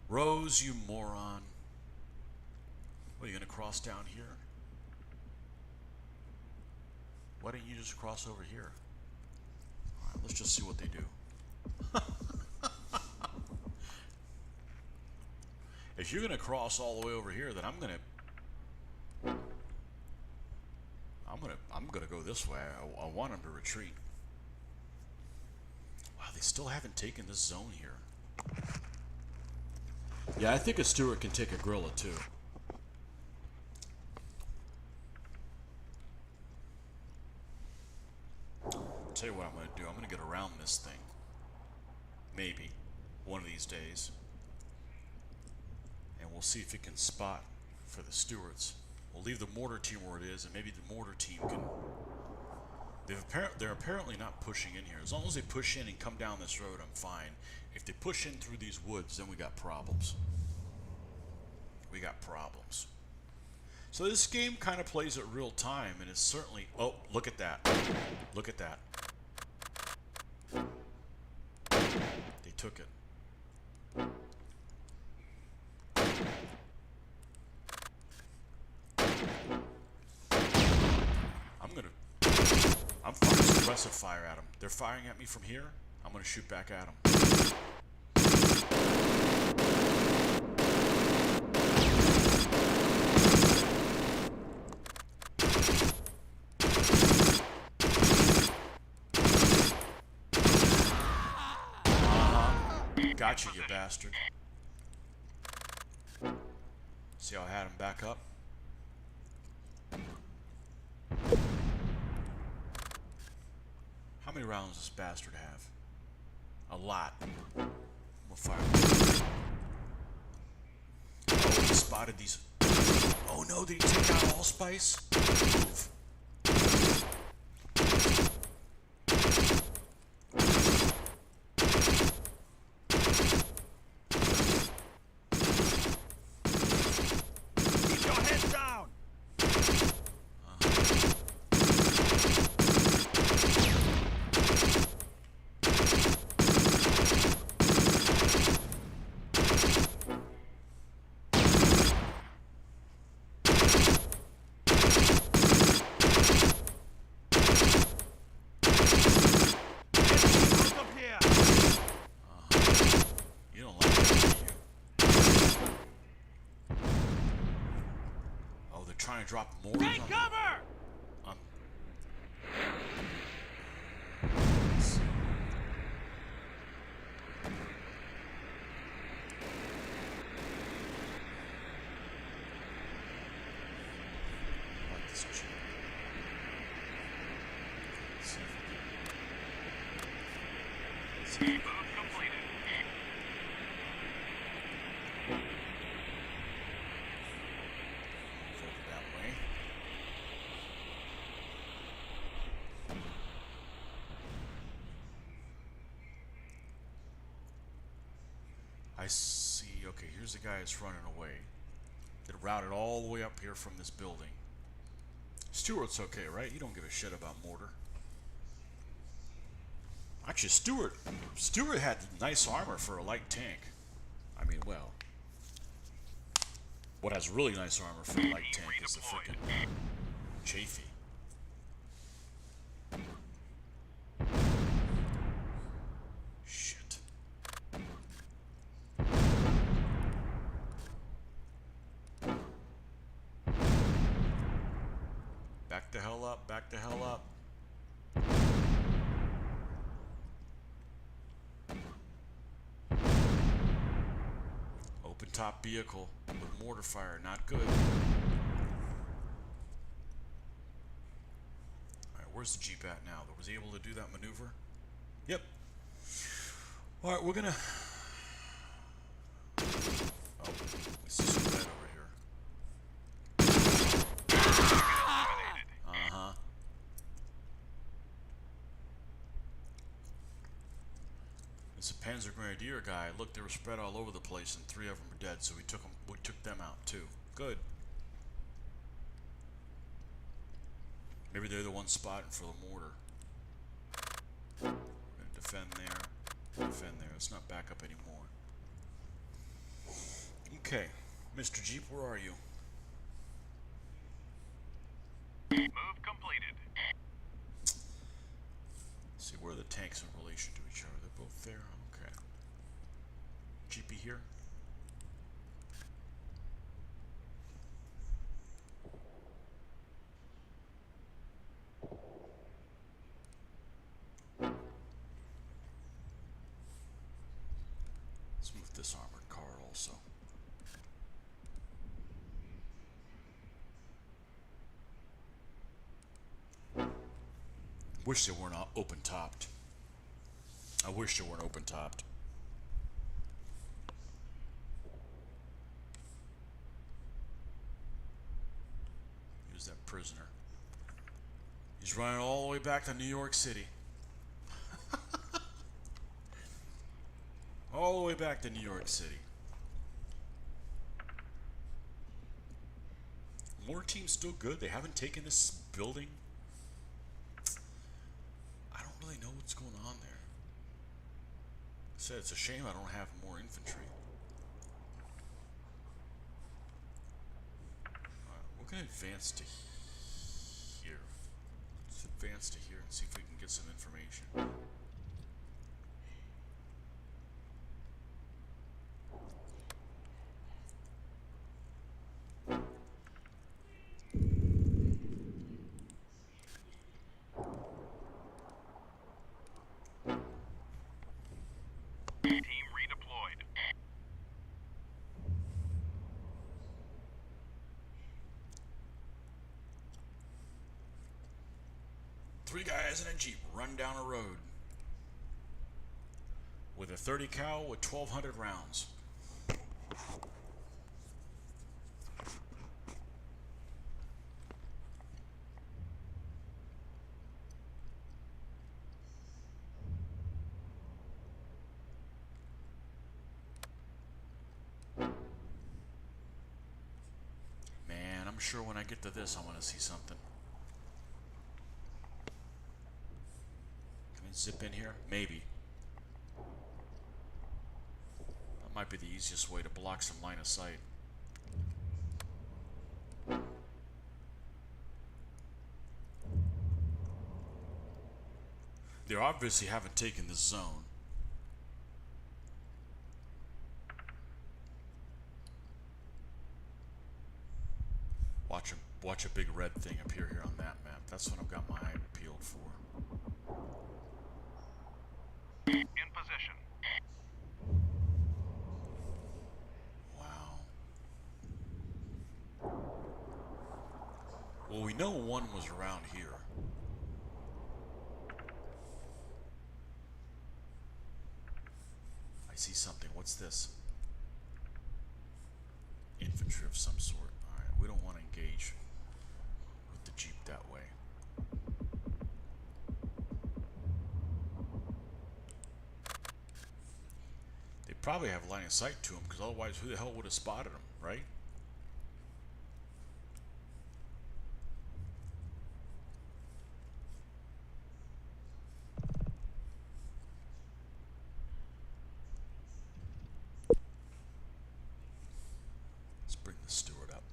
Rose, you moron. What, are you going to cross down here? Why don't you just cross over here? Alright, let's just see what they do. If you're going to cross all the way over here, then I'm going to go this way. I want them to retreat. Wow, they still haven't taken this zone here. Yeah, I think a Stewart can take a guerrilla too. I'll tell you what I'm going to do. I'm going to get around this thing. Maybe. One of these days. And we'll see if it can spot for the Stewarts. We'll leave the mortar team where it is, and maybe the mortar team can... They're apparently not pushing in here. As long as they push in and come down this road, I'm fine. If they push in through these woods, then we got problems. We got problems. So this game kind of plays at real time, and it's certainly... Oh, look at that. Look at that. They took it. aggressive fire at them. They're firing at me from here. I'm going to shoot back at them. Gotcha, you bastard. See how I had him back up? How many rounds does this bastard have? A lot. We'll fire. Oh, he spotted these. Oh no, did he take out allspice? Move. Keep your head down! Out of here! You don't like it, do you? Oh, they're trying to drop more. Take cover! Let's see. I like this Jeep. Let's see if we can. Let's see. Move completed. Move over that way. I see. Okay, here's the guy that's running away. It routed all the way up here from this building. Stewart's okay, right? You don't give a shit about mortar. Actually, Stewart had nice armor for a light tank. I mean, well, what has really nice armor for a light tank is the frickin' Chafee. Shit. Back the hell up, back the hell up. Open top vehicle with mortar fire, not good. Alright, where's the Jeep at now? Was he able to do that maneuver? Yep. Alright, we're gonna... Oh, this is red over here. Uh-huh. It's a Panzer Grenadier guy. Look, they were spread all over the place, and 3 of them are dead. So we took them out too. Good. Maybe they're the ones spotting for the mortar. We're gonna defend there. Defend there. Let's not back up anymore. Okay, Mr. Jeep, where are you? Move completed. See where are the tanks in relation to each other. They're both there. Okay. Jeepy here. Let's move this armored car also. Wish they weren't open topped. I wish they weren't open topped. Here's that prisoner. He's running all the way back to New York City. All the way back to New York City. More team's still good. They haven't taken this building. I don't really know what's going on there. I said it's a shame I don't have more infantry. Alright, we're gonna advance to here. Let's advance to here and see if we can get some information. Team redeployed. Three guys in a Jeep run down a road with a 30 cal with 1,200 rounds. Man, I'm sure when I get to this, I want to see something. Can I zip in here? Maybe. That might be the easiest way to block some line of sight. They obviously haven't taken this zone. Watch a big red thing appear here on that map. That's what I've got my eye peeled for. In position. Wow. Well, we know one was around here. I see something. What's this? Infantry of some sort. Alright, we don't want to engage with the Jeep that way. They probably have line of sight to him, because otherwise who the hell would have spotted him, right? Let's bring the steward up.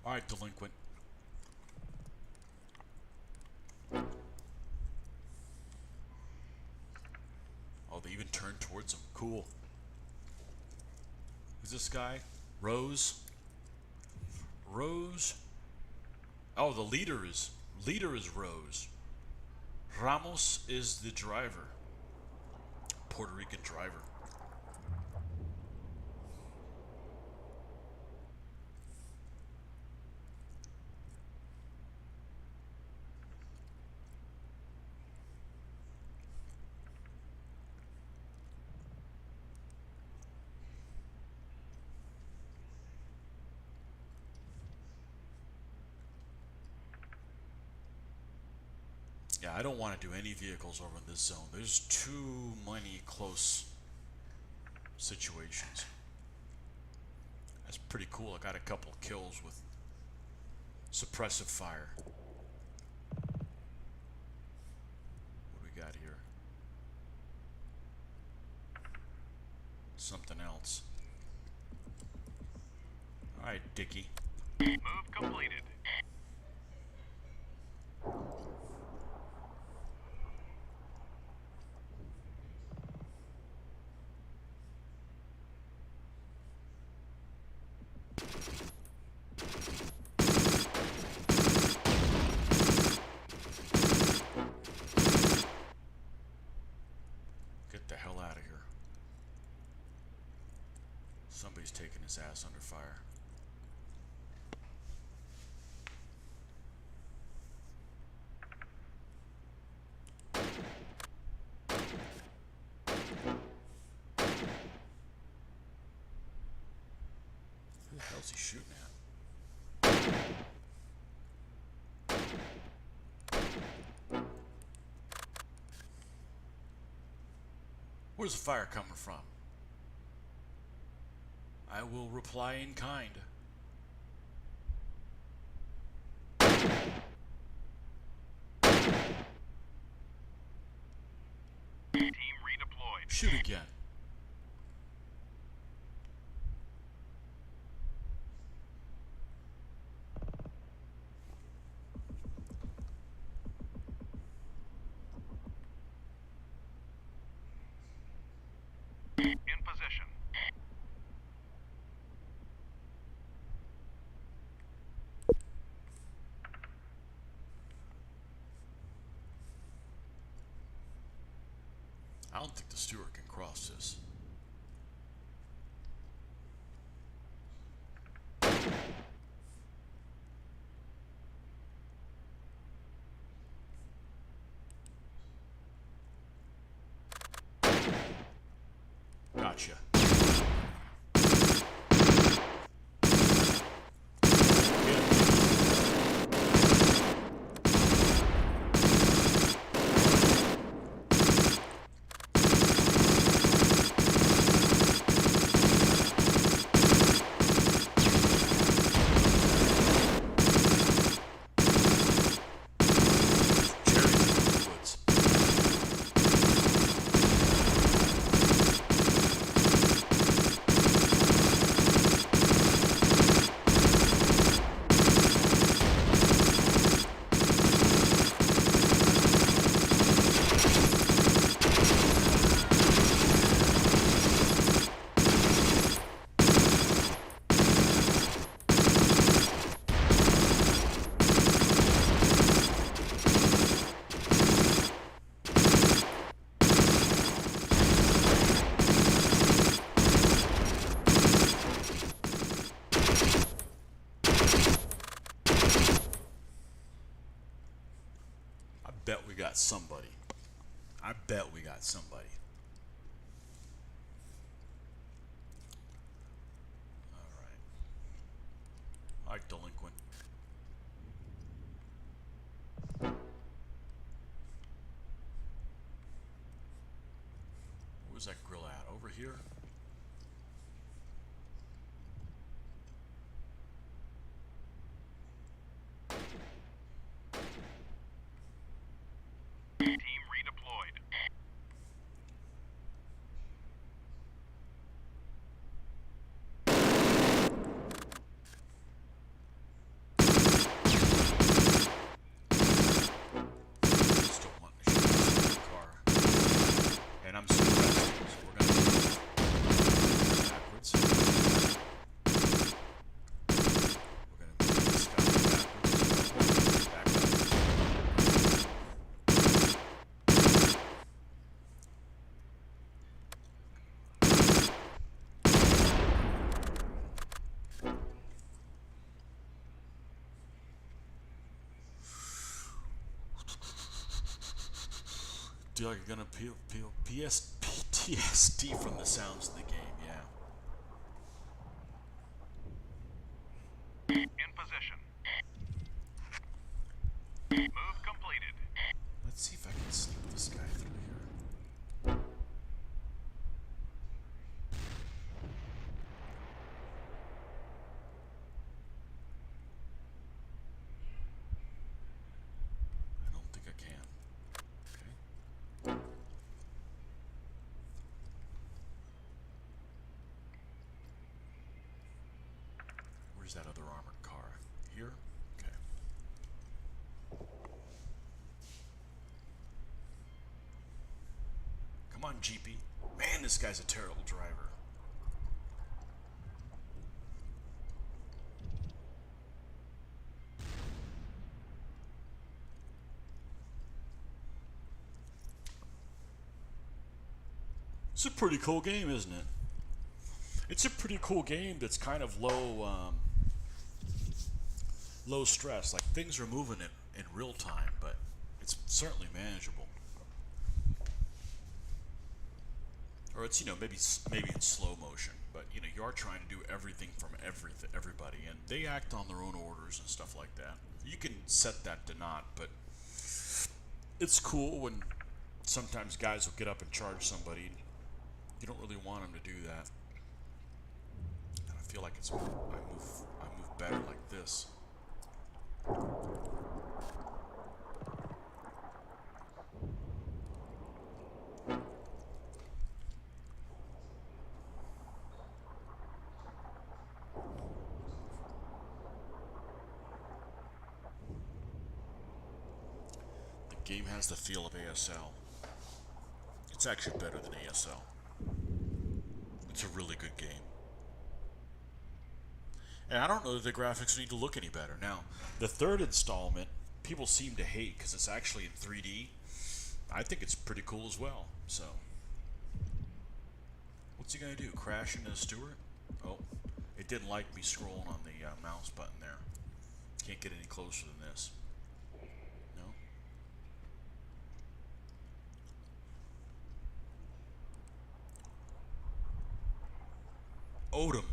Alright, delinquent. Oh, they even turned towards him. Cool. Who's this guy? Rose? Rose? Oh, the leader is Rose. Ramos is the driver. Puerto Rican driver. Yeah, I don't want to do any vehicles over in this zone. There's too many close situations. That's pretty cool. I got a couple kills with suppressive fire. What do we got here? Something else. Alright, Dickie. Move completed. Get the hell out of here. Somebody's taking his ass under fire. Who the hell's he shooting at? Where's the fire coming from? I will reply in kind. Team redeployed. Shoot again. I don't think the steward can cross this. Gotcha. I bet we got somebody. I bet we got somebody. All right, delinquent. Where's that grill at? Over here? Team redeployed. Still wanting to shoot the car. And I'm so fast, so we're gonna go backwards. We're gonna move this guy backwards. Back up. Do you like you're gonna PTSD from the sounds of the game, yeah. In position. Move completed. Let's see if I can sneak this guy through here. I don't think I can. Okay. Where's that other armored car? Here? Okay. Come on, GP. Man, this guy's a terrible driver. It's a pretty cool game, isn't it? It's a pretty cool game that's kind of low stress. Like, things are moving in real time, but it's certainly manageable. Or it's, maybe in slow motion, but you are trying to do everything from everybody, and they act on their own orders and stuff like that. You can set that to not, but it's cool when sometimes guys will get up and charge somebody. You don't really want them to do that. And I feel like I move better like this. The game has the feel of ASL. It's actually better than ASL. It's a really good game. And I don't know that the graphics need to look any better. Now, the third installment, people seem to hate because it's actually in 3D. I think it's pretty cool as well. So, What's he gonna do? Crash into the Stewart? Oh, it didn't like me scrolling on the mouse button there. Can't get any closer than this. No? Odom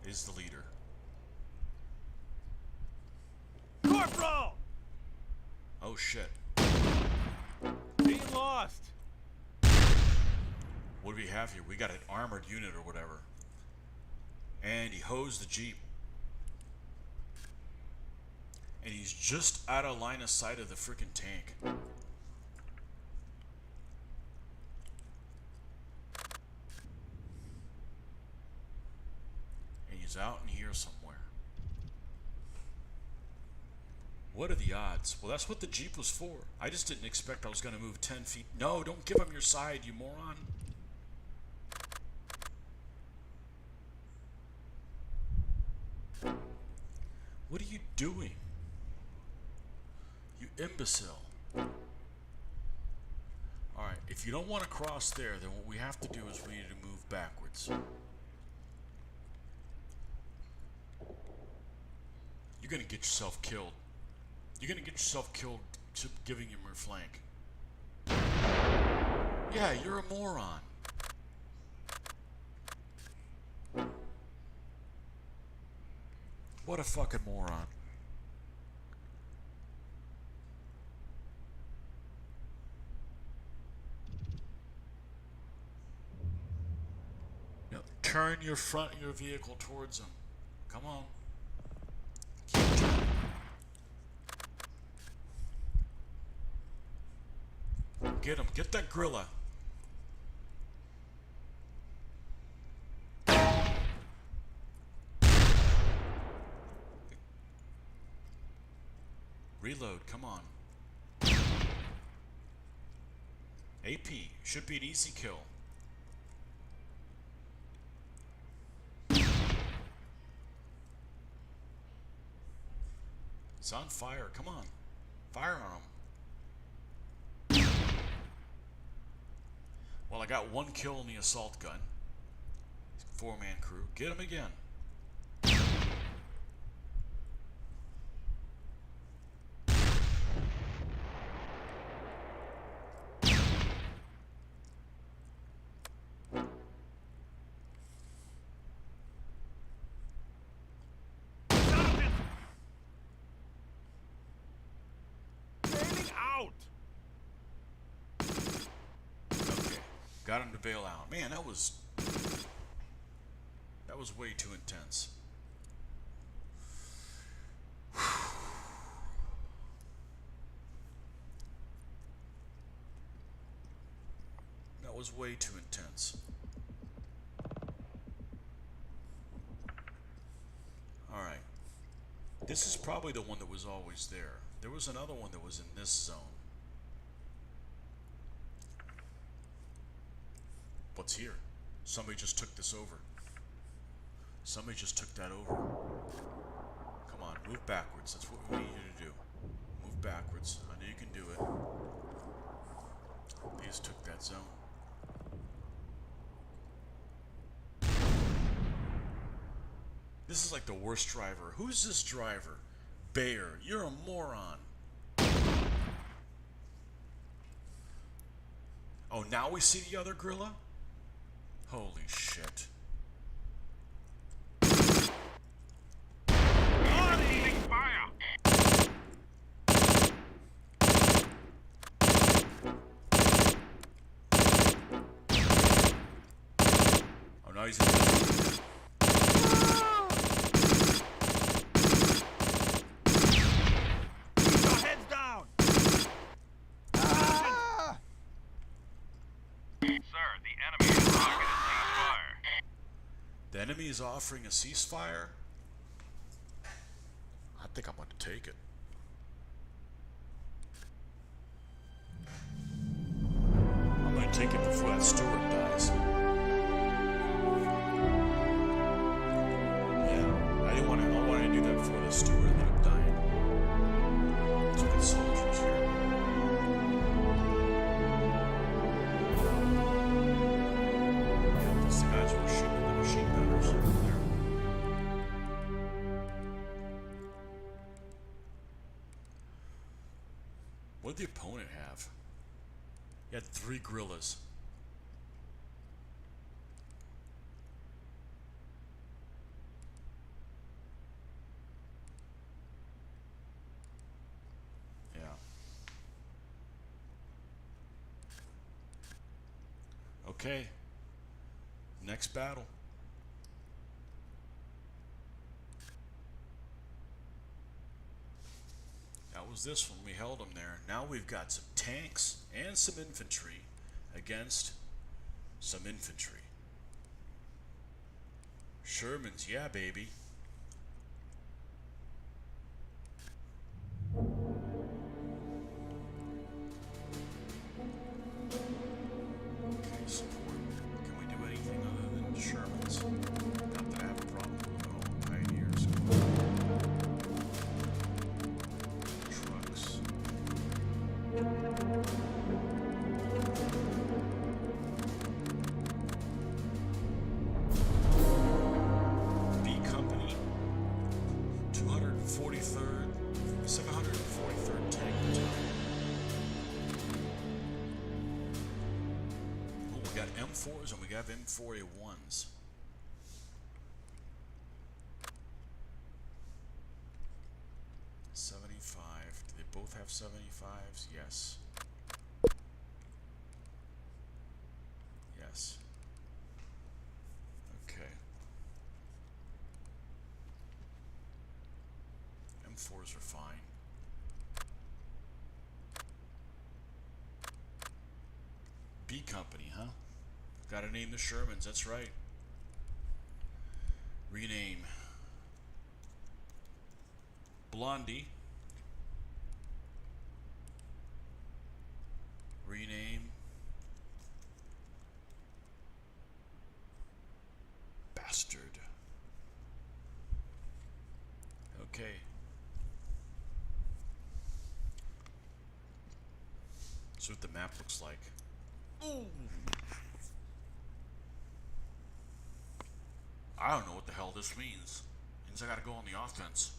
is the leader. Corporal! Oh shit. Being lost. What do we have here? We got an armored unit or whatever. And he hosed the Jeep. And he's just out of line of sight of the freaking tank. And he's out in here somewhere. What are the odds? Well, that's what the Jeep was for. I just didn't expect I was going to move 10 feet. No, don't give him your side, you moron. What are you doing? You imbecile. Alright, if you don't want to cross there, then what we have to do is we need to move backwards. You're going to get yourself killed. You're going to get yourself killed giving him your flank. Yeah, you're a moron. What a fucking moron. Now, turn your vehicle towards him. Come on. Keep turning. Get him. Get that gorilla. Reload, come on. AP, should be an easy kill. It's on fire, come on. Fire on him. Well, I got one kill in the assault gun. 4-man crew. Get him again. Got him to bail out. Man, that was way too intense. That was way too intense. All right. This is probably the one that was always there. There was another one that was in this zone. What's here? Somebody just took this over. Somebody just took that over. Come on, move backwards. That's what we need you to do. Move backwards. I know you can do it. They just took that zone. This is like the worst driver. Who's this driver? Bayer, you're a moron. Oh, now we see the other gorilla? Holy shit. Receiving fire. Oh, no, he's Keep your heads down. Sir, the enemy is offering a ceasefire. The enemy is offering a ceasefire? I think I'm going to take it. I'm going to take it before that Stewart dies. Yeah, I wanted to do that before the Stewart ended up dying. Let's look at soldiers here. He had 3 guerrillas. Yeah. Okay. Next battle. That was this one. We held them there. Now we've got some tanks and some infantry against some infantry. Shermans, yeah, baby. Okay, support. Can we do anything other than Shermans? Not that I have a problem with it all. Pioneers. Trucks. B Company. 243rd, 743rd Tank Battalion. Oh, we got M4s and we got M4A1s. Do they both have 75s? Yes. Yes. Okay. M4s are fine. B Company, huh? Gotta name the Shermans, that's right. Rename. Blondie. Rename. Bastard. Okay. That's what the map looks like. Ooh. I don't know what the hell this means. Means I gotta go on the offense.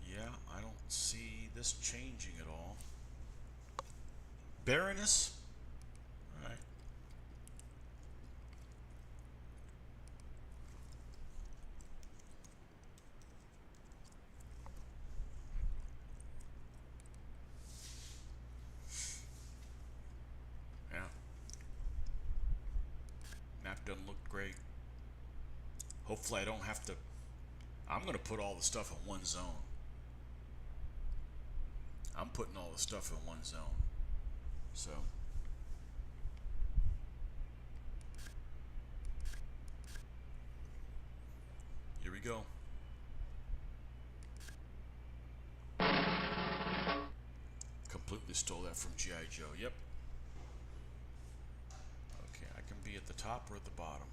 Yeah, I don't see this changing at all. Baroness? Alright. Yeah. Map doesn't look great. Hopefully I don't have to... I'm gonna put all the stuff in one zone. I'm putting all the stuff in one zone. So... here we go. Completely stole that from G.I. Joe. Yep. Okay, I can be at the top or at the bottom.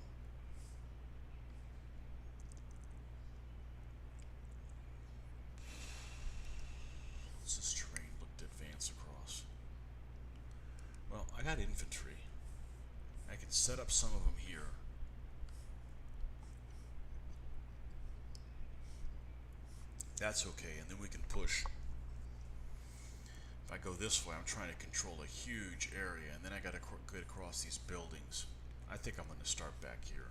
What's this terrain look to advance across? Well, I got infantry. I can set up some of them here. That's okay, and then we can push. If I go this way, I'm trying to control a huge area, and then I gotta get across these buildings. I think I'm gonna start back here.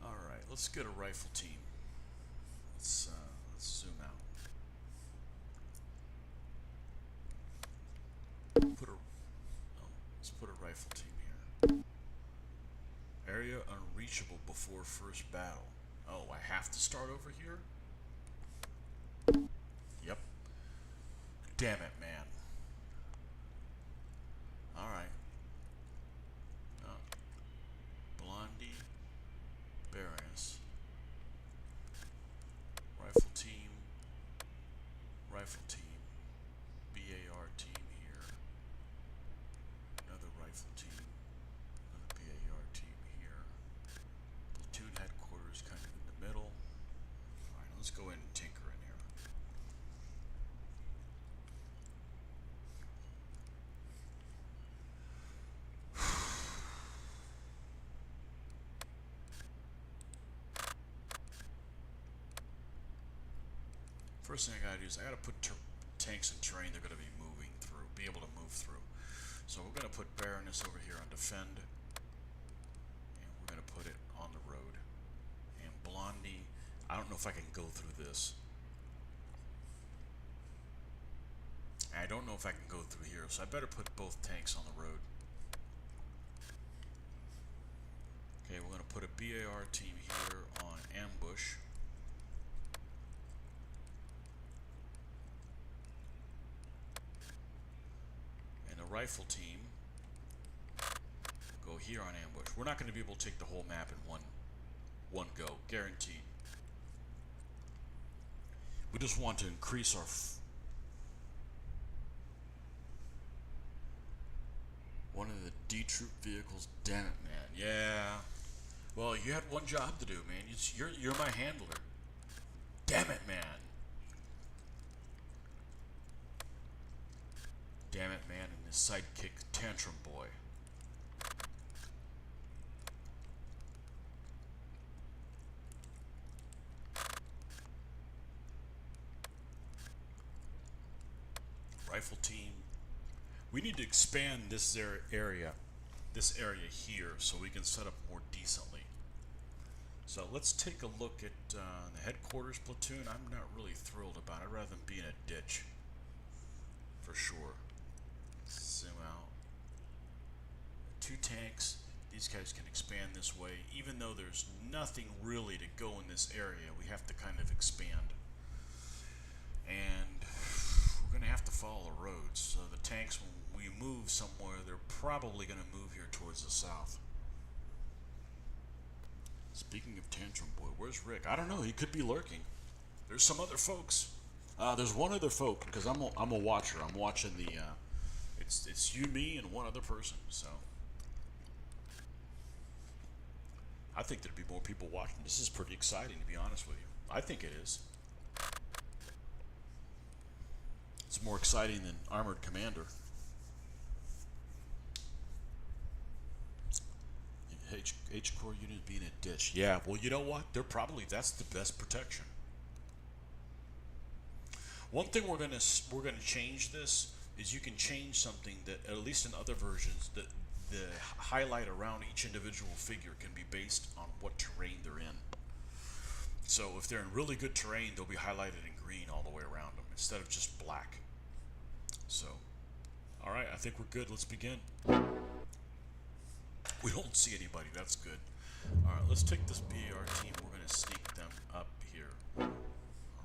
Alright, let's get a rifle team. Let's zoom out. Let's put a rifle team here. Area unreachable before first battle. Oh, I have to start over here? Yep. Damn it, man. Alright. Blondie. Baroness. Rifle team. Rifle team. BAR team here. Another rifle team. Another BAR team here. Platoon headquarters kind of in the middle. Alright, let's go in and tinker in here. First thing I gotta do is I gotta put tanks in terrain they're gonna be moving through, be able to move through. So we're gonna put Baroness over here on defend, and we're gonna put it on the road. And Blondie, I don't know if I can go through this. I don't know if I can go through here, so I better put both tanks on the road. Okay, we're gonna put a BAR team here on ambush. And the rifle team go here on ambush. We're not going to be able to take the whole map in one go, guaranteed. We just want to increase our one of the D-troop vehicles. Damn it, man. Yeah. Well, you had one job to do, man. You're my handler. Damn it, man. Damn it, man, and his sidekick, Tantrum Boy. Rifle team. We need to expand this area here, so we can set up more decently. So let's take a look at the headquarters platoon. I'm not really thrilled about it. I'd rather than be in a ditch, for sure. Zoom out. 2 tanks. These guys can expand this way. Even though there's nothing really to go in this area, we have to kind of expand. And we're going to have to follow the roads. So the tanks, when we move somewhere, they're probably going to move here towards the south. Speaking of Tantrum Boy, where's Rick? I don't know. He could be lurking. There's some other folks. There's one other folk, because I'm a watcher. I'm watching the... It's you, me, and one other person, so... I think there'd be more people watching. This is pretty exciting, to be honest with you. I think it is. It's more exciting than Armored Commander. H-Core unit being a ditch. Yeah, well, you know what? That's the best protection. One thing we're gonna change this is you can change something that, at least in other versions, that the highlight around each individual figure can be based on what terrain they're in. So if they're in really good terrain, they'll be highlighted in green all the way around them instead of just black. So, all right, I think we're good. Let's begin. We don't see anybody. That's good. All right, let's take this BAR team. We're going to sneak them up here. All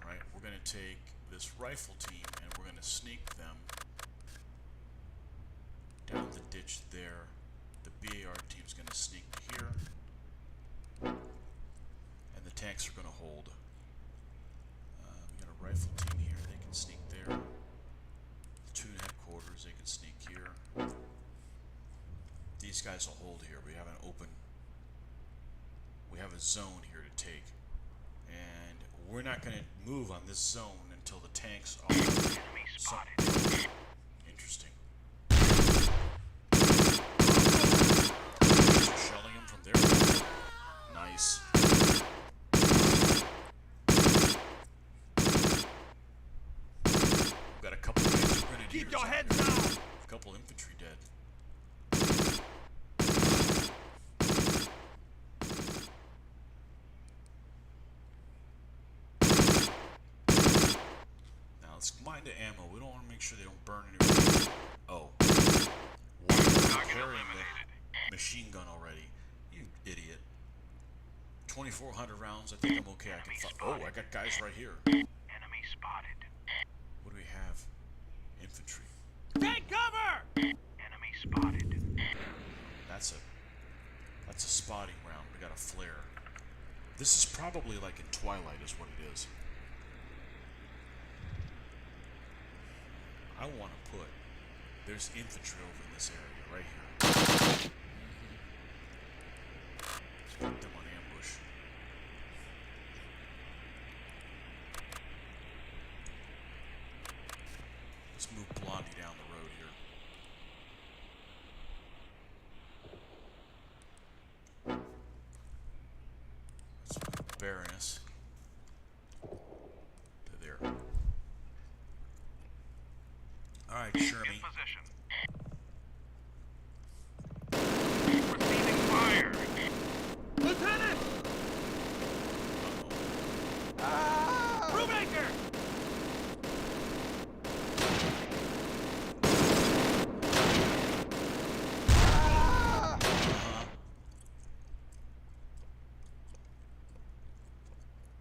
right, we're going to take this rifle team and we're going to sneak them down the ditch there. The BAR team's going to sneak here. And the tanks are going to hold. We got a rifle team here. They can sneak there. Platoon headquarters. They can sneak here. These guys will hold here. We have an open... We have a zone here to take. And we're not going to move on this zone until the tanks are... Enemy spotted. Interesting. Shelling him from there. Nice. We've got a couple of grenadiers. Keep your out heads here. down! A couple infantry dead. Now let's mine the ammo. We don't want to make sure they don't burn anything. Oh. Why are you carrying the machine gun already? You idiot. 2,400 rounds. I think I'm okay. I can Oh, I got guys right here. Enemy spotted. What do we have? Infantry. Take cover! Enemy spotted. That's a spotting round. We got a flare. This is probably like in Twilight is what it is. I want to put... There's infantry over in this area, right here. Let's put them on ambush. Let's move Blondie down the road here. Let's move Baroness to there. Mike Shermy. Position. Receiving fire. Lieutenant! Brubaker!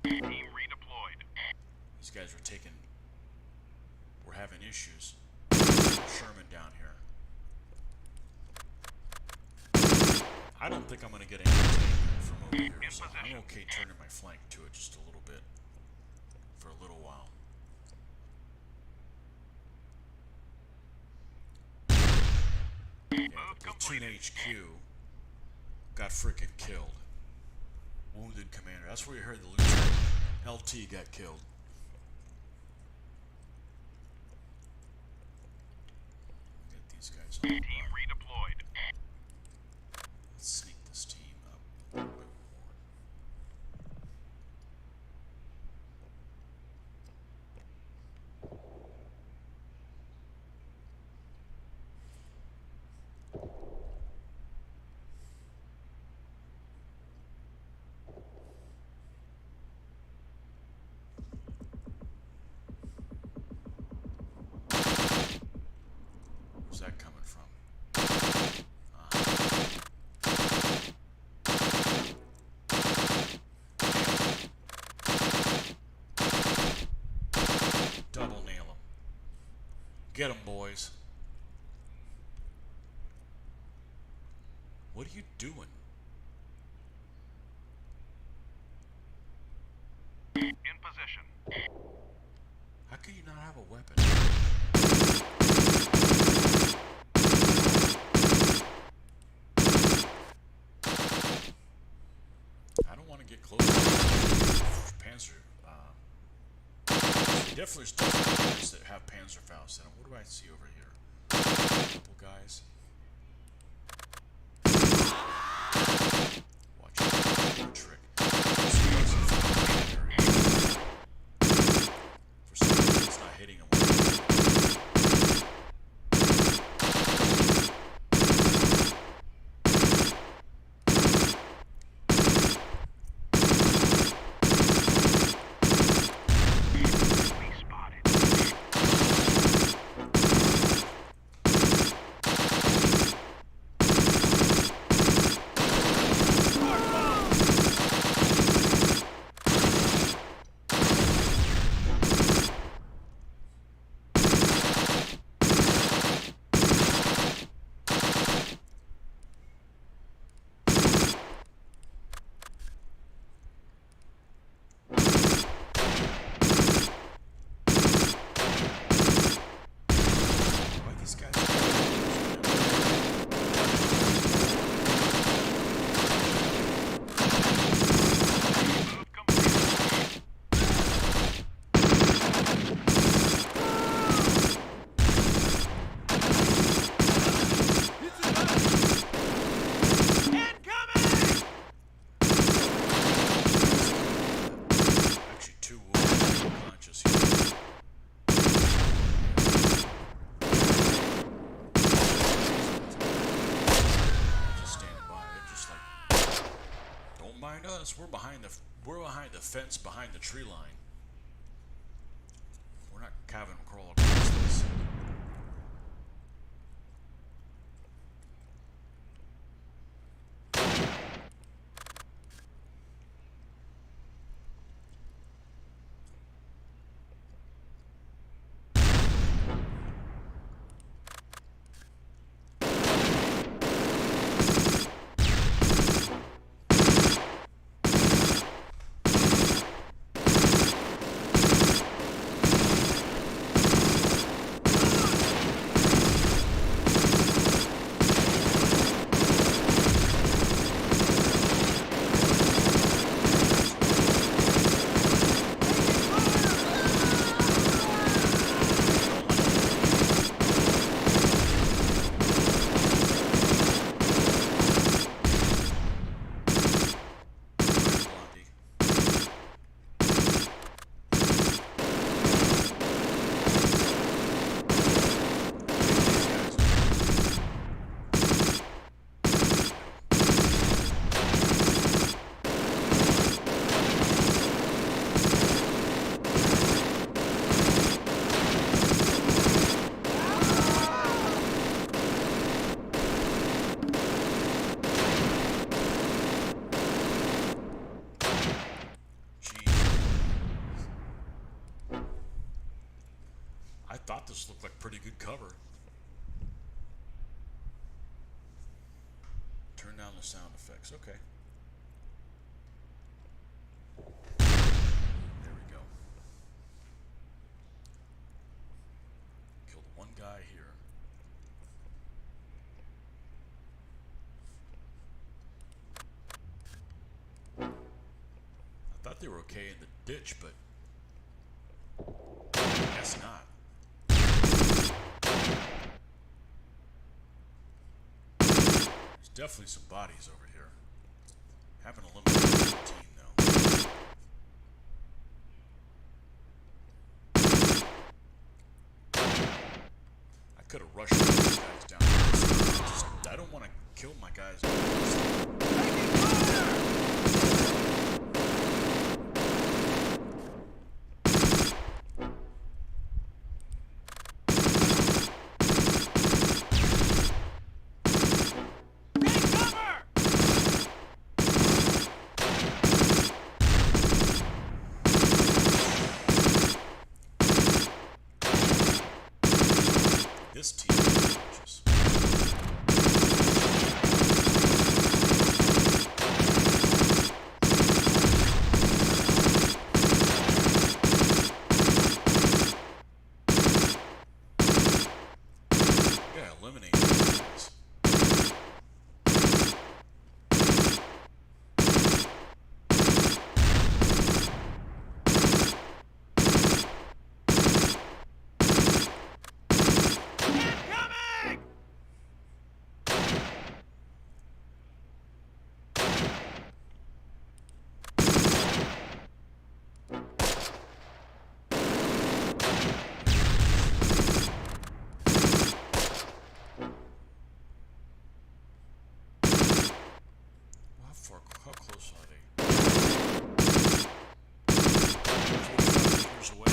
Team redeployed. These guys are taking. We're having issues. Sherman down here. I don't think I'm going to get any take from over here, so I'm okay turning my flank to it just a little bit for a little while. Yeah, the platoon HQ got freaking killed. Wounded commander. That's where you heard the lieutenant. LT got killed. Get these guys on the Team run. redeployed. Let's sneak this team up a little bit more. Where's that coming from? Double nail them. Get them, boys. What are you doing? In position. How can you not have a weapon? I don't want to get close to Panzer. Definitely there's guys that have Panzerfaust in them. What do I see over here? A couple guys. Watch out. Trick. For some reason it's not hitting them. Us, we're behind the fence behind the tree line. We're not Calvin crawl across this. thought this looked like pretty good cover. Turn down the sound effects. Okay. There we go. Killed one guy here. I thought they were okay in the ditch, but I guess not. There's definitely some bodies over here. Haven't eliminated the team though. I could have rushed these guys down. I don't want to kill my guys. This team is gorgeous. We gotta eliminate these guys. How close are they? 45 meters away.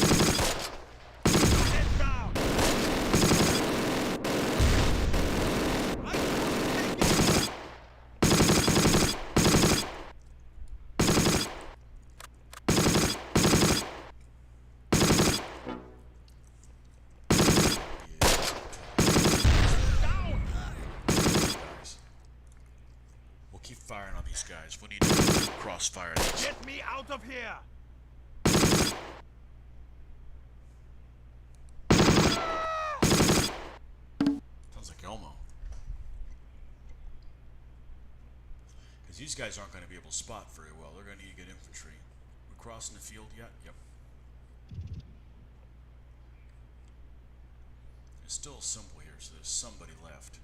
Head down! I can't take it! Down! Guys. We'll keep firing on these guys. We need to crossfire these. Get me out of here! Sounds like Elmo. Because these guys aren't going to be able to spot very well. They're going to need to get infantry. We crossing the field yet? Yep. There's still a symbol here, so there's somebody left.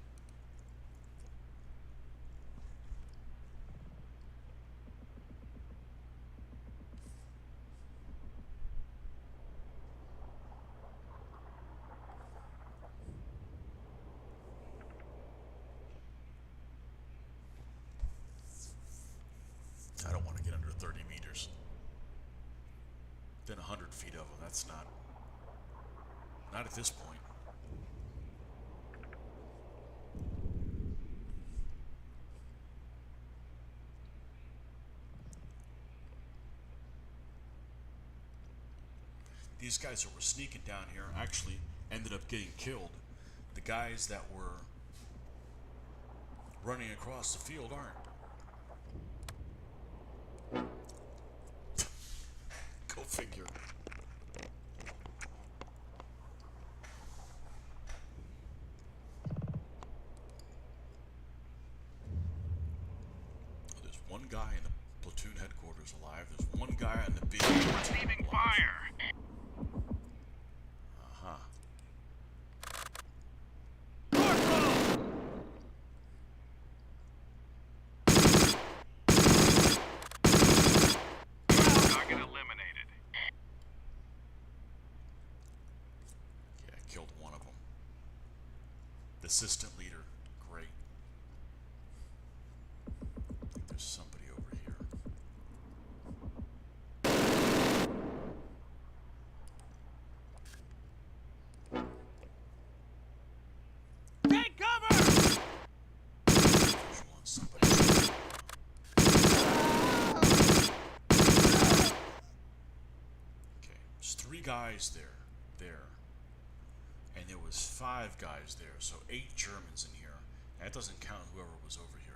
I don't want to get under 30 meters. Within 100 feet of them, that's not at this point. These guys that were sneaking down here actually ended up getting killed. The guys that were running across the field aren't. Go figure. There's one guy in the platoon headquarters alive. There's one guy on the big Receiving fire. Uh-huh. Target eliminated. Yeah, I killed one of them. The assistant leader. Great. I think there's somebody over here. Take cover! Visual on somebody. Okay, there's 3 guys there. And there was 5 guys there, so 8 Germans in here. That doesn't count whoever was over here.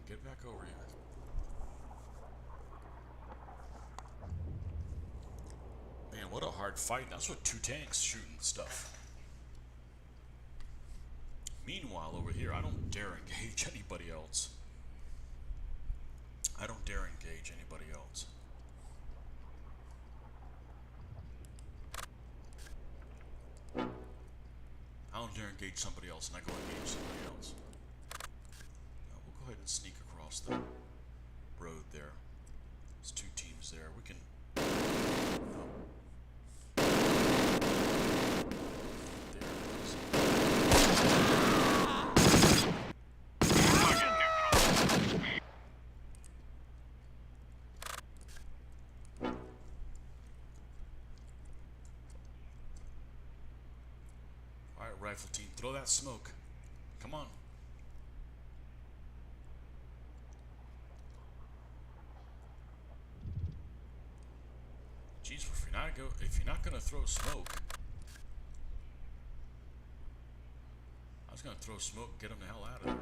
Get back over here. Man, what a hard fight. That's with 2 tanks shooting stuff. Meanwhile, over here, I don't dare engage anybody else. I don't dare engage anybody else. I don't dare engage somebody else, and I go engage somebody else. Now, we'll go ahead and sneak across the road there. There's 2 teams there. We can... No. There it is. Alright, rifle team, throw that smoke. Come on. Jeez, if you're not gonna throw smoke, I was gonna throw smoke and get them the hell out of there.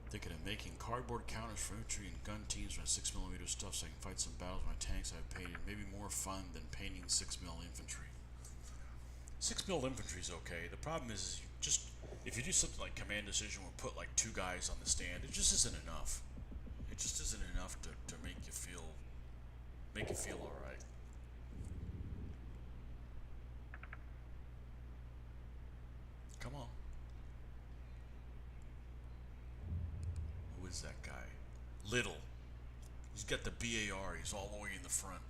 Thinking of making cardboard counters for infantry and gun teams with 6mm stuff so I can fight some battles with my tanks I've painted. Maybe more fun than painting 6mm infantry. 6mm infantry is okay. The problem is you just, if you do something like command decision or put like 2 guys on the stand, it just isn't enough. It just isn't enough to make you feel alright. Come on. Who is that guy? Little. He's got the BAR. He's all the way in the front.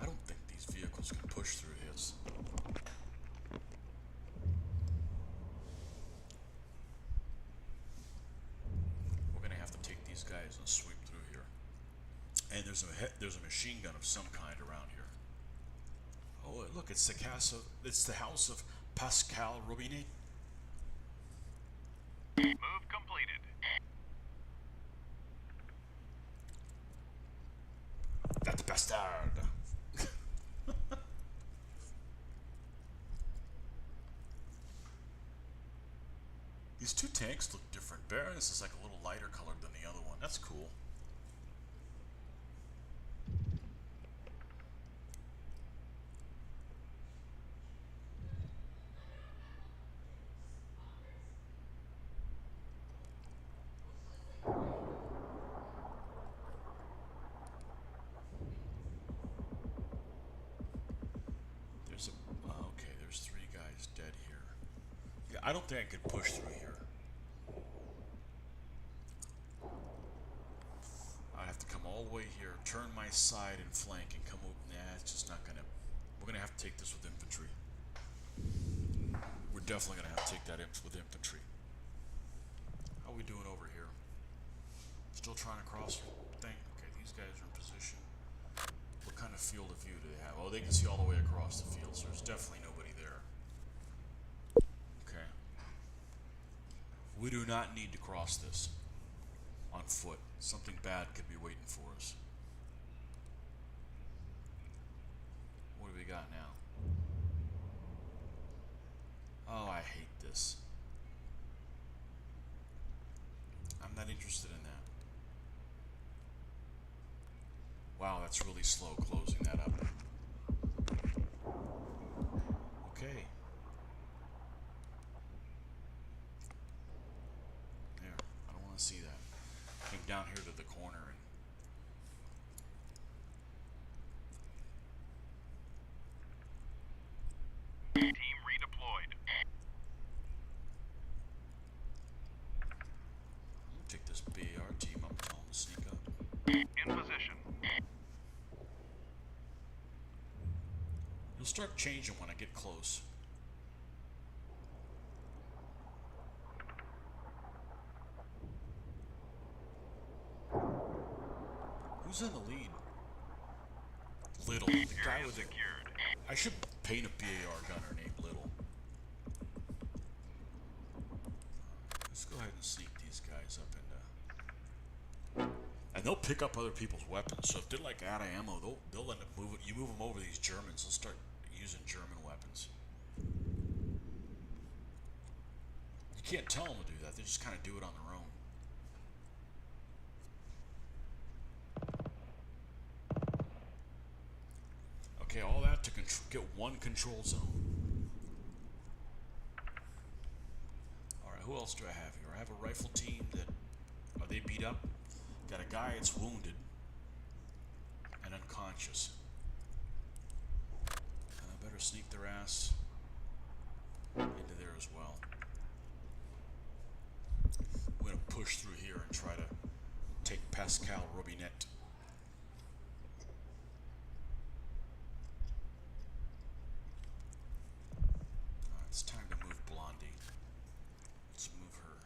I don't think these vehicles can push through his. We're gonna have to take these guys and sweep through here. And there's a machine gun of some kind around here. Oh, look, it's the house of Pascal Robinet. Move completed. That bastard. These 2 tanks look different. Baroness is like a little lighter colored than the other one. That's cool. Okay, there's 3 guys dead here. Yeah, I don't think I could push through here. I'd have to come all the way here, turn my side and flank, and come over. Nah, it's just not gonna. We're gonna have to take this with infantry. We're definitely gonna have to take that with infantry. How are we doing over here? Still trying to cross the thing? Okay, these guys are in position. What kind of field of view do they have? Oh, they can see all the way across the field, so there's definitely nobody there. Okay. We do not need to cross this on foot. Something bad could be waiting for us. What do we got now? Oh, I hate this. I'm not interested in that. Wow, that's really slow closing that up. Okay. There, I don't want to see that. Came down here to the corner and... Team redeployed. I'm gonna take this BAR team, I'm telling them to sneak up. In position. start changing when I get close. Who's in the lead? Little. The guy with the... Secured. I should paint a BAR gunner named Little. Let's go ahead and sneak these guys up into... And they'll pick up other people's weapons. So if they're like out of ammo, they'll end up moving. You move them over these Germans, they'll start using German weapons. You can't tell them to do that. They just kind of do it on their own. Okay, all that to get one control zone. Alright, who else do I have here? I have a rifle team that... Are they beat up? Got a guy that's wounded and unconscious. And I better sneak their ass into there as well. We're going to push through here and try to take Pascal Robinet. It's time to move Blondie. Let's move her.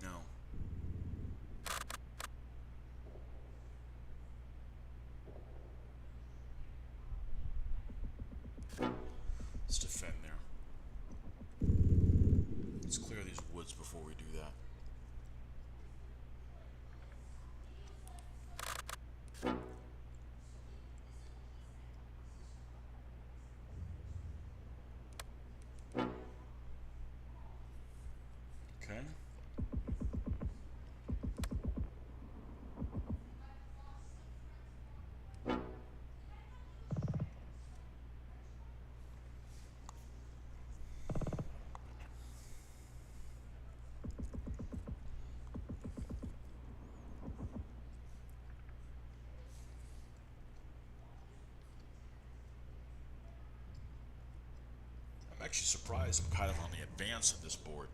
No. Let's defend there. Let's clear these woods before we do that. Okay. I'm actually surprised I'm kind of on the advance of this board.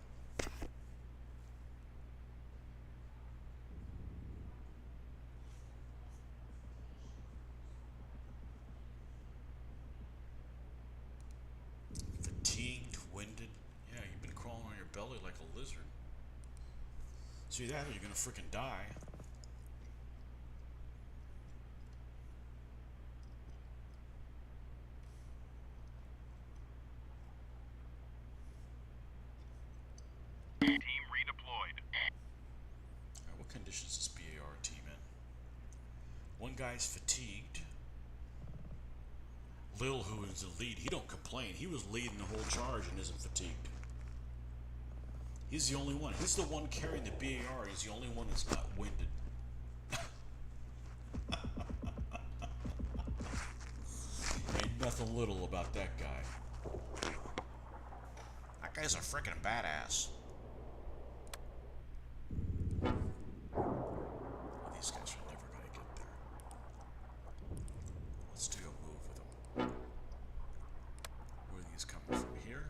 Fatigued, winded. Yeah, you've been crawling on your belly like a lizard. See that, or you're gonna freaking die. Team redeployed. Alright, what conditions is this BAR team in? One guy's fatigued. Lil, who is the lead, he don't complain. He was leading the whole charge and isn't fatigued. He's the only one. He's the one carrying the BAR. He's the only one that's not winded. Ain't nothing little about that guy. That guy's a freaking badass. These guys are never gonna get there. Let's do a move with them. Where are these coming from? Here?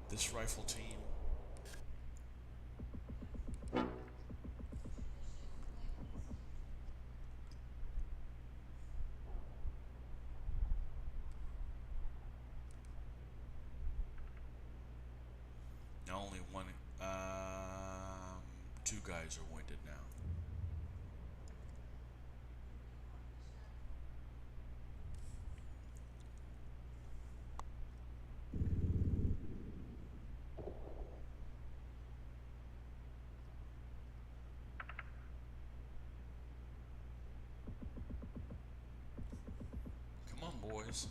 This rifle team. Now only one, two guys are winded now. Come on, boys.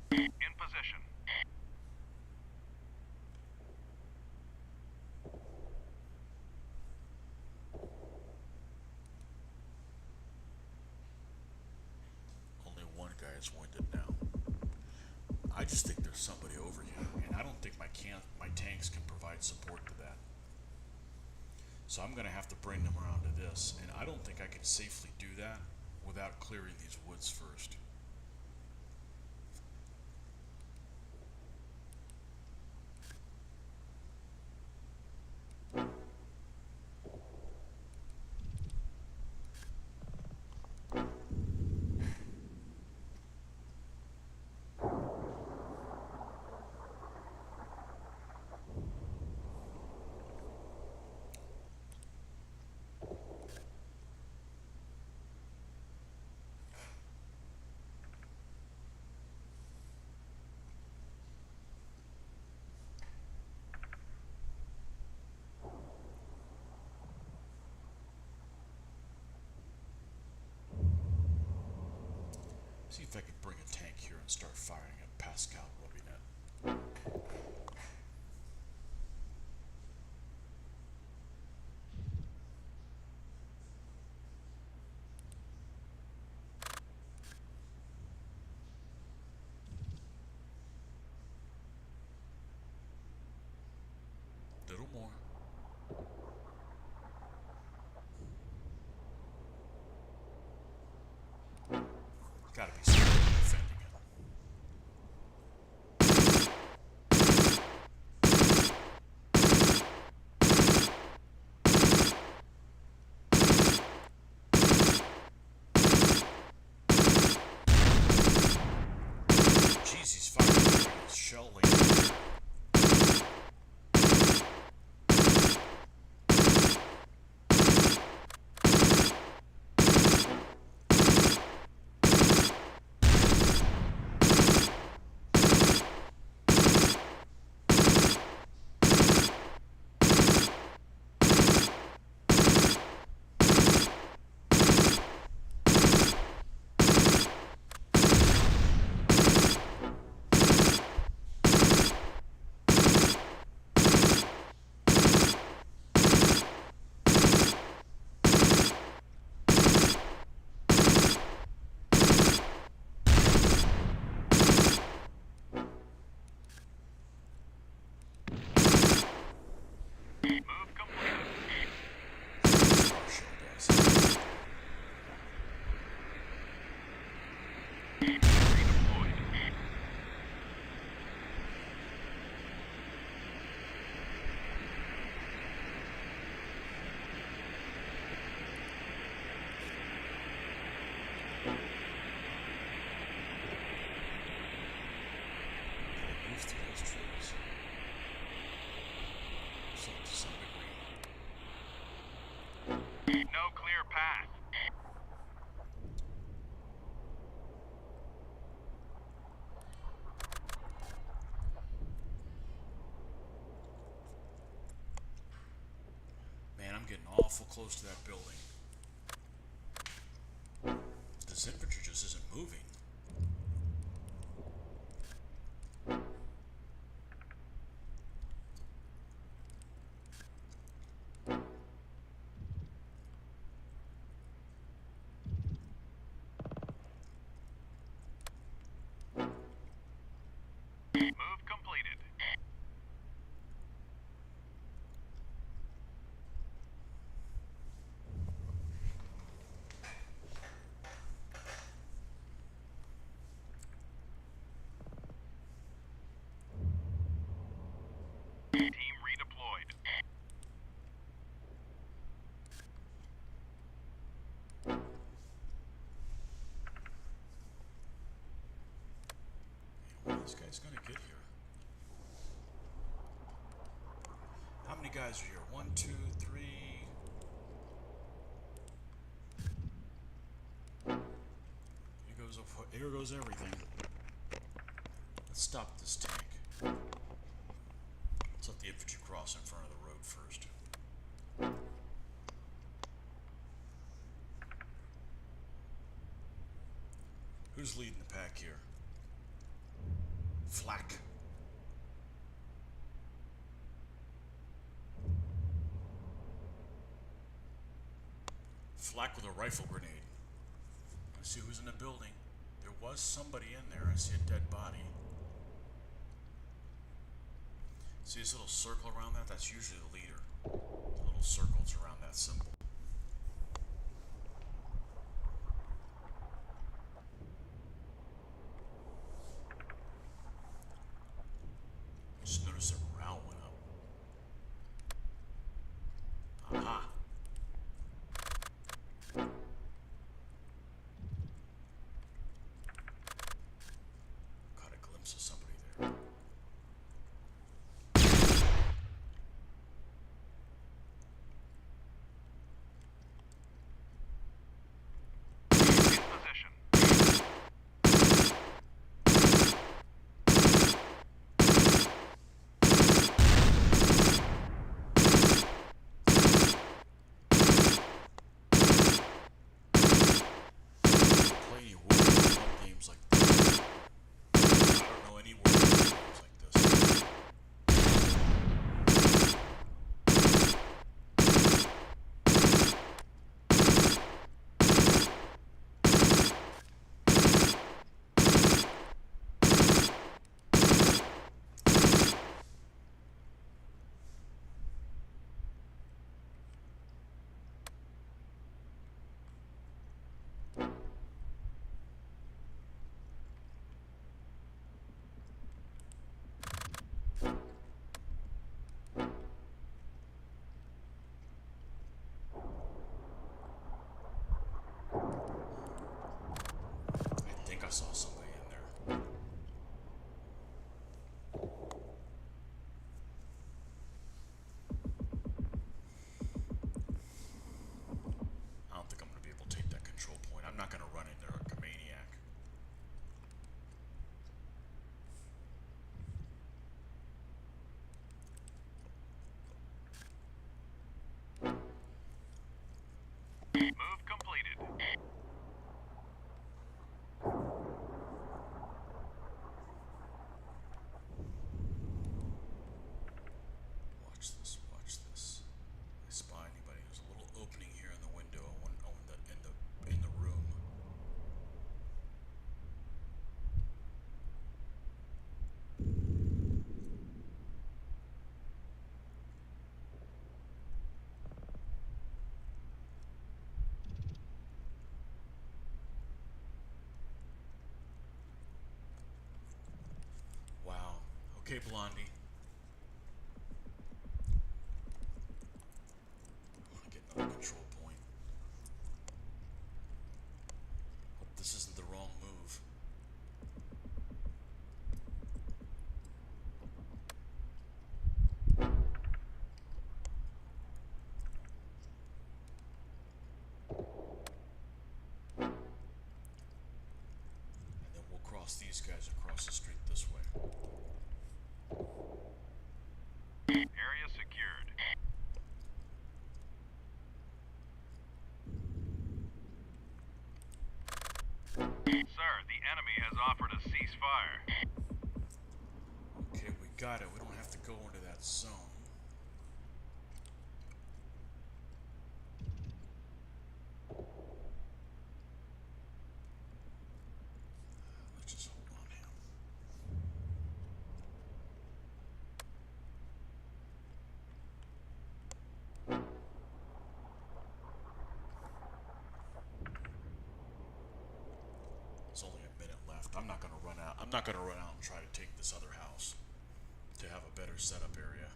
In position. guy's winded now. I just think there's somebody over here, and I don't think my tanks can provide support to that. So I'm gonna have to bring them around to this, and I don't think I can safely do that without clearing these woods first. See if I can bring a tank here and start firing a Pascal Robinet. Little more. Gotta be something defending it. Jeez, he's firing his shell laser. Move completed. Star shell does. Redeployed. Move through those trees. So to some degree. No clear path. Man, I'm getting awful close to that building. This infantry just isn't moving. Move completed. Team redeployed. When this guy's gonna get here? How many guys are here? 1, 2, 3. Here goes everything. Let's stop this tank. Let's let the infantry cross in front of the road first. Who's leading the pack here? Flak. Flak with a rifle grenade. Let's see who's in the building. There was somebody in there. I see a dead body. See this little circle around that? That's usually the leader. The little circles around that symbol. Just noticed that morale went up. Aha! Caught a glimpse of somebody there. In position. Play any World War I games like this. I don't know any World War I games like this. I think I saw somebody in there. I don't think I'm going to be able to take that control point. I'm not going to run in there like a maniac. Move completed. Watch this, watch this. I spy anybody. There's a little opening here in the window. In the room. Wow. Okay, Blondie. I want to get another control point. Hope this isn't the wrong move. And then we'll cross these guys across the street this way. Area secured. Sir, the enemy has offered a ceasefire. Okay, we got it. We don't have to go into that zone. Let's just hold on him. There's only a minute left. I'm not gonna run out. I'm not gonna run out and try to take this other house to have a better setup area.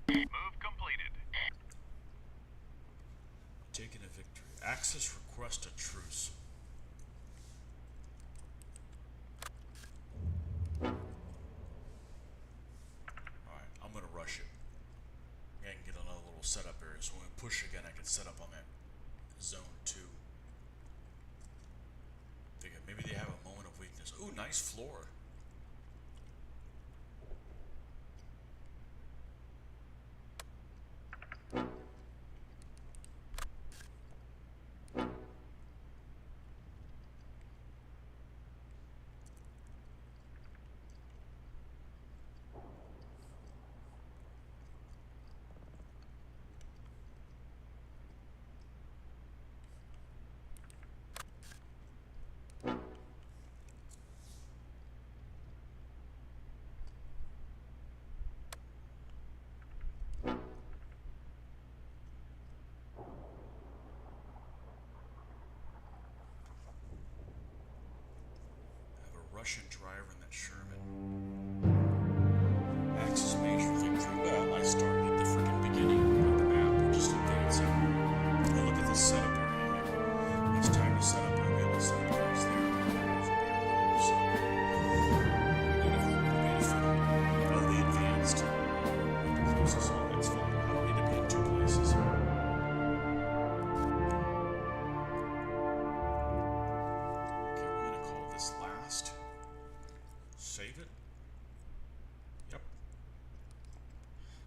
Move completed. Taking a victory. Access request a truce. Alright, I'm gonna rush it. I can get another little setup area, so when we push again, I can set up on that zone 2. Maybe they have a moment of weakness. Ooh, nice floor.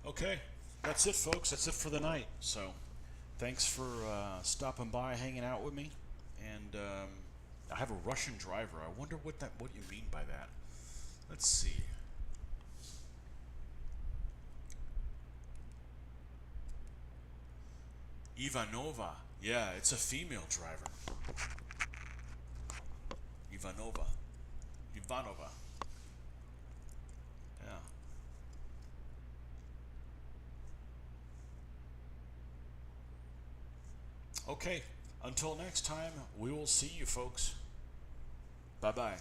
Okay, that's it, folks. That's it for the night. So, thanks for stopping by, hanging out with me. And I have a Russian driver. I wonder what you mean by that. Let's see. Ivanova. Yeah, it's a female driver. Ivanova. Ivanova. Yeah. Okay. Until next time, we will see you, folks. Bye-bye.